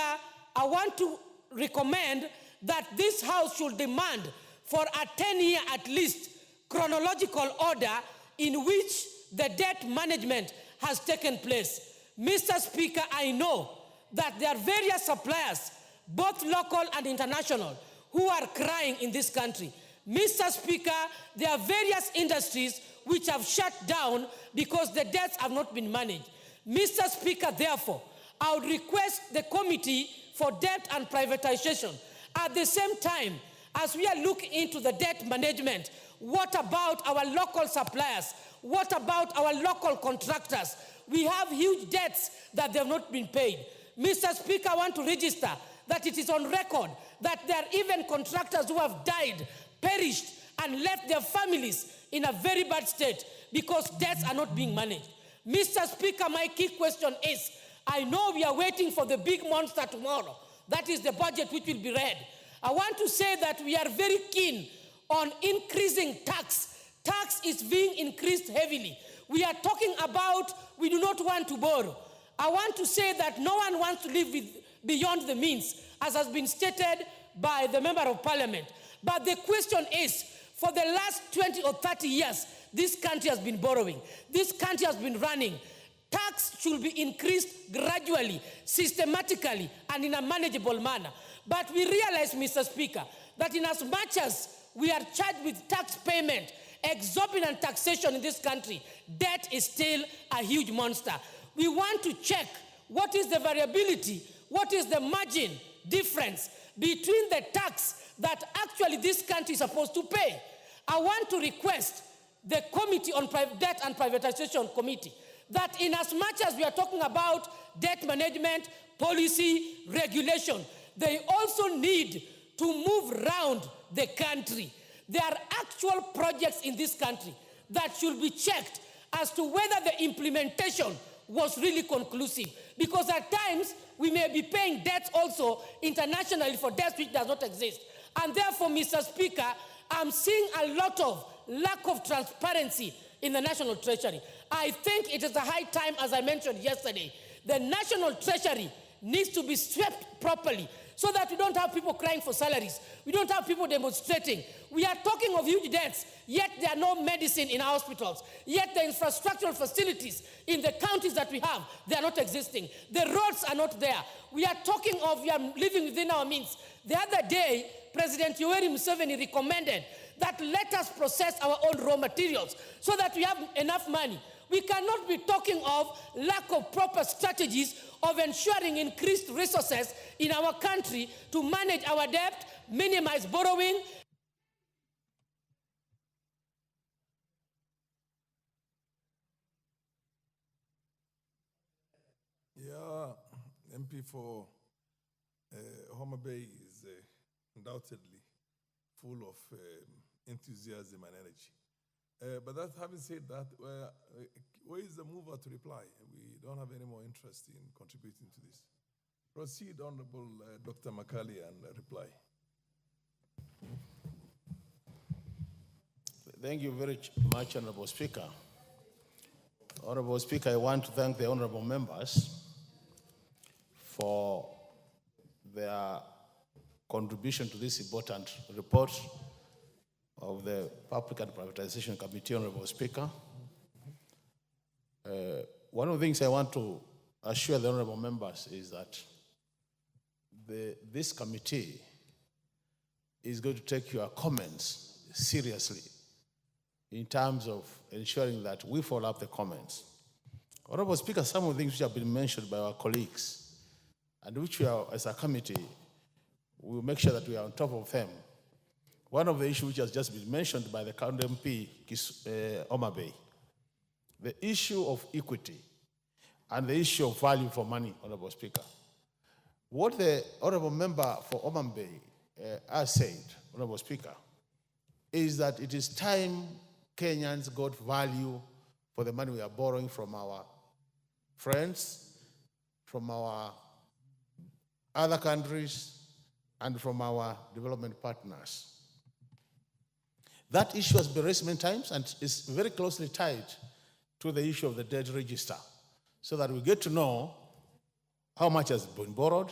I want to recommend that this House should demand for a 10-year at least chronological order in which the debt management has taken place. Mr. Speaker, I know that there are various suppliers, both local and international, who are crying in this country. Mr. Speaker, there are various industries which have shut down because the debts have not been managed. Mr. Speaker, therefore, I would request the Committee for Debt and Privatization, at the same time, as we are looking into the debt management, what about our local suppliers? What about our local contractors? We have huge debts that they have not been paid. Mr. Speaker, I want to register that it is on record that there are even contractors who have died, perished, and left their families in a very bad state because debts are not being managed. Mr. Speaker, my key question is, I know we are waiting for the big monster tomorrow. That is the budget which will be read. I want to say that we are very keen on increasing tax. Tax is being increased heavily. We are talking about we do not want to borrow. I want to say that no one wants to live beyond the means, as has been stated by the Member of Parliament. But the question is, for the last 20 or 30 years, this country has been borrowing. This country has been running. Tax should be increased gradually, systematically, and in a manageable manner. But we realize, Mr. Speaker, that in as much as we are charged with tax payment, exorbitant taxation in this country, debt is still a huge monster. We want to check what is the variability, what is the margin difference between the tax that actually this country is supposed to pay. I want to request the Committee on Debt and Privatization Committee that in as much as we are talking about debt management, policy, regulation, they also need to move around the country. There are actual projects in this country that should be checked as to whether the implementation was really conclusive. Because at times, we may be paying debts also internationally for debts which does not exist. And therefore, Mr. Speaker, I'm seeing a lot of lack of transparency in the National Treasury. I think it is a high time, as I mentioned yesterday, the National Treasury needs to be swept properly so that we don't have people crying for salaries. We don't have people demonstrating. We are talking of huge debts, yet there are no medicine in our hospitals. Yet the infrastructural facilities in the counties that we have, they are not existing. The roads are not there. We are talking of we are living within our means. The other day, President Yoweri Museveni recommended that let us process our own raw materials so that we have enough money. We cannot be talking of lack of proper strategies of ensuring increased resources in our country to manage our debt, minimize borrowing. Yeah, MP for Homa Bay is undoubtedly full of enthusiasm and energy. But that, having said that, where is the mover to reply? We don't have any more interest in contributing to this. Proceed, Honorable Dr. Makali, and reply. Thank you very much, Honorable Speaker. Honorable Speaker, I want to thank the honorable members for their contribution to this important report of the Public and Privatization Committee, Honorable Speaker. One of the things I want to assure the honorable members is that this committee is going to take your comments seriously in terms of ensuring that we follow up the comments. Honorable Speaker, some of the things which have been mentioned by our colleagues and which we are, as a committee, we will make sure that we are on top of them. One of the issues which has just been mentioned by the County MP, Homa Bay, the issue of equity and the issue of value for money, Honorable Speaker. What the honorable member for Homa Bay has said, Honorable Speaker, is that it is time Kenyans got value for the money we are borrowing from our friends, from our other countries, and from our development partners. That issue has been raised many times and is very closely tied to the issue of the debt register, so that we get to know how much has been borrowed,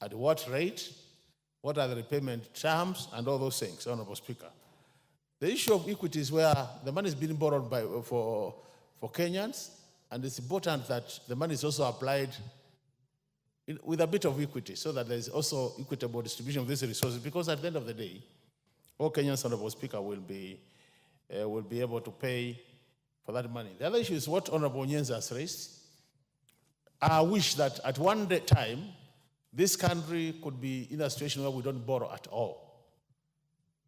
at what rate, what are the repayment terms, and all those things, Honorable Speaker. The issue of equity is where the money is being borrowed for Kenyans, and it's important that the money is also applied with a bit of equity, so that there is also equitable distribution of these resources, because at the end of the day, all Kenyans, Honorable Speaker, will be able to pay for that money. The other issue is what Honorable Nyenze has raised. I wish that at one time, this country could be in a situation where we don't borrow at all.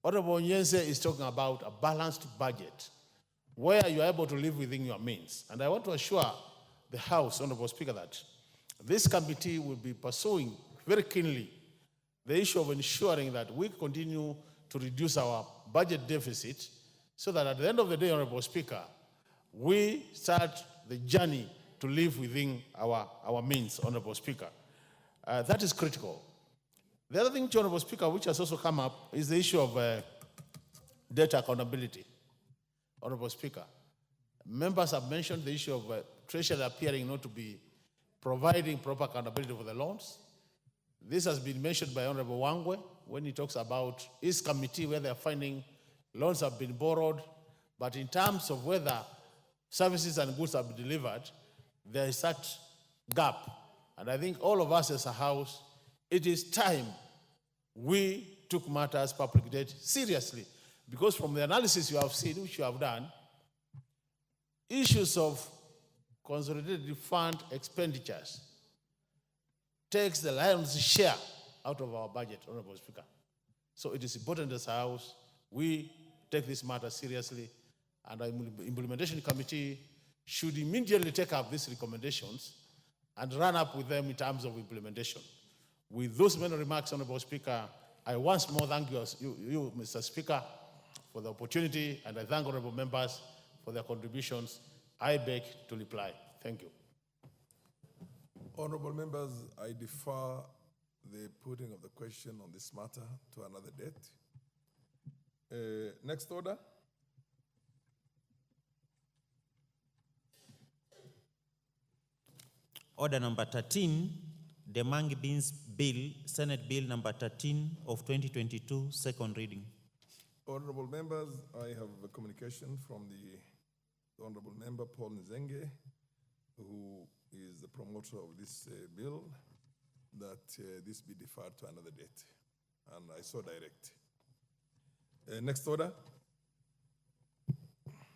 Honorable Nyenze is talking about a balanced budget, where you are able to live within your means. And I want to assure the House, Honorable Speaker, that this committee will be pursuing very keenly the issue of ensuring that we continue to reduce our budget deficit, so that at the end of the day, Honorable Speaker, we start the journey to live within our means, Honorable Speaker. That is critical. The other thing, Honorable Speaker, which has also come up is the issue of data accountability, Honorable Speaker. Members have mentioned the issue of Treasury appearing not to be providing proper accountability for the loans. This has been mentioned by Honorable Wangwe when he talks about his committee where they are finding loans have been borrowed, but in terms of whether services and goods have been delivered, there is such gap. And I think all of us as a house, it is time we took matters public debt seriously, because from the analysis you have seen, which you have done, issues of consolidated fund expenditures takes the lion's share out of our budget, Honorable Speaker. So it is important as a house we take this matter seriously, and the implementation committee should immediately take up these recommendations and run up with them in terms of implementation. With those many remarks, Honorable Speaker, I once more thank you, Mr. Speaker, for the opportunity, and I thank honorable members for their contributions. I beg to reply. Thank you. Honorable members, I defer the putting of the question on this matter to another date. Next order. Order number 13, the Mangi Beans Bill, Senate Bill number 13 of 2022, second reading. Honorable members, I have a communication from the Honorable Member Paul Nzenge, who is the promoter of this bill, that this be deferred to another date. And I so direct. Next order.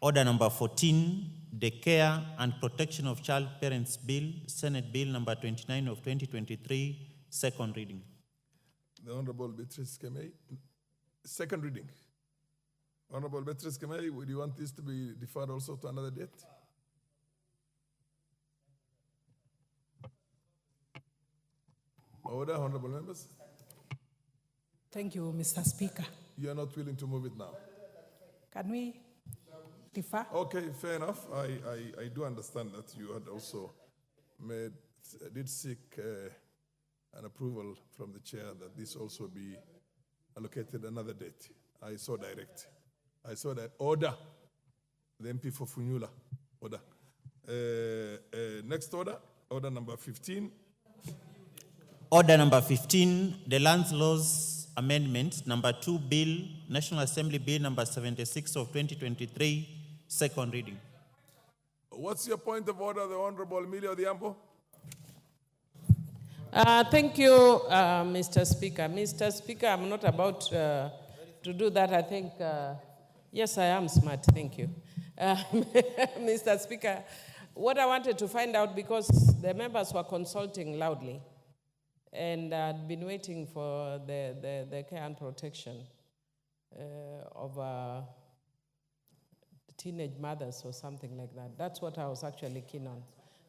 Order number 14, the Care and Protection of Child Parents Bill, Senate Bill number 29 of 2023, second reading. The Honorable Beatrice Kemei, second reading. Honorable Beatrice Kemei, would you want this to be deferred also to another date? Order, honorable members. Thank you, Mr. Speaker. You are not willing to move it now? Can we defer? Okay, fair enough. I do understand that you had also did seek an approval from the chair that this also be allocated another date. I saw direct. I saw that order. The MP for Funyula. Order. Next order. Order number 15. Order number 15, the Land Laws Amendment number 2 Bill, National Assembly Bill number 76 of 2023, second reading. What's your point of order, the Honorable Emilio Odhiambo? Thank you, Mr. Speaker. Mr. Speaker, I'm not about to do that. I think, yes, I am smart. Thank you. Mr. Speaker, what I wanted to find out, because the members were consulting loudly, and I'd been waiting for the care and protection of teenage mothers or something like that. That's what I was actually keen on.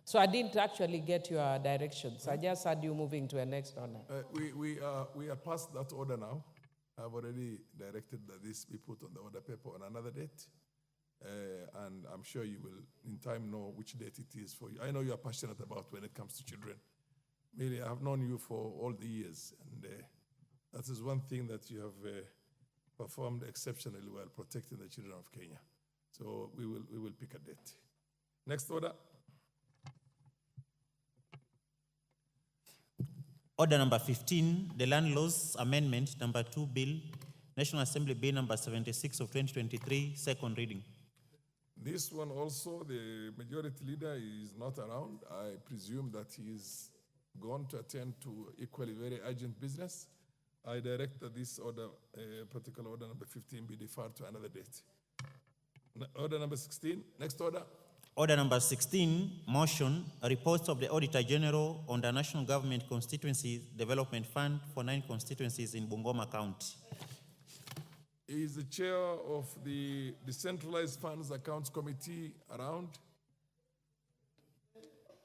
So I didn't actually get your directions. I just had you moving to a next order. We are past that order now. I've already directed that this be put on the order paper on another date. And I'm sure you will in time know which date it is for you. I know you are passionate about when it comes to children. Really, I have known you for all the years, and that is one thing that you have performed exceptionally well, protecting the children of Kenya. So we will pick a date. Next order. Order number 15, the Land Laws Amendment number 2 Bill, National Assembly Bill number 76 of 2023, second reading. This one also, the majority leader is not around. I presume that he is gone to attend to equally very urgent business. I direct that this order, particular order number 15, be deferred to another date. Order number 16, next order. Order number 16, motion, reports of the Auditor General on the National Government Constituency Development Fund for 9 constituencies in Bungoma County. Is the chair of the Decentralized Funds Accounts Committee around?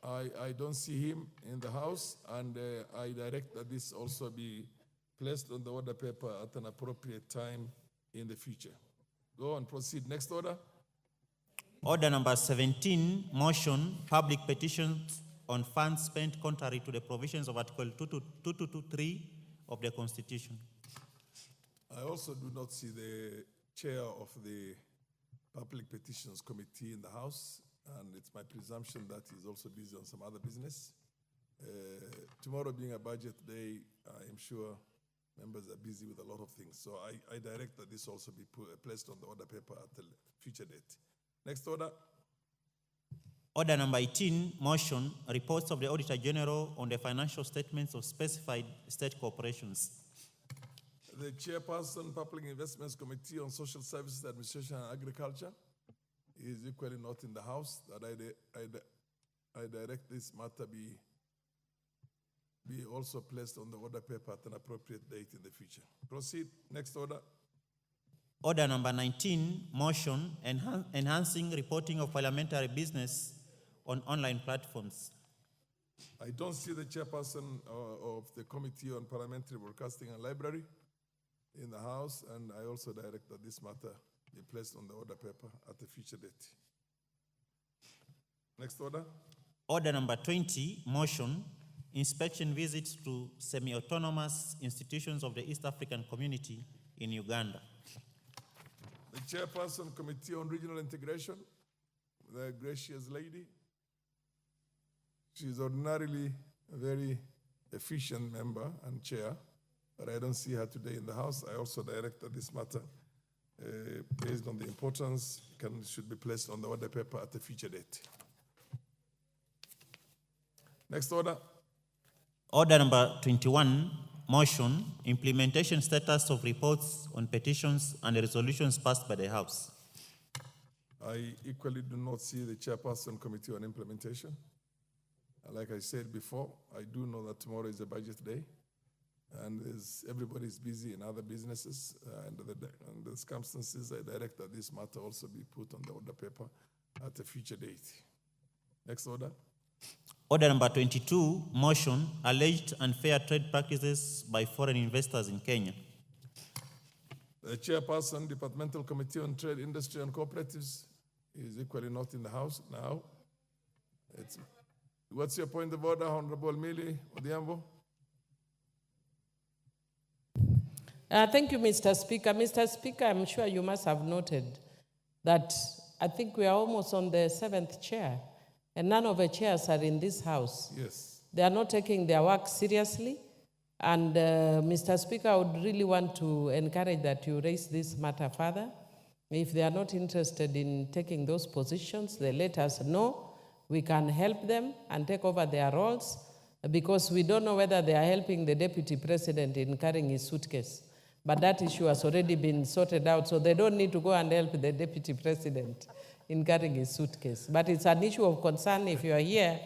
I don't see him in the house, and I direct that this also be placed on the order paper at an appropriate time in the future. Go on, proceed. Next order. Order number 17, motion, public petitions on funds spent contrary to the provisions of Article 2223 of the Constitution. I also do not see the chair of the Public Petitions Committee in the House, and it's my presumption that he's also busy on some other business. Tomorrow being a budget day, I am sure members are busy with a lot of things. So I direct that this also be placed on the order paper at a future date. Next order. Order number 18, motion, reports of the Auditor General on the financial statements of specified state corporations. The Chairperson, Public Investments Committee on Social Services, Administration and Agriculture is equally not in the House. That I direct this matter be also placed on the order paper at an appropriate date in the future. Proceed. Next order. Order number 19, motion, enhancing reporting of parliamentary business on online platforms. I don't see the chairperson of the Committee on Parliamentary Broadcasting and Library in the House, and I also direct that this matter be placed on the order paper at a future date. Next order. Order number 20, motion, inspection visits to semi-autonomous institutions of the East African Community in Uganda. The Chairperson, Committee on Regional Integration, the gracious lady. She is ordinarily a very efficient member and chair, but I don't see her today in the House. I also direct that this matter, based on the importance, should be placed on the order paper at a future date. Next order. Order number 21, motion, implementation status of reports on petitions and resolutions passed by the House. I equally do not see the Chairperson, Committee on Implementation. Like I said before, I do know that tomorrow is a budget day, and everybody's busy in other businesses. Under the circumstances, I direct that this matter also be put on the order paper at a future date. Next order. Order number 22, motion, alleged unfair trade practices by foreign investors in Kenya. The Chairperson, Departmental Committee on Trade, Industry and Cooperatives is equally not in the House now. What's your point of order, Honorable Millie Odhiambo? Thank you, Mr. Speaker. Mr. Speaker, I'm sure you must have noted that I think we are almost on the 7th chair, and none of the chairs are in this House. Yes. They are not taking their work seriously, and Mr. Speaker, I would really want to encourage that you raise this matter further. If they are not interested in taking those positions, they let us know. We can help them and take over their roles, because we don't know whether they are helping the Deputy President in carrying his suitcase. But that issue has already been sorted out, so they don't need to go and help the Deputy President in carrying his suitcase. But it's an issue of concern if you are here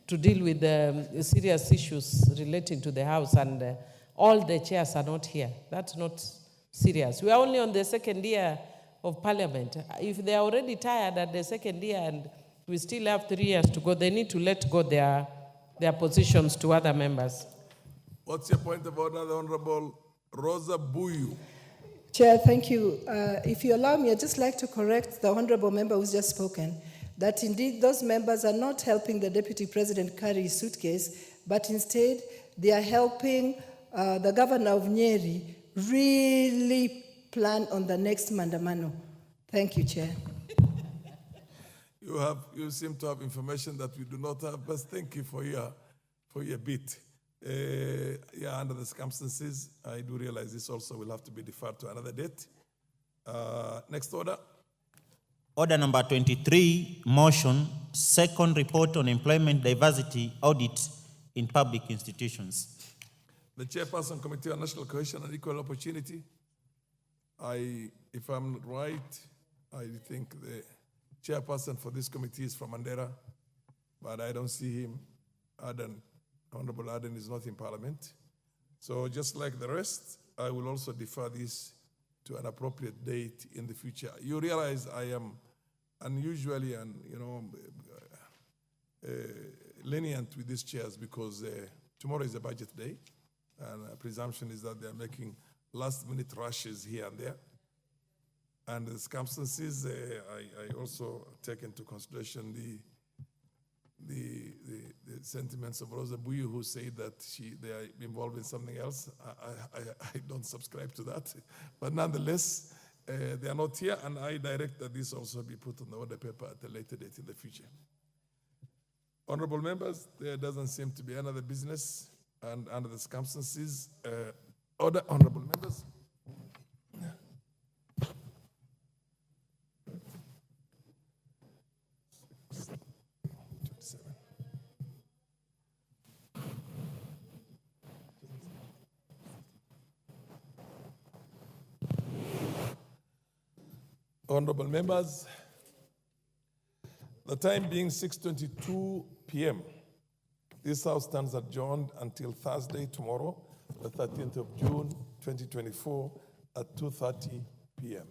to deal with the serious issues relating to the House, and all the chairs are not here. That's not serious. We are only on the 2nd year of Parliament. If they are already tired at the 2nd year and we still have 3 years to go, they need to let go their positions to other members. What's your point of order, the Honorable Rosa Buyu? Chair, thank you. If you allow me, I'd just like to correct the honorable member who's just spoken, that indeed those members are not helping the Deputy President carry his suitcase, but instead they are helping the governor of Nyeri really plan on the next Mandamano. Thank you, Chair. You seem to have information that we do not have, but thank you for your bit. Under the circumstances, I do realize this also will have to be deferred to another date. Next order. Order number 23, motion, second report on employment diversity audit in public institutions. The Chairperson, Committee on National Cohesion and Equal Opportunity. If I'm right, I think the Chairperson for this committee is from Mandera, but I don't see him. Honorable Aden is not in Parliament. So just like the rest, I will also defer this to an appropriate date in the future. You realize I am unusually and lenient with these chairs because tomorrow is a budget day, and presumption is that they are making last-minute rushes here and there. And the circumstances, I also take into consideration the sentiments of Rosa Buyu, who say that they are involved in something else. I don't subscribe to that. But nonetheless, they are not here, and I direct that this also be put on the order paper at a later date in the future. Honorable members, there doesn't seem to be another business, and under the circumstances, order, honorable members. Honorable members, the time being 6:22 p.m., this House stands adjourned until Thursday, tomorrow, the 13th of June, 2024, at 2:30 p.m.